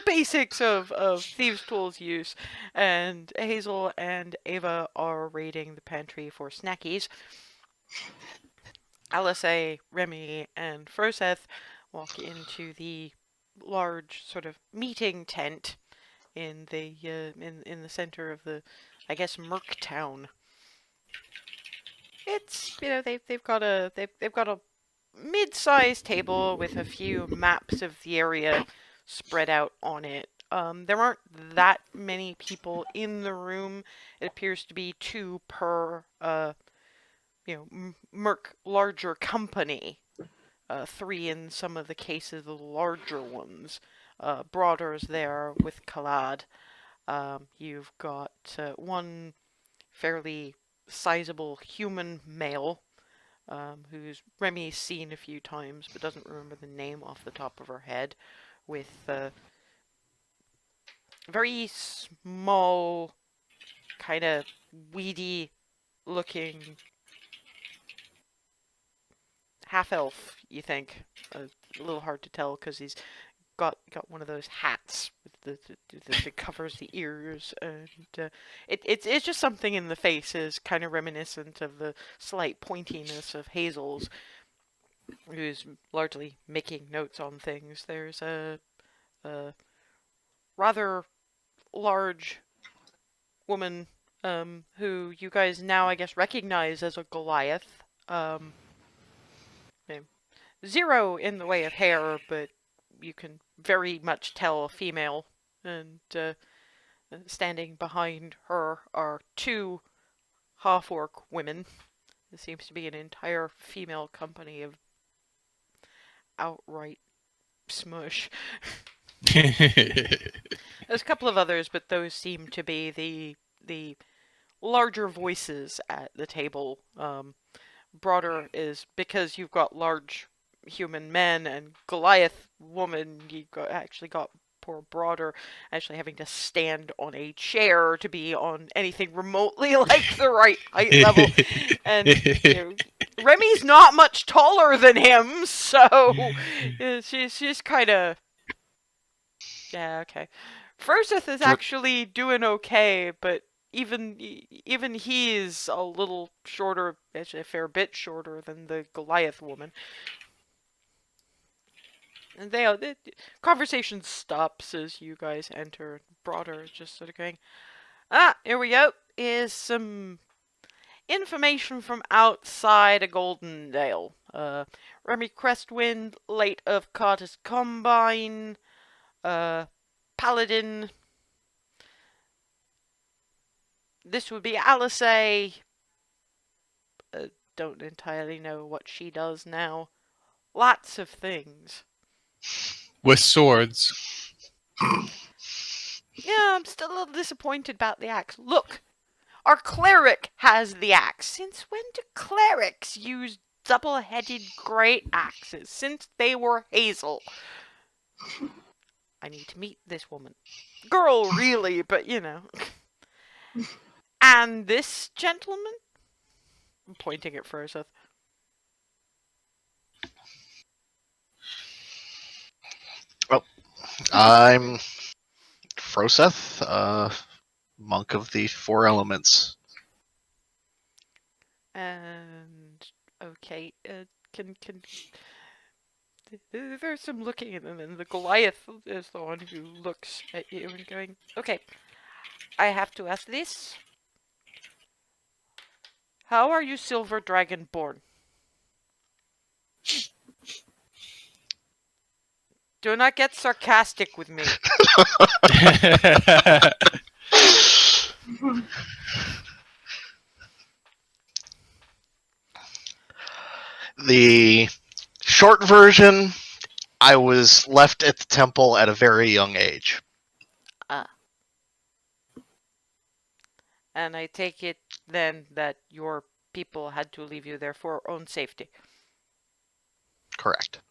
basics of thieves' tools use, and Hazel and Ava are raiding the pantry for snackies. Alice, Remy, and Froseth walk into the large sort of meeting tent in the in the center of the, I guess, Merc Town. It's, you know, they've got a mid-sized table with a few maps of the area spread out on it. There aren't that many people in the room. It appears to be 2 per Merc larger company. 3 in some of the cases, the larger ones. Broader's there with Khalad. You've got 1 fairly sizable human male, who's Remy's seen a few times but doesn't remember the name off the top of her head, with very small, kind of weedy looking half-elf, you think. A little hard to tell because he's got one of those hats with that covers the ears, and it's just something in the face is kind of reminiscent of the slight pointiness of Hazel's, who's largely making notes on things. There's a rather large woman who you guys now, I guess, recognize as a Goliath. 0 in the way of hair, but you can very much tell a female. And standing behind her are 2 half-orc women. There seems to be an entire female company of outright smush. There's a couple of others, but those seem to be the larger voices at the table. Broader is because you've got large human men, and Goliath woman, actually got poor Broader actually having to stand on a chair to be on anything remotely like the right height level. And Remy's not much taller than him, so she's kind of, yeah, okay. Froseth is actually doing okay, but even he's a little shorter, actually a fair bit shorter than the Goliath woman. And the conversation stops as you guys enter. Broader is just sort of going, here we go. Is some information from outside of Goldendale. Remy Crestwind, late of Carter's Combine, Paladin. This would be Alice. Don't entirely know what she does now. Lots of things. With swords. Yeah, I'm still a little disappointed about the axe. Look, our cleric has the axe. Since when do clerics use double-headed great axes? Since they were Hazel. I need to meet this woman. Girl, really, but you know. And this gentleman? I'm pointing at Froseth. I'm Froseth, monk of the 4 elements. And okay, can there's some looking at them, and the Goliath is the one who looks at you and going, okay, I have to ask this. How are you Silver Dragon born? Do not get sarcastic with me. The short version, I was left at the temple at a very young age. And I take it then that your people had to leave you there for own safety. Correct.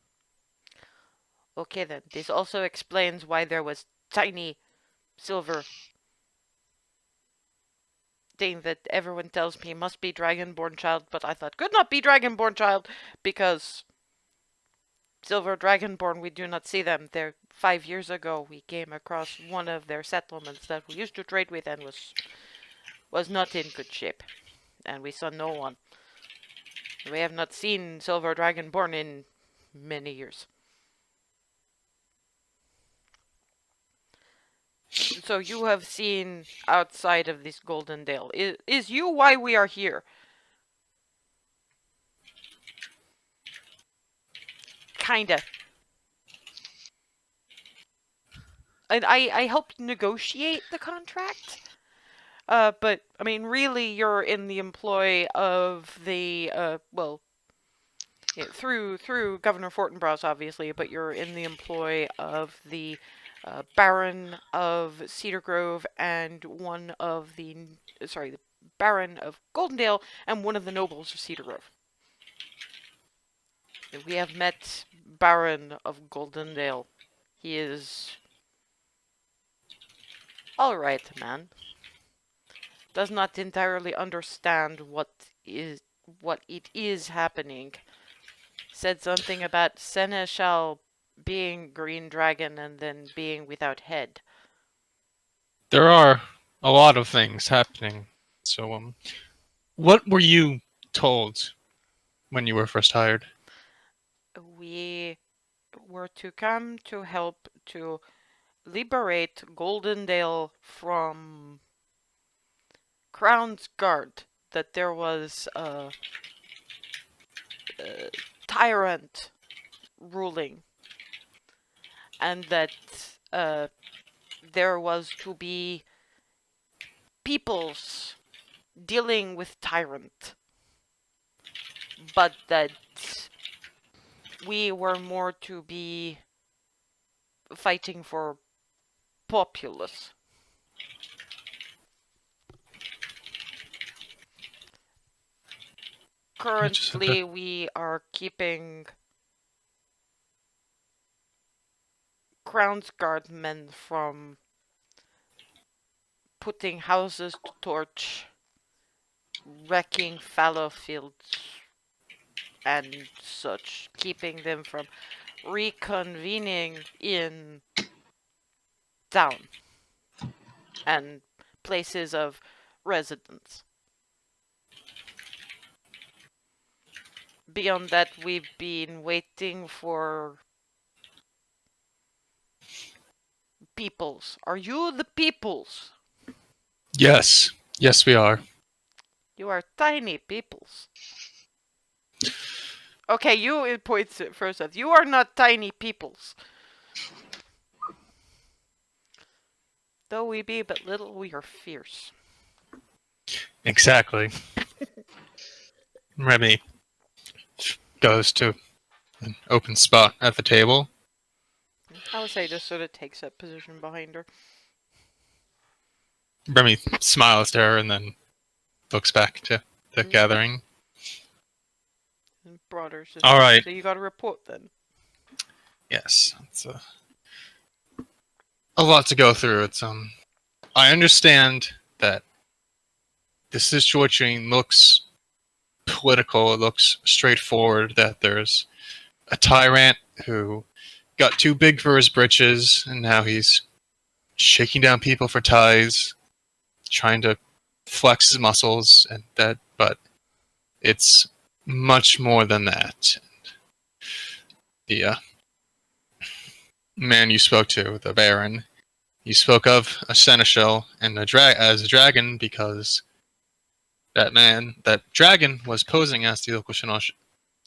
Okay then, this also explains why there was tiny silver thing that everyone tells me must be Dragonborn child, but I thought could not be Dragonborn child because silver Dragonborn, we do not see them. There 5 years ago we came across one of their settlements that we used to trade with and was not in good shape. And we saw no one. We have not seen silver Dragonborn in many years. So you have seen outside of this Golden Dale. Is you why we are here? Kinda. And I helped negotiate the contract. But I mean, really, you're in the employ of the through Governor Fortinbras, obviously, but you're in the employ of the Baron of Cedar Grove and one of the Baron of Goldendale and one of the nobles of Cedar Grove. We have met Baron of Goldendale. He is all right, man. Does not entirely understand what it is happening. Said something about Seneschal being Green Dragon and then being without head. There are a lot of things happening. So, what were you told when you were first hired? We were to come to help to liberate Goldendale from Crown's Guard. That there was a tyrant ruling, and that there was to be peoples dealing with tyrant, but that we were more to be fighting for populace. Currently, we are keeping Crown's Guardmen from putting houses to torch, wrecking fallow fields, and such, keeping them from reconvening in town and places of residence. Beyond that, we've been waiting for peoples. Are you the peoples? Yes. Yes, we are. You are tiny peoples. Okay, you, it points at Froseth. You are not tiny peoples. Though we be but little, we are fierce. Exactly. Remy goes to an open spot at the table. I would say just sort of takes up position behind her. Remy smiles to her and then looks back to the gathering. And Broader's just all right. So you got a report then? Yes, it's a lot to go through. It's I understand that the situation looks political. It looks straightforward. That there's a tyrant who got too big for his britches, and now he's shaking down people for tithes, trying to flex his muscles, and that. But it's much more than that. The man you spoke to, the Baron, you spoke of a seneschal and as a dragon because that dragon was posing as the local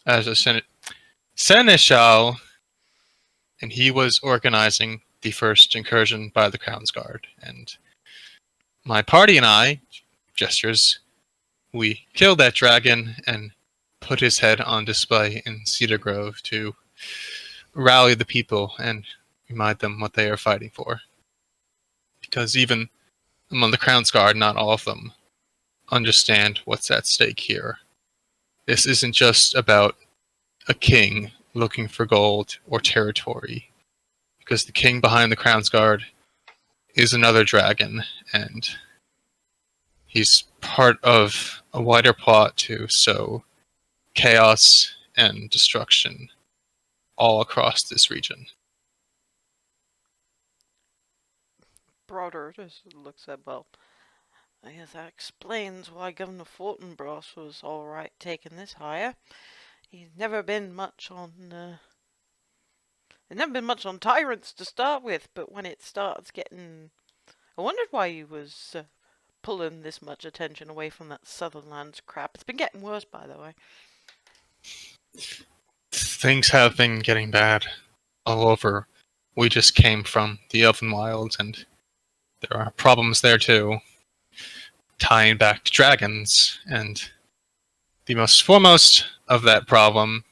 as a seneschal, and he was organizing the first incursion by the Crown's Guard. And my party and I, gestures, we killed that dragon and put his head on display in Cedar Grove to rally the people and remind them what they are fighting for. Because even among the Crown's Guard, not all of them understand what's at stake here. This isn't just about a king looking for gold or territory, because the king behind the Crown's Guard is another dragon, and he's part of a wider plot to sow chaos and destruction all across this region. Broader just looks at, well, I guess that explains why Governor Fortinbras was alright taking this hire. He's never been much on, there's never been much on tyrants to start with, but when it starts getting... I wondered why he was pulling this much attention away from that Southern Lands crap. It's been getting worse, by the way. Things have been getting bad all over. We just came from the Elvenwild, and there are problems there too, tying back to dragons, and the most foremost of that problem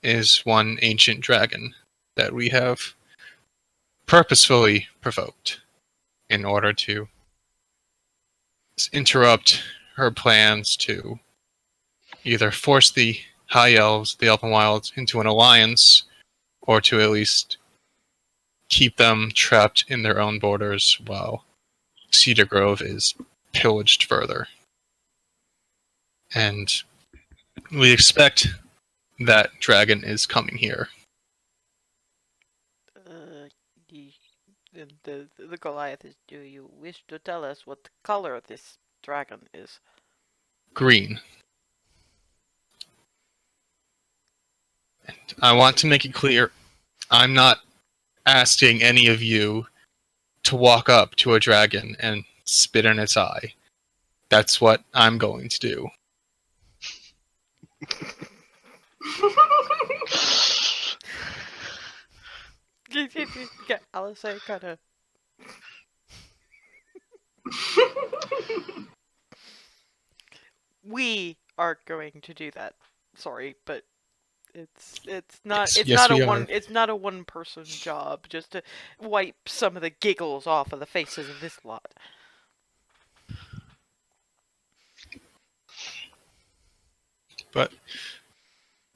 is one ancient dragon that we have purposefully provoked in order to interrupt her plans to either force the High Elves, the Elvenwild, into an alliance, or to at least keep them trapped in their own borders while Cedar Grove is pillaged further. And we expect that dragon is coming here. The Goliath is, do you wish to tell us what the color this dragon is? Green. And I want to make it clear, I'm not asking any of you to walk up to a dragon and spit in its eye. That's what I'm going to do. Yeah, Alice kind of... We are going to do that. Sorry, but it's not it's not a one person job just to wipe some of the giggles off of the faces of this lot. But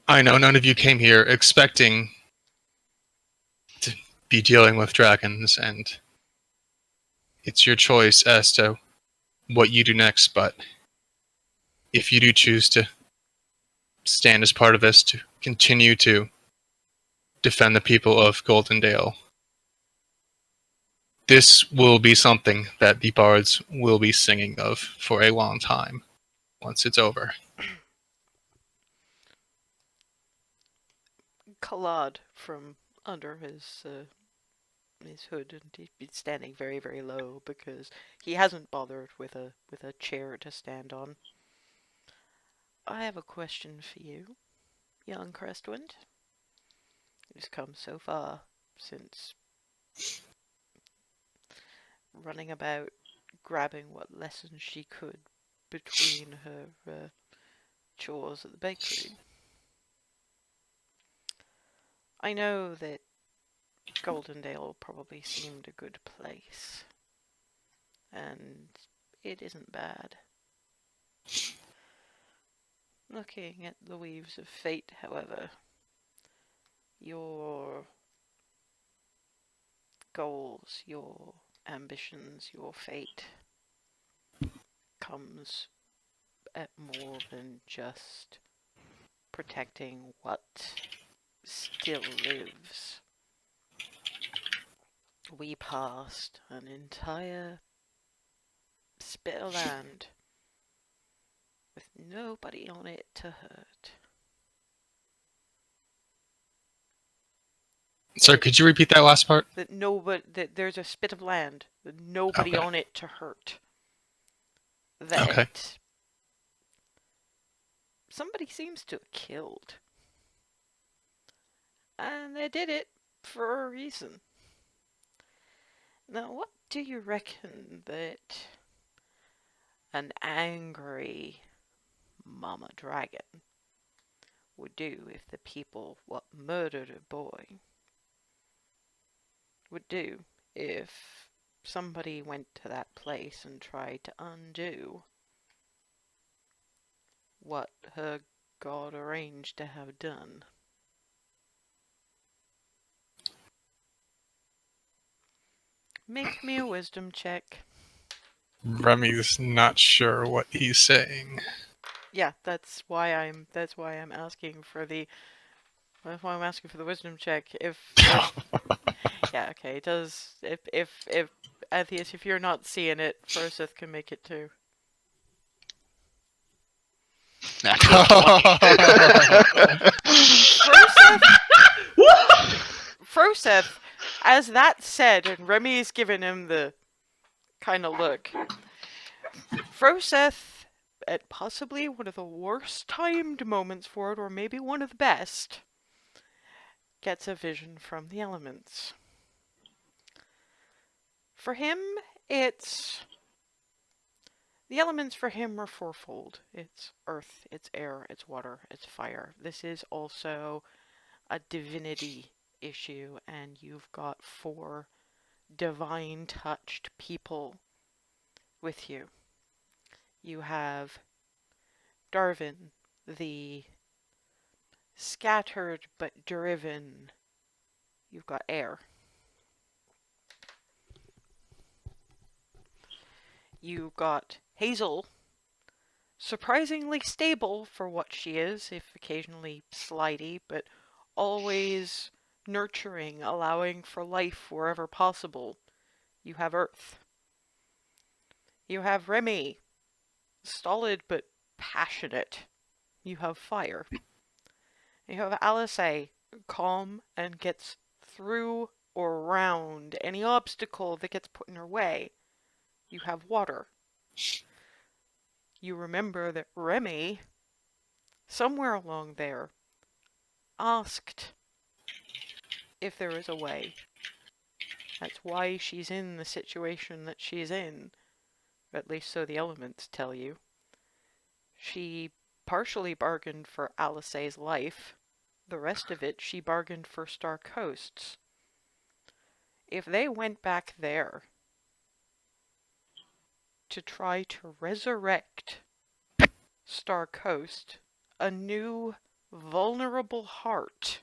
I know none of you came here expecting to be dealing with dragons, and it's your choice as to what you do next, but if you do choose to stand as part of this, to continue to defend the people of Goldendale, this will be something that the bards will be singing of for a long time once it's over. Kalad from under his hood, and he's standing very, very low because he hasn't bothered with a chair to stand on. I have a question for you, young Crestwind, who's come so far since running about grabbing what lessons she could between her chores at the bakery. I know that Goldendale probably seemed a good place, and it isn't bad. Looking at the weaves of fate, however, your goals, your ambitions, your fate comes at more than just protecting what still lives. We passed an entire spit of land with nobody on it to hurt. Sir, could you repeat that last part? That there's a spit of land with nobody Okay. on it to hurt. That Okay. somebody seems to have killed. And they did it for a reason. Now, what do you reckon that an angry mama dragon would do if the people what murdered a boy would do if somebody went to that place and tried to undo what her God arranged to have done. Make me a wisdom check. Remy's not sure what he's saying. Yeah, that's why I'm asking for the wisdom check. If yeah, okay, it does. If Atheist, if you're not seeing it, Froseth can make it too. Froseth, as that said, and Remy is giving him the kind of look. Froseth, at possibly one of the worst timed moments for it, or maybe one of the best, gets a vision from the elements. For him, the elements for him are fourfold. It's earth, it's air, it's water, it's fire. This is also a divinity issue, and you've got 4 divine touched people with you. You have Darwin, the scattered but driven. You've got air. You've got Hazel, surprisingly stable for what she is, if occasionally slidey, but always nurturing, allowing for life wherever possible. You have Earth. You have Remy, stolid but passionate. You have Fire. You have Alice, calm and gets through or around any obstacle that gets put in her way. You have Water. You remember that Remy, somewhere along there, asked if there is a way. That's why she's in the situation that she's in, at least so the elements tell you. She partially bargained for Alice's life. The rest of it she bargained for Star Coast's. If they went back there to try to resurrect Star Coast, a new vulnerable heart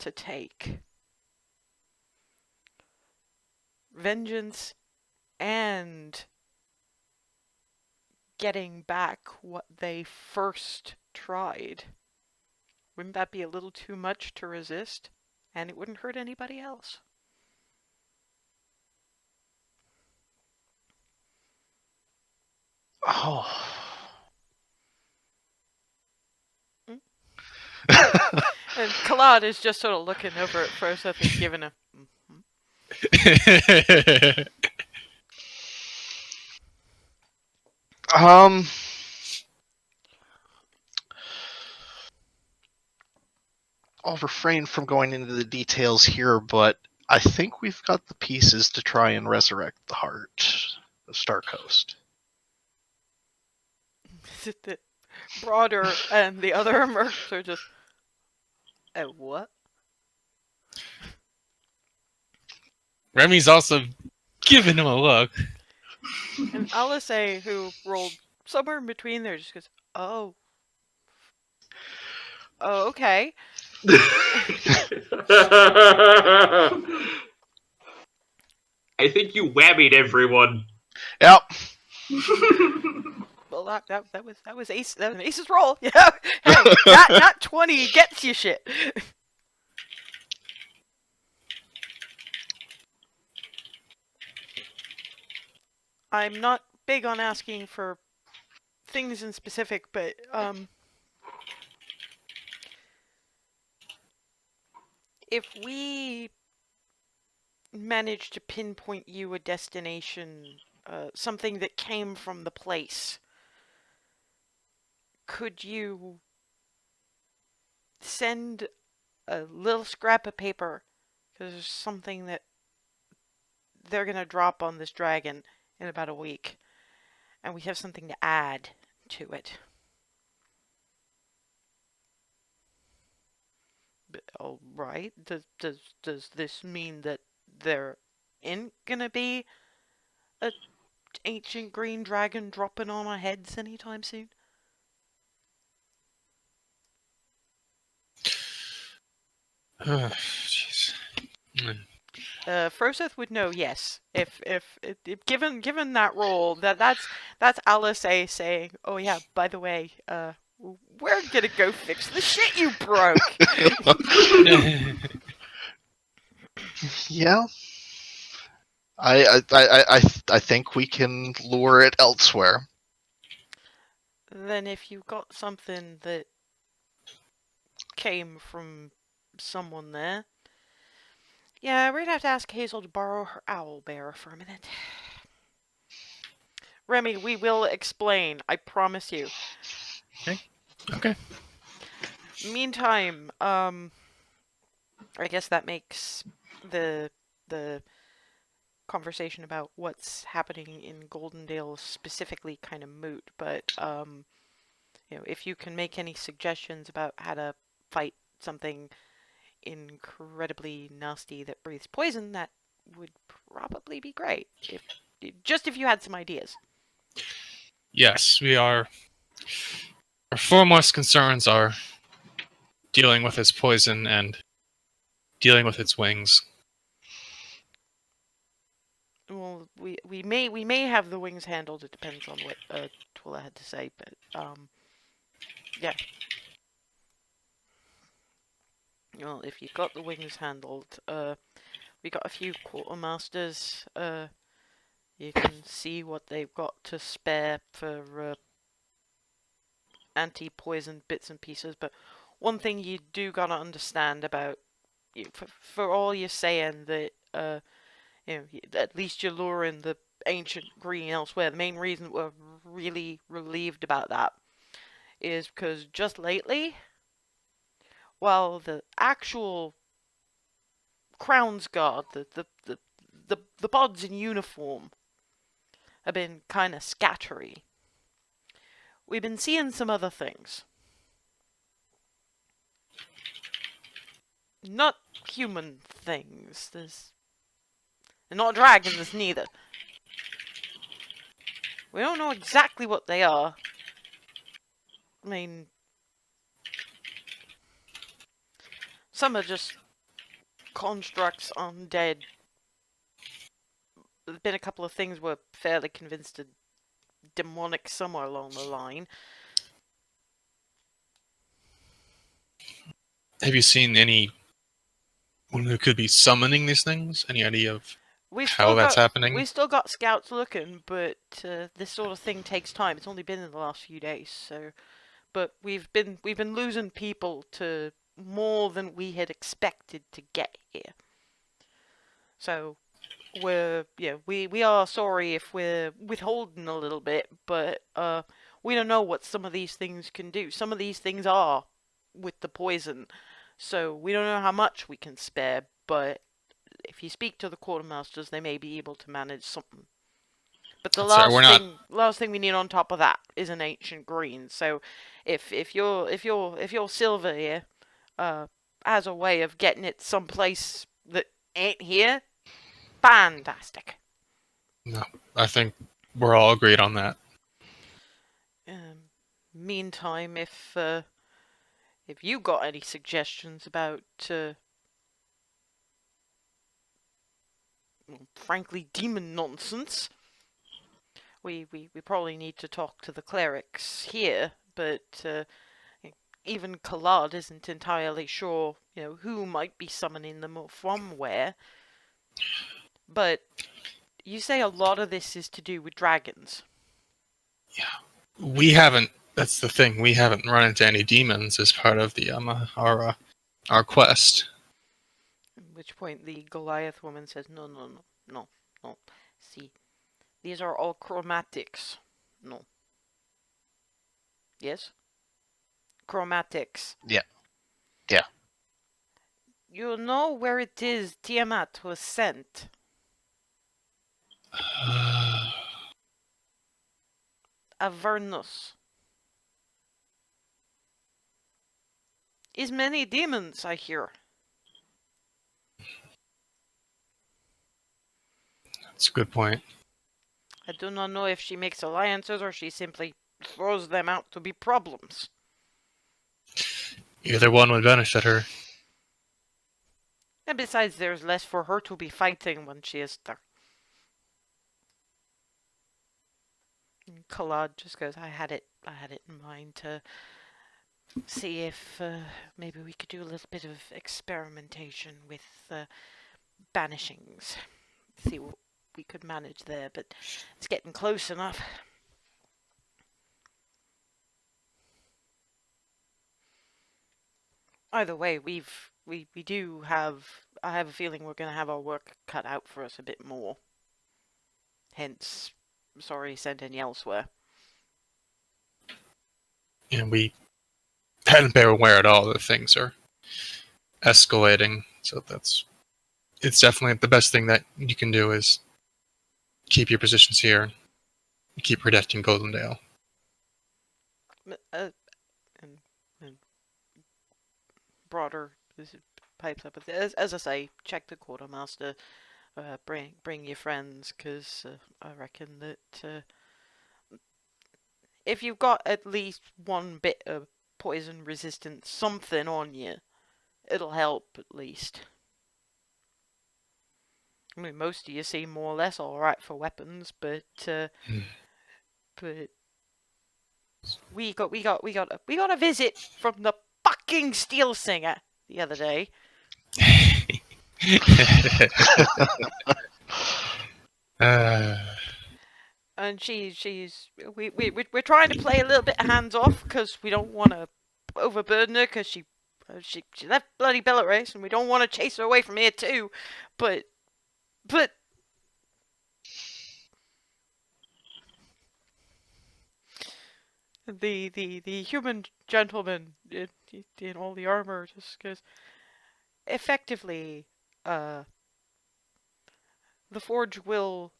to take, vengeance and getting back what they first tried. Wouldn't that be a little too much to resist? And it wouldn't hurt anybody else. Oh. And Kalad is just sort of looking over at Froseth and giving a I'll refrain from going into the details here, but I think we've got the pieces to try and resurrect the heart of Star Coast. The Broader and the other mercs are just, what? Remy's also giving him a look. And Alice, who rolled somewhere in between there, just goes, oh, okay. I think you whammied everyone. Yep. Well, that was ace. That was an ace's roll. Yeah. Hey, not 20 gets you shit. I'm not big on asking for things in specific, but if we manage to pinpoint you a destination, something that came from the place, could you send a little scrap of paper? Because there's something that they're going to drop on this dragon in about a week. And we have something to add to it. All right. Does this mean that there ain't gonna be a ancient green dragon dropping on our heads anytime soon? Jeez. Froseth would know, yes. If given that role, that's Alice saying, "Oh yeah, by the way, we're gonna go fix the shit you broke." Yeah. I think we can lure it elsewhere. Then if you got something that came from someone there, yeah, we're gonna have to ask Hazel to borrow her owl bearer for a minute. Remy, we will explain. I promise you. Okay. Meantime, I guess that makes the conversation about what's happening in Goldendale specifically kind of moot. But if you can make any suggestions about how to fight something incredibly nasty that breathes poison, that would probably be great. If you had some ideas. Yes, we are. Our foremost concerns are dealing with its poison and dealing with its wings. Well, we may have the wings handled. It depends on what Twila had to say, but yeah. Well, if you got the wings handled, we got a few quartermasters. You can see what they've got to spare for anti-poison bits and pieces. But one thing you do gotta understand about for all you're saying that at least you're luring the ancient green elsewhere. The main reason we're really relieved about that is because just lately, while the actual Crown's Guard, the pods in uniform, have been kind of scattery, we've been seeing some other things. Not human things. They're not dragons neither. We don't know exactly what they are. I mean, some are just constructs, undead. There's been a couple of things we're fairly convinced are demonic somewhere along the line. Have you seen anyone who could be summoning these things? Any idea of how that's happening? We still got scouts looking, but this sort of thing takes time. It's only been in the last few days, so. But we've been losing people to more than we had expected to get here. So we are sorry if we're withholding a little bit, but we don't know what some of these things can do. Some of these things are with the poison, so we don't know how much we can spare. But if you speak to the quartermasters, they may be able to manage something. But the last thing we need on top of that is an ancient green. So if your silver here has a way of getting it someplace that ain't here, fantastic. No, I think we're all agreed on that. Meantime, if you got any suggestions about frankly demon nonsense, we probably need to talk to the clerics here, but even Kalad isn't entirely sure, who might be summoning them or from where. But you say a lot of this is to do with dragons. Yeah, we haven't. That's the thing. We haven't run into any demons as part of the our quest. At which point the Goliath woman says, "No. See, these are all chromatics. No. Yes? Chromatics. Yeah. You know where it is Tiamat was sent? Avernus. is many demons, I hear. That's a good point. I do not know if she makes alliances or she simply throws them out to be problems. Either one would benefit her. And besides, there's less for her to be fighting when she is there. And Kalad just goes, I had it in mind to see if maybe we could do a little bit of experimentation with banishings. See what we could manage there, but it's getting close enough. Either way, we do have. I have a feeling we're going to have our work cut out for us a bit more. Hence, sorry, send any elsewhere. And we hadn't been aware at all that things are escalating. So it's definitely the best thing that you can do is keep your positions here and keep protecting Goldendale. And broader pipes up. As I say, check the quartermaster. Bring your friends, because I reckon that if you've got at least one bit of poison resistant something on you, it'll help at least. I mean, most of you seem more or less alright for weapons, but we got a visit from the fucking Steel Singer the other day. And we're trying to play a little bit hands off because we don't want to overburden her because she left bloody Bellatrace and we don't want to chase her away from here too. But the human gentleman in all the armor just goes, effectively, the Forge will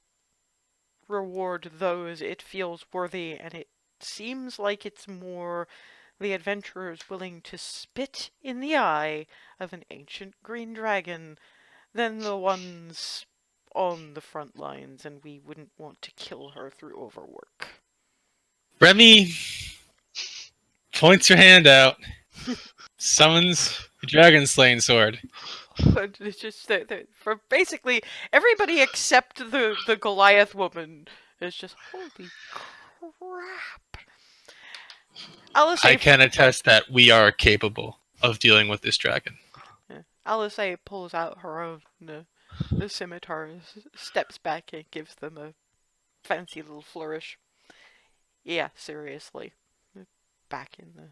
reward those it feels worthy, and it seems like it's more the adventurers willing to spit in the eye of an ancient green dragon than the ones on the front lines, and we wouldn't want to kill her through overwork. Remy points her hand out, summons the dragon slaying sword. But it's just for basically everybody except the Goliath woman is just holy crap. I can attest that we are capable of dealing with this dragon. Yeah. Alisaie pulls out her own the scimitar, steps back and gives them a fancy little flourish. Yeah, seriously. Back in the...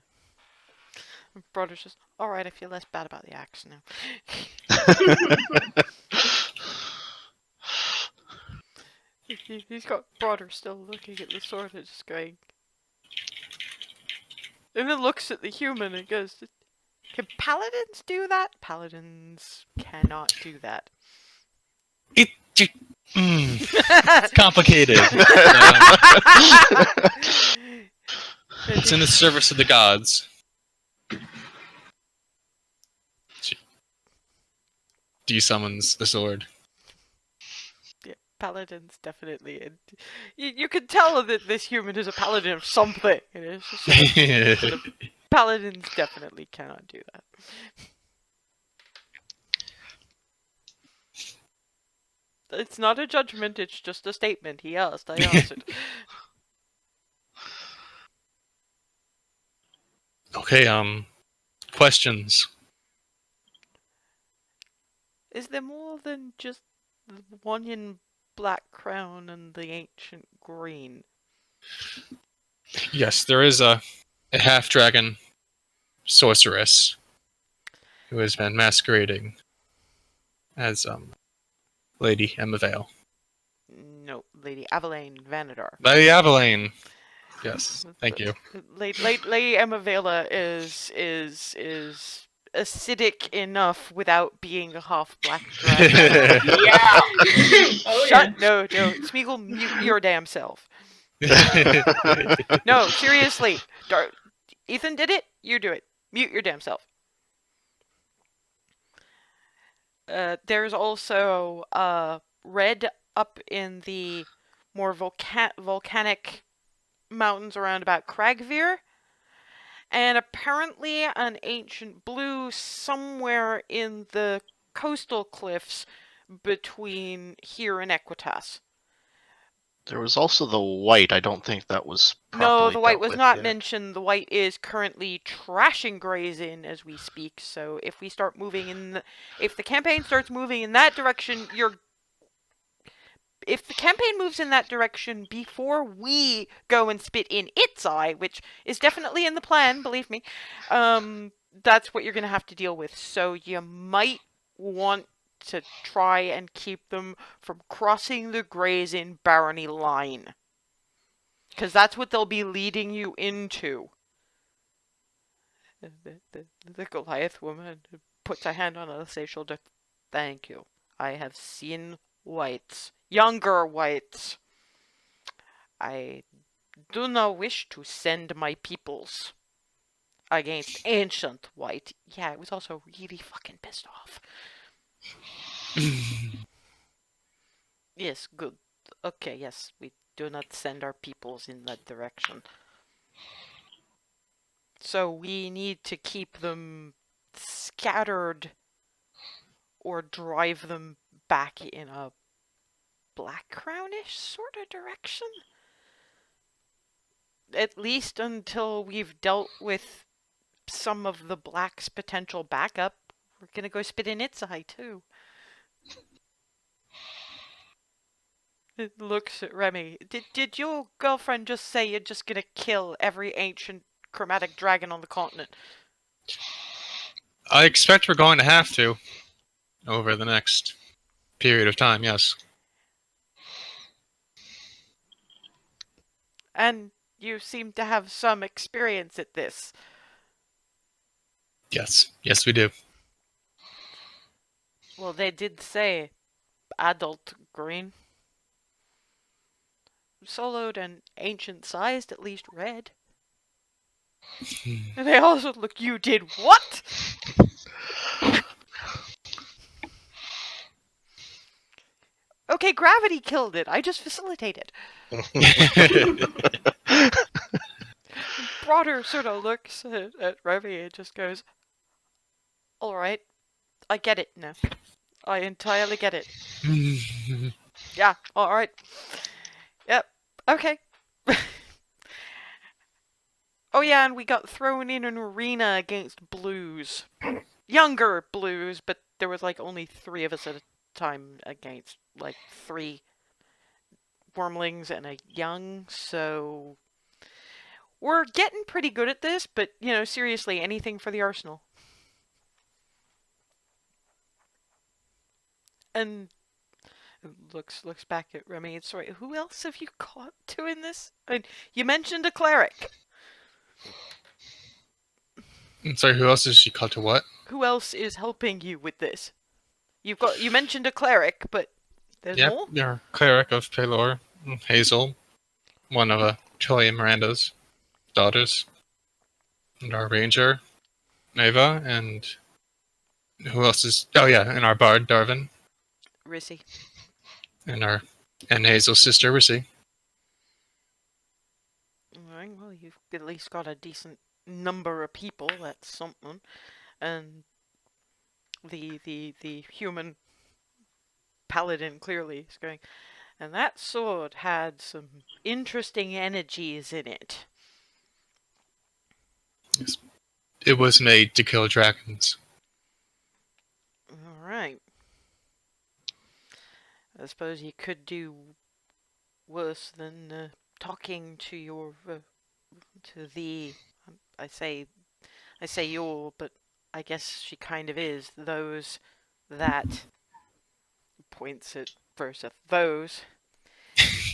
Brother's just, alright, I feel less bad about the axe now. He's got Brother still looking at the sword and just going... And then looks at the human and goes, can paladins do that? Paladins cannot do that. It's complicated. It's in the service of the gods. De-summons the sword. Yeah, paladins definitely. And you can tell that this human is a paladin of something. It is just paladins definitely cannot do that. It's not a judgment, it's just a statement. He asked, I answered. Okay, questions? Is there more than just the one in black crown and the ancient green? Yes, there is a half-dragon sorceress who has been masquerading as Lady Emma Vale. No, Lady Aveline Vanadar. Lady Aveline. Yes, thank you. Lady Emma Vale is acidic enough without being a half black dragon. Yeah. Oh, Shut yeah. no, Smeagol, mute your damn self. No, seriously. Ethan did it, you do it. Mute your damn self. There's also red up in the more volcanic mountains around about Cragvir, and apparently an ancient blue somewhere in the coastal cliffs between here and Equitas. There was also the white. I don't think that was No, properly the white dealt was with not yet. mentioned. The white is currently trashing Grayzin as we speak. So if we start moving in, if the campaign starts moving in that direction, if the campaign moves in that direction before we go and spit in its eye, which is definitely in the plan, believe me, that's what you're going to have to deal with. So you might want to try and keep them from crossing the Grayzin barony line. Because that's what they'll be leading you into. The Goliath woman puts a hand on Alyssa's shoulder. Thank you. I have seen whites. Younger whites. I do not wish to send my peoples against ancient white. Yeah, it was also really fucking pissed off. Yes, good. Okay, yes, we do not send our peoples in that direction. So we need to keep them scattered or drive them back in a Black Crownish sort of direction. At least until we've dealt with some of the Black's potential backup. We're gonna go spit in its eye too. It looks at Remy. Did your girlfriend just say you're just gonna kill every ancient chromatic dragon on the continent? I expect we're going to have to over the next period of time, yes. And you seem to have some experience at this. Yes. Yes, we do. Well, they did say adult green. Soloed and ancient sized, at least red. And they also look, you did what? Okay, gravity killed it. I just facilitated. Broader sort of looks at Remy and just goes, alright, I get it now. I entirely get it. Yeah, alright. Yep, okay. Oh yeah, and we got thrown in an arena against blues. Younger blues, but there was like only 3 of us at a time against like 3 wormlings and a young, so we're getting pretty good at this, but you know, seriously, anything for the arsenal. And looks back at Remy and sorry, who else have you caught doing this? I mean, you mentioned a cleric. I'm sorry, who else is she called to what? Who else is helping you with this? You mentioned a cleric, but there's more? Our cleric of Pelor, Hazel, one of Tilly and Miranda's daughters, and our ranger, Ava, and who else is? Oh yeah, and our bard, Darvin, Rissy. and Hazel's sister, Rissy. Alright, well, you've at least got a decent number of people, that's something. And the human paladin clearly is going, and that sword had some interesting energies in it. Yes. It was made to kill dragons. Alright. I suppose you could do worse than talking to your to the I say your, but I guess she kind of is those that points at Froseth. Those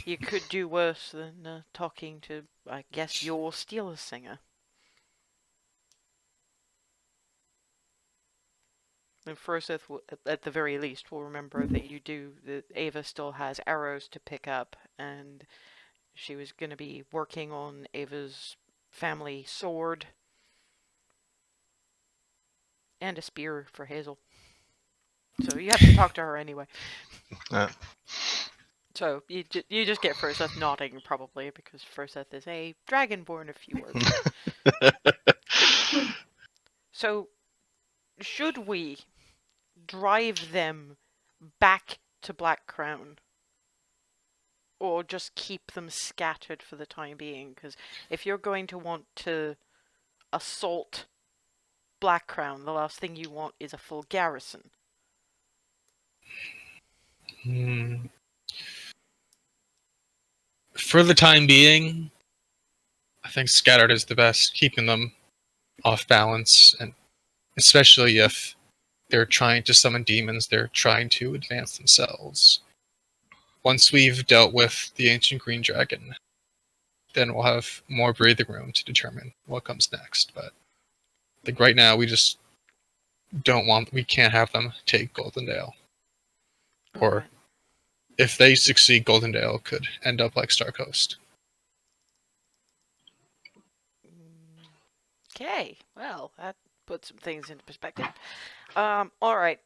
you could do worse than talking to, I guess, your Steeler singer. And Froseth, at the very least, will remember that that Ava still has arrows to pick up, and she was going to be working on Ava's family sword and a spear for Hazel. So you have to talk to her anyway. Uh. So you just get Froseth nodding, probably, because Froseth is a dragonborn of few words. So, should we drive them back to Black Crown? Or just keep them scattered for the time being? Because if you're going to want to assault Black Crown, the last thing you want is a full garrison. For the time being, I think scattered is the best, keeping them off balance, and especially if they're trying to summon demons, they're trying to advance themselves. Once we've dealt with the ancient green dragon, then we'll have more breathing room to determine what comes next. But I think right now we just we can't have them take Goldendale. Or Right. if they succeed, Goldendale could end up like Star Coast. Okay, well, that puts some things into perspective. Alright,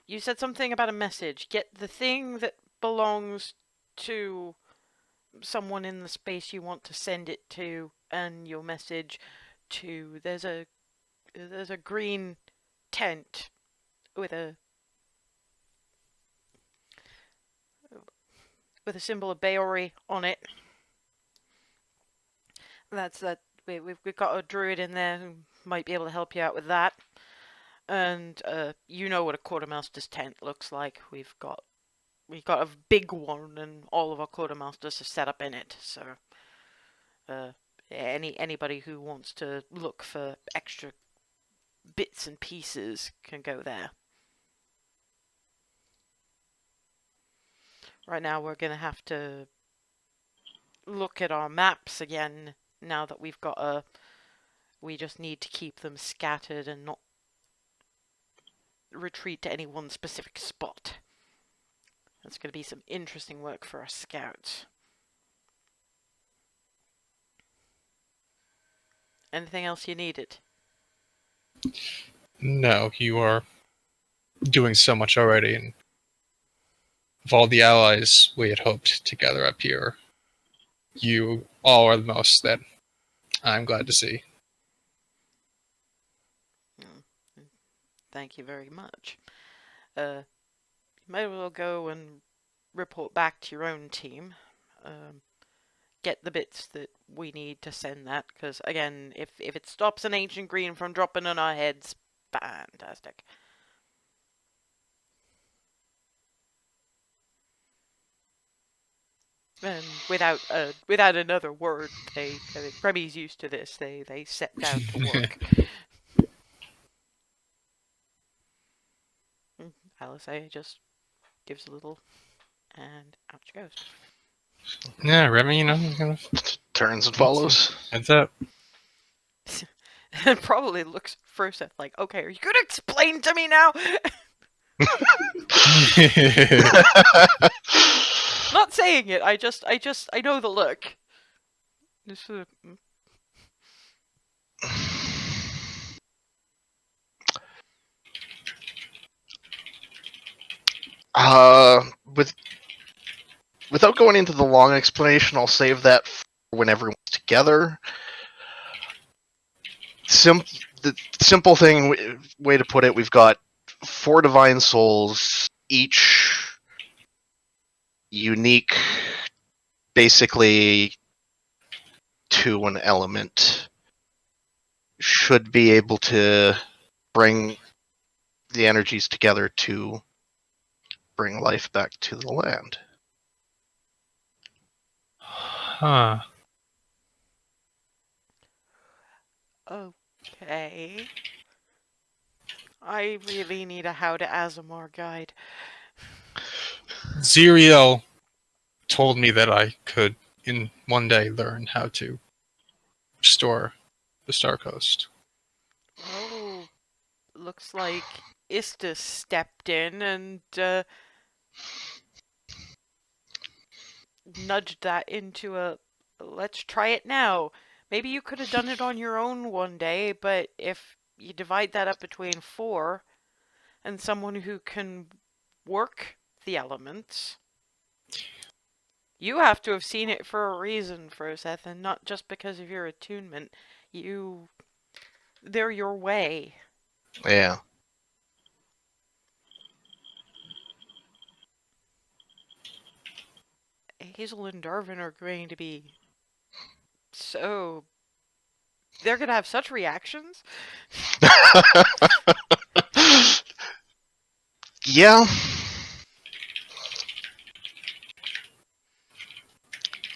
you said something about a message. Get the thing that belongs to someone in the space you want to send it to, and your message to... There's a green tent with a symbol of Baori on it. That's that. We've got a druid in there who might be able to help you out with that. And you know what a quartermaster's tent looks like. We've got a big one, and all of our quartermasters are set up in it. So anybody who wants to look for extra bits and pieces can go there. Right now we're gonna have to look at our maps again now that we've got we just need to keep them scattered and not retreat to any one specific spot. That's going to be some interesting work for our scouts. Anything else you needed? No, you are doing so much already, and of all the allies we had hoped to gather up here, you all are the most that I'm glad to see. Thank you very much. You might as well go and report back to your own team. Get the bits that we need to send that, because again, if it stops an ancient green from dropping on our heads, fantastic. And without another word, Remy's used to this. They set down to work. Alice just gives a little, and out she goes. Yeah, Remy, kind of Turns and follows. heads up. And probably looks first at like, okay, are you gonna explain to me now? Not saying it. I know the look. Just sort of... Without going into the long explanation, I'll save that for when everyone's together. The simple way to put it, we've got 4 divine souls, each unique, basically to an element. Should be able to bring the energies together to bring life back to the land. Huh. Okay. I really need a How to Azamar guide. Zeriel told me that I could, in one day, learn how to restore the Star Coast. Oh, looks like Istis stepped in and nudged that into a let's try it now. Maybe you could have done it on your own one day, but if you divide that up between 4, and someone who can work the elements. You have to have seen it for a reason, Froseth, and not just because of your attunement. They're your way. Yeah. Hazel and Darwin are going to be so... They're going to have such reactions. Yeah.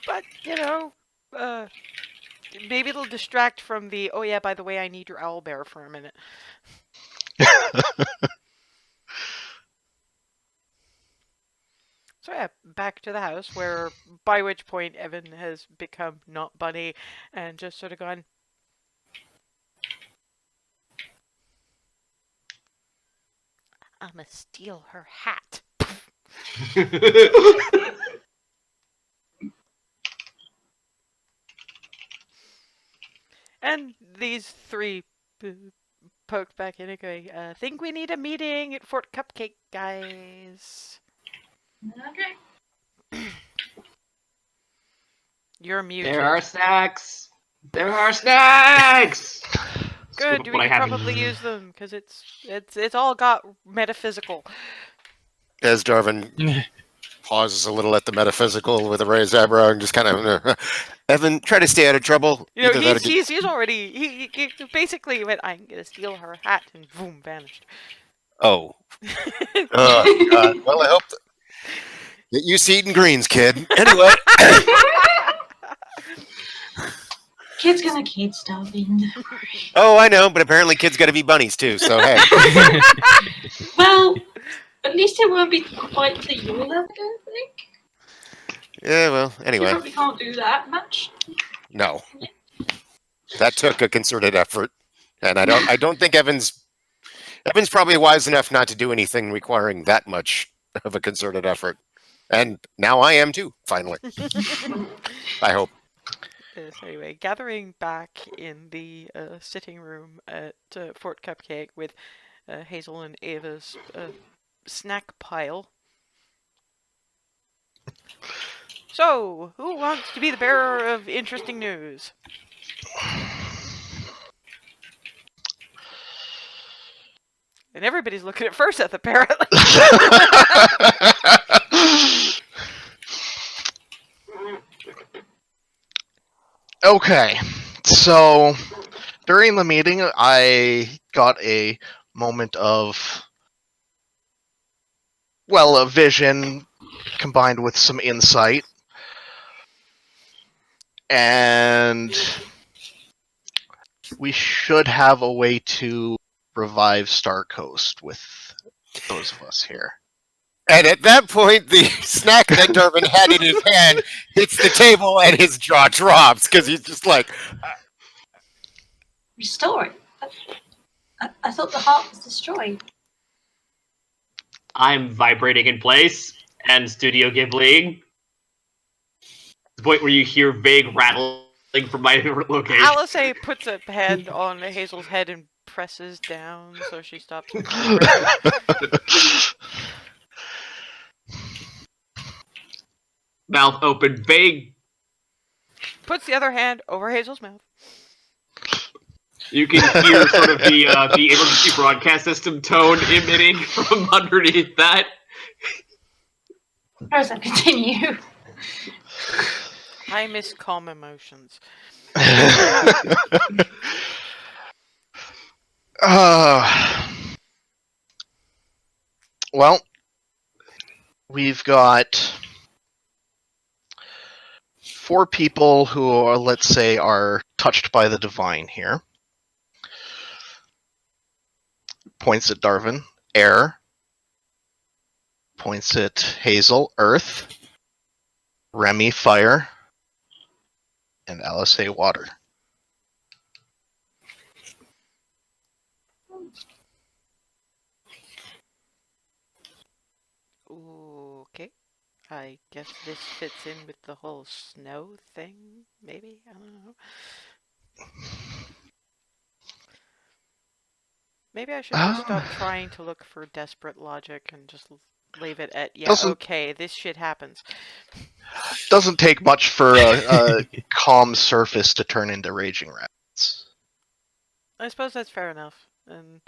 But, maybe it'll distract from the, oh yeah, by the way, I need your owlbear for a minute. So yeah, back to the house, where, by which point Evan has become not Bunny, and just sort of gone, I'ma steal her hat. And these three poke back in and going, think we need a meeting at Fort Cupcake, guys. Okay. You're muted. There are snacks. There are snacks. Good, we could probably use them, because it's all got metaphysical. As Darwin pauses a little at the metaphysical with a raised eyebrow and just kind of, Evan, try to stay out of trouble. He's already, he basically went, I'm gonna steal her hat, and boom, vanished. Oh. God. Well, I hope that you see eating greens, kid. Anyway. Kids gonna kid starving. Oh, I know, but apparently kids got to be bunnies too, so hey. Well, at least it won't be quite to your level, I don't think. Yeah, well, You anyway. probably can't do that much. No. That took a concerted effort. And I don't think Evan's probably wise enough not to do anything requiring that much of a concerted effort. And now I am too, finally. I hope. So anyway, gathering back in the sitting room at Fort Cupcake with Hazel and Ava's snack pile. So, who wants to be the bearer of interesting news? And everybody's looking at Froseth, apparently. Okay, so during the meeting, I got a moment of, well, a vision combined with some insight. And we should have a way to revive Star Coast with those of us here. And at that point, the snack that Darwin had in his hand hits the table and his jaw drops because he's just like, Restore it. I thought the heart was destroyed. I'm vibrating in place, and Studio Ghibli. The point where you hear vague rattling from my location. Alice puts a hand on Hazel's head and presses down so she stops. Mouth open, vague. Puts the other hand over Hazel's mouth. You can hear sort of the emergency broadcast system tone emitting from underneath that. How does that continue? I miss calm emotions. Well, we've got 4 people who are, let's say, are touched by the divine here. Points at Darwin, air. Points at Hazel, earth. Remy, fire. And Alice, water. Okay. I guess this fits in with the whole snow thing, maybe? I don't know. Maybe I should just stop trying to look for desperate logic and just leave it at, yeah, Doesn't- okay, this shit happens. Doesn't take much for a calm surface to turn into raging rapids. I suppose that's fair enough. And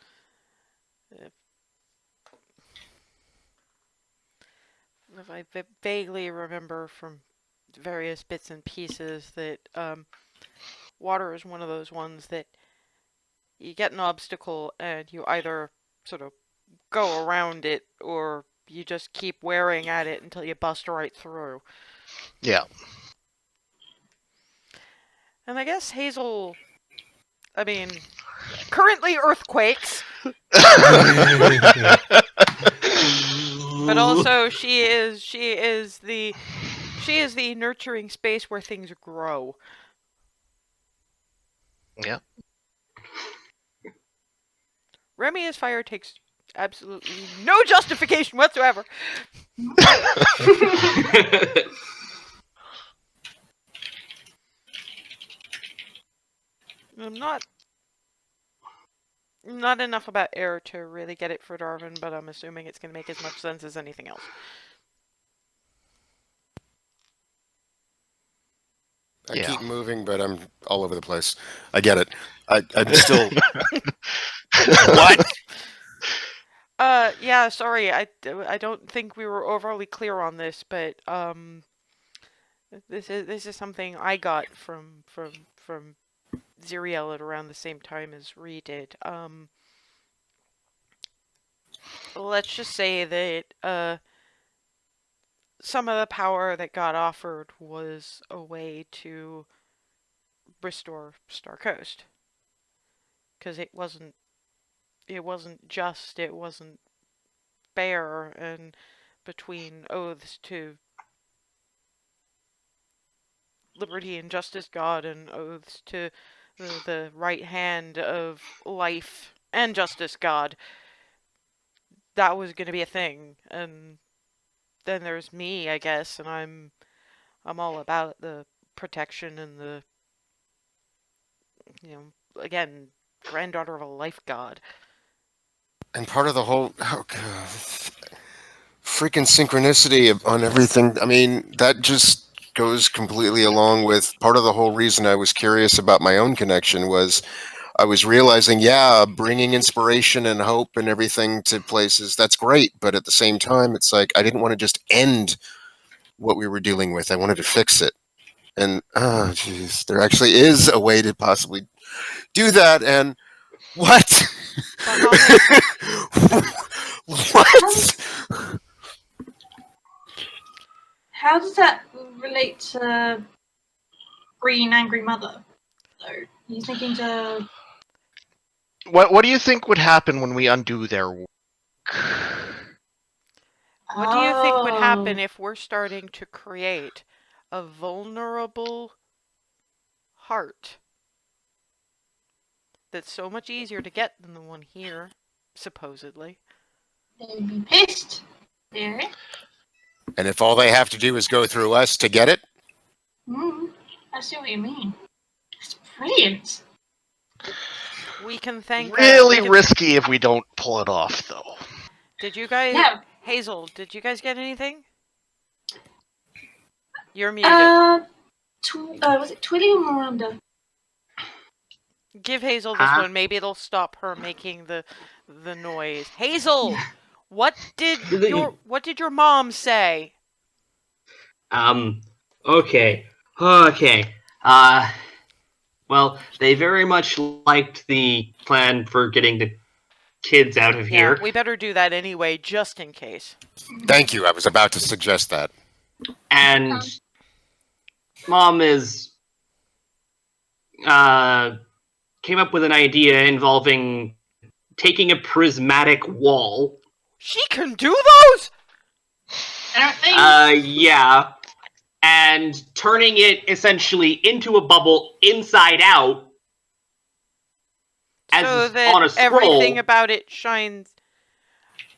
if I vaguely remember from various bits and pieces that water is one of those ones that you get an obstacle and you either sort of go around it or you just keep wearing at it until you bust right through. Yeah. And I guess Hazel, I mean, currently earthquakes, but also she is the nurturing space where things grow. Yeah. Remy as fire takes absolutely no justification whatsoever. I'm not enough about air to really get it for Darwin, but I'm assuming it's going to make as much sense as anything else. I Yeah. keep moving, but I'm all over the place. I get it. I'm still. What? Yeah, sorry. I don't think we were overly clear on this, but this is something I got from Ziriel at around the same time as Ree did. Let's just say that some of the power that got offered was a way to restore Star Coast, because it wasn't just, it wasn't fair, and between oaths to liberty and justice God and oaths to the right hand of life and justice God, that was going to be a thing. And then there's me, I guess, and I'm all about the protection and the, again, granddaughter of a life god. And part of the whole freaking synchronicity on everything. I mean, that just goes completely along with part of the whole reason I was curious about my own connection was I was realizing, yeah, bringing inspiration and hope and everything to places, that's great. But at the same time, it's like I didn't want to just end what we were dealing with. I wanted to fix it. And, oh, jeez, there actually is a way to possibly do that. And what? What? How does that relate to Green Angry Mother, though? You thinking to... What do you think would happen when we undo their work? What do you think would happen if we're starting to create a vulnerable heart that's so much easier to get than the one here, supposedly? They'd be pissed. Yeah. And if all they have to do is go through us to get it? I see what you mean. It's brilliant. We can thank Really risky if we don't pull it off, though. Did you guys... Yeah. Hazel, did you guys get anything? You're muted. Was it Twilly or Miranda? Give Hazel this one. Maybe it'll stop her making the noise. Hazel, what did your mom say? Okay. Well, they very much liked the plan for getting the kids out of here. We better do that anyway, just in case. Thank you. I was about to suggest that. And Mom came up with an idea involving taking a prismatic wall. She can do those? Yeah. And turning it essentially into a bubble inside out. So that everything about it shines.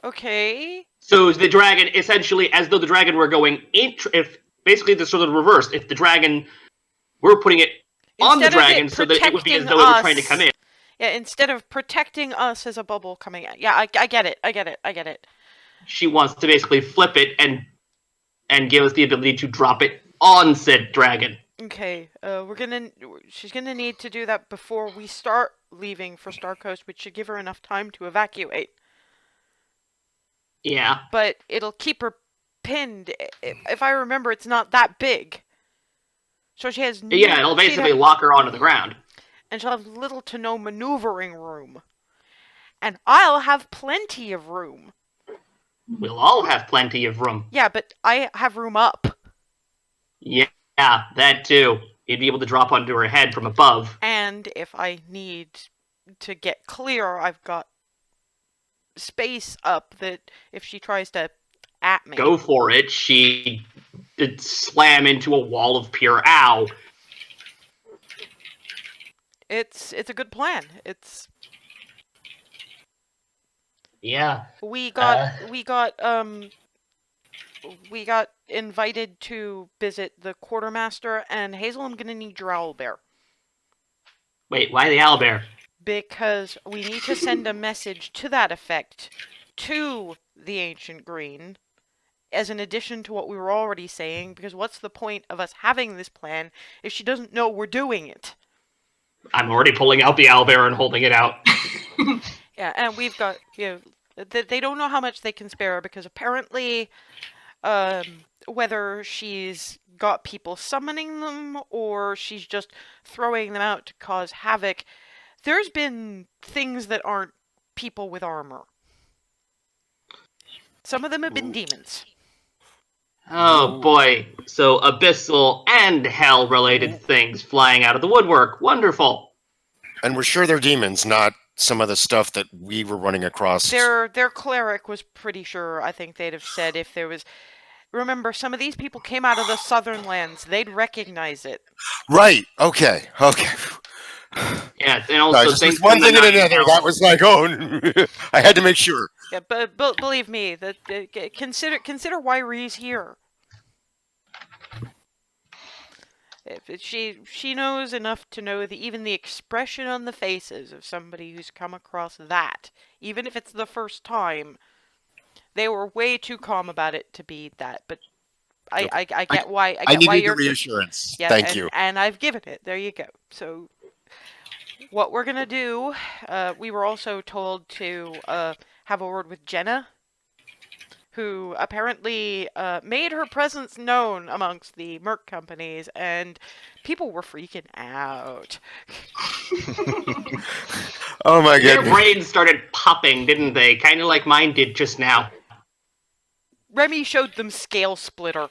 Okay. So the dragon, essentially, as though the dragon were going in, if basically the sort of reverse. If the dragon, we're putting it on the dragon so that it would be as though it were trying to come in. Yeah, instead of protecting us as a bubble coming out. Yeah, I get it. I get it. I get it. She wants to basically flip it and give us the ability to drop it on said dragon. Okay, she's gonna need to do that before we start leaving for Star Coast, which should give her enough time to evacuate. Yeah. But it'll keep her pinned. If I remember, it's not that big. So she has Yeah, it'll basically lock her onto the ground. And she'll have little to no maneuvering room. And I'll have plenty of room. We'll all have plenty of room. Yeah, but I have room up. Yeah, that too. You'd be able to drop onto her head from above. And if I need to get clear, I've got space up that if she tries to at me. Go for it. She'd slam into a wall of pure ow. It's a good plan. Yeah. We got invited to visit the quartermaster, and Hazel, I'm gonna need your owlbear. Wait, why the owlbear? Because we need to send a message to that effect to the Ancient Green, as an addition to what we were already saying, because what's the point of us having this plan if she doesn't know we're doing it? I'm already pulling out the owlbear and holding it out. Yeah, and we've got, they don't know how much they can spare, because apparently, whether she's got people summoning them, or she's just throwing them out to cause havoc, there's been things that aren't people with armor. Some of them have been demons. Oh boy. So abyssal and hell related things flying out of the woodwork. Wonderful. And we're sure they're demons, not some of the stuff that we were running across. Their cleric was pretty sure. I think they'd have said if there was... Remember, some of these people came out of the southern lands. They'd recognize it. Right. Okay. Yeah, and also just one thing and another. That was like, I had to make sure. Yeah, but believe me, that consider why Ree's here. If she knows enough to know that even the expression on the faces of somebody who's come across that, even if it's the first time, they were way too calm about it to be that. But I get why. I get why needed you're the reassurance. Yeah, Thank you. And I've given it. There you go. So what we're gonna do, we were also told to have a word with Jenna, who apparently made her presence known amongst the merc companies, and people were freaking out. Oh my Their goodness. brains started popping, didn't they? Kind of like mine did just now. Remy showed them Scale Splitter.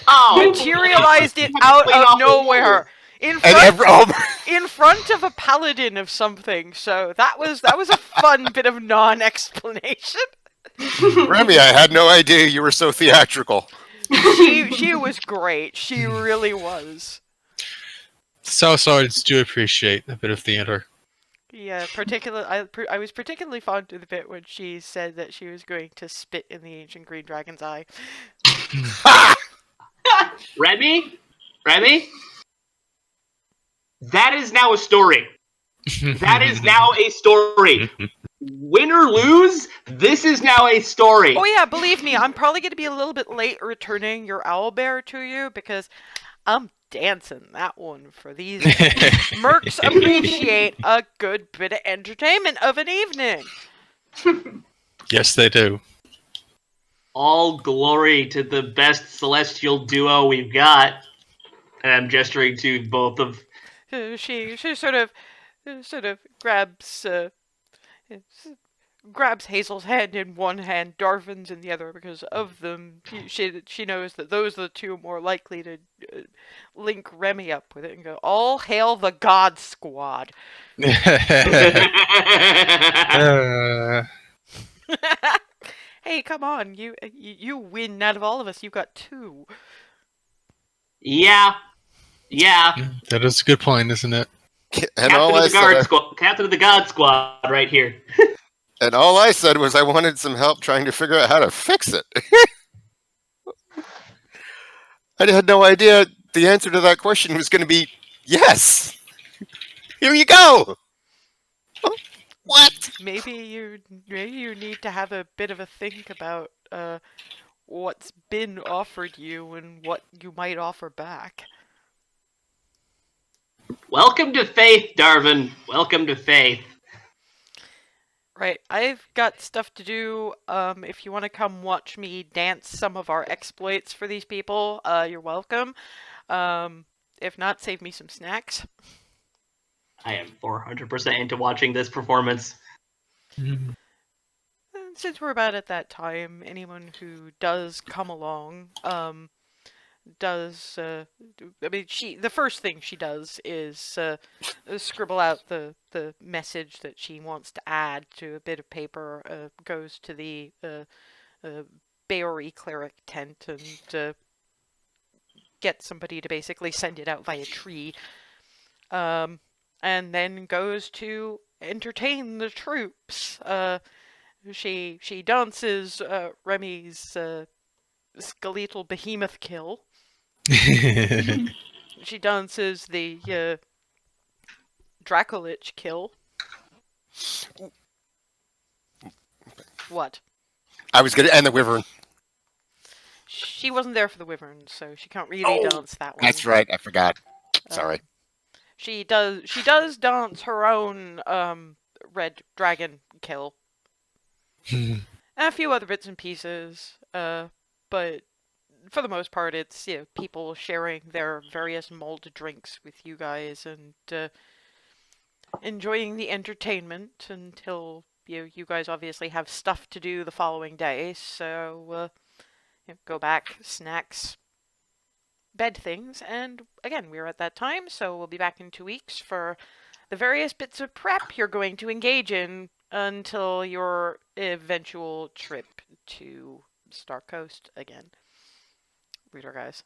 Oh! Materialized it out of nowhere. In front of a paladin of something. So that was a fun bit of non-explanation. Remy, I had no idea you were so theatrical. She was great. She really was. So swords do appreciate a bit of theater. Yeah, I was particularly fond of the bit when she said that she was going to spit in the ancient green dragon's eye. Remy? That is now a story. That is now a story. Win or lose, this is now a story. Oh yeah, believe me, I'm probably going to be a little bit late returning your owlbear to you, because I'm dancing that one for these. Mercs appreciate a good bit of entertainment of an evening. Yes, they do. All glory to the best celestial duo we've got. And I'm gesturing to both of... She sort of grabs Hazel's hand in one hand, Darvin's in the other, because of them. She knows that those are the two more likely to link Remy up with it and go, all hail the God Squad. Hey, come on, you win out of all of us. You've got two. Yeah. That is a good point, isn't it? And Captain of the God Squad right here. And all I said was I wanted some help trying to figure out how to fix it. I had no idea the answer to that question was going to be yes. Here you go. What? Maybe you need to have a bit of a think about what's been offered you and what you might offer back. Welcome to Faith, Darwin. Welcome to Faith. Right, I've got stuff to do. If you want to come watch me dance some of our exploits for these people, you're welcome. If not, save me some snacks. I am 400% into watching this performance. And since we're about at that time, anyone who does come along, does the first thing she does is scribble out the message that she wants to add to a bit of paper, goes to the Baori cleric tent and gets somebody to basically send it out via tree, and then goes to entertain the troops. She dances Remy's skeletal behemoth kill. She dances the Dracolich kill. What? I was going to end the wyvern. She wasn't there for the wyvern, so she can't really dance that one. That's right. I forgot. Sorry. She does dance her own red dragon kill. And a few other bits and pieces, but for the most part, it's people sharing their various mulled drinks with you guys and enjoying the entertainment until you guys obviously have stuff to do the following day. So go back, snacks, bed things, and again, we're at that time, so we'll be back in 2 weeks for the various bits of prep you're going to engage in until your eventual trip to Star Coast again. Reader guys.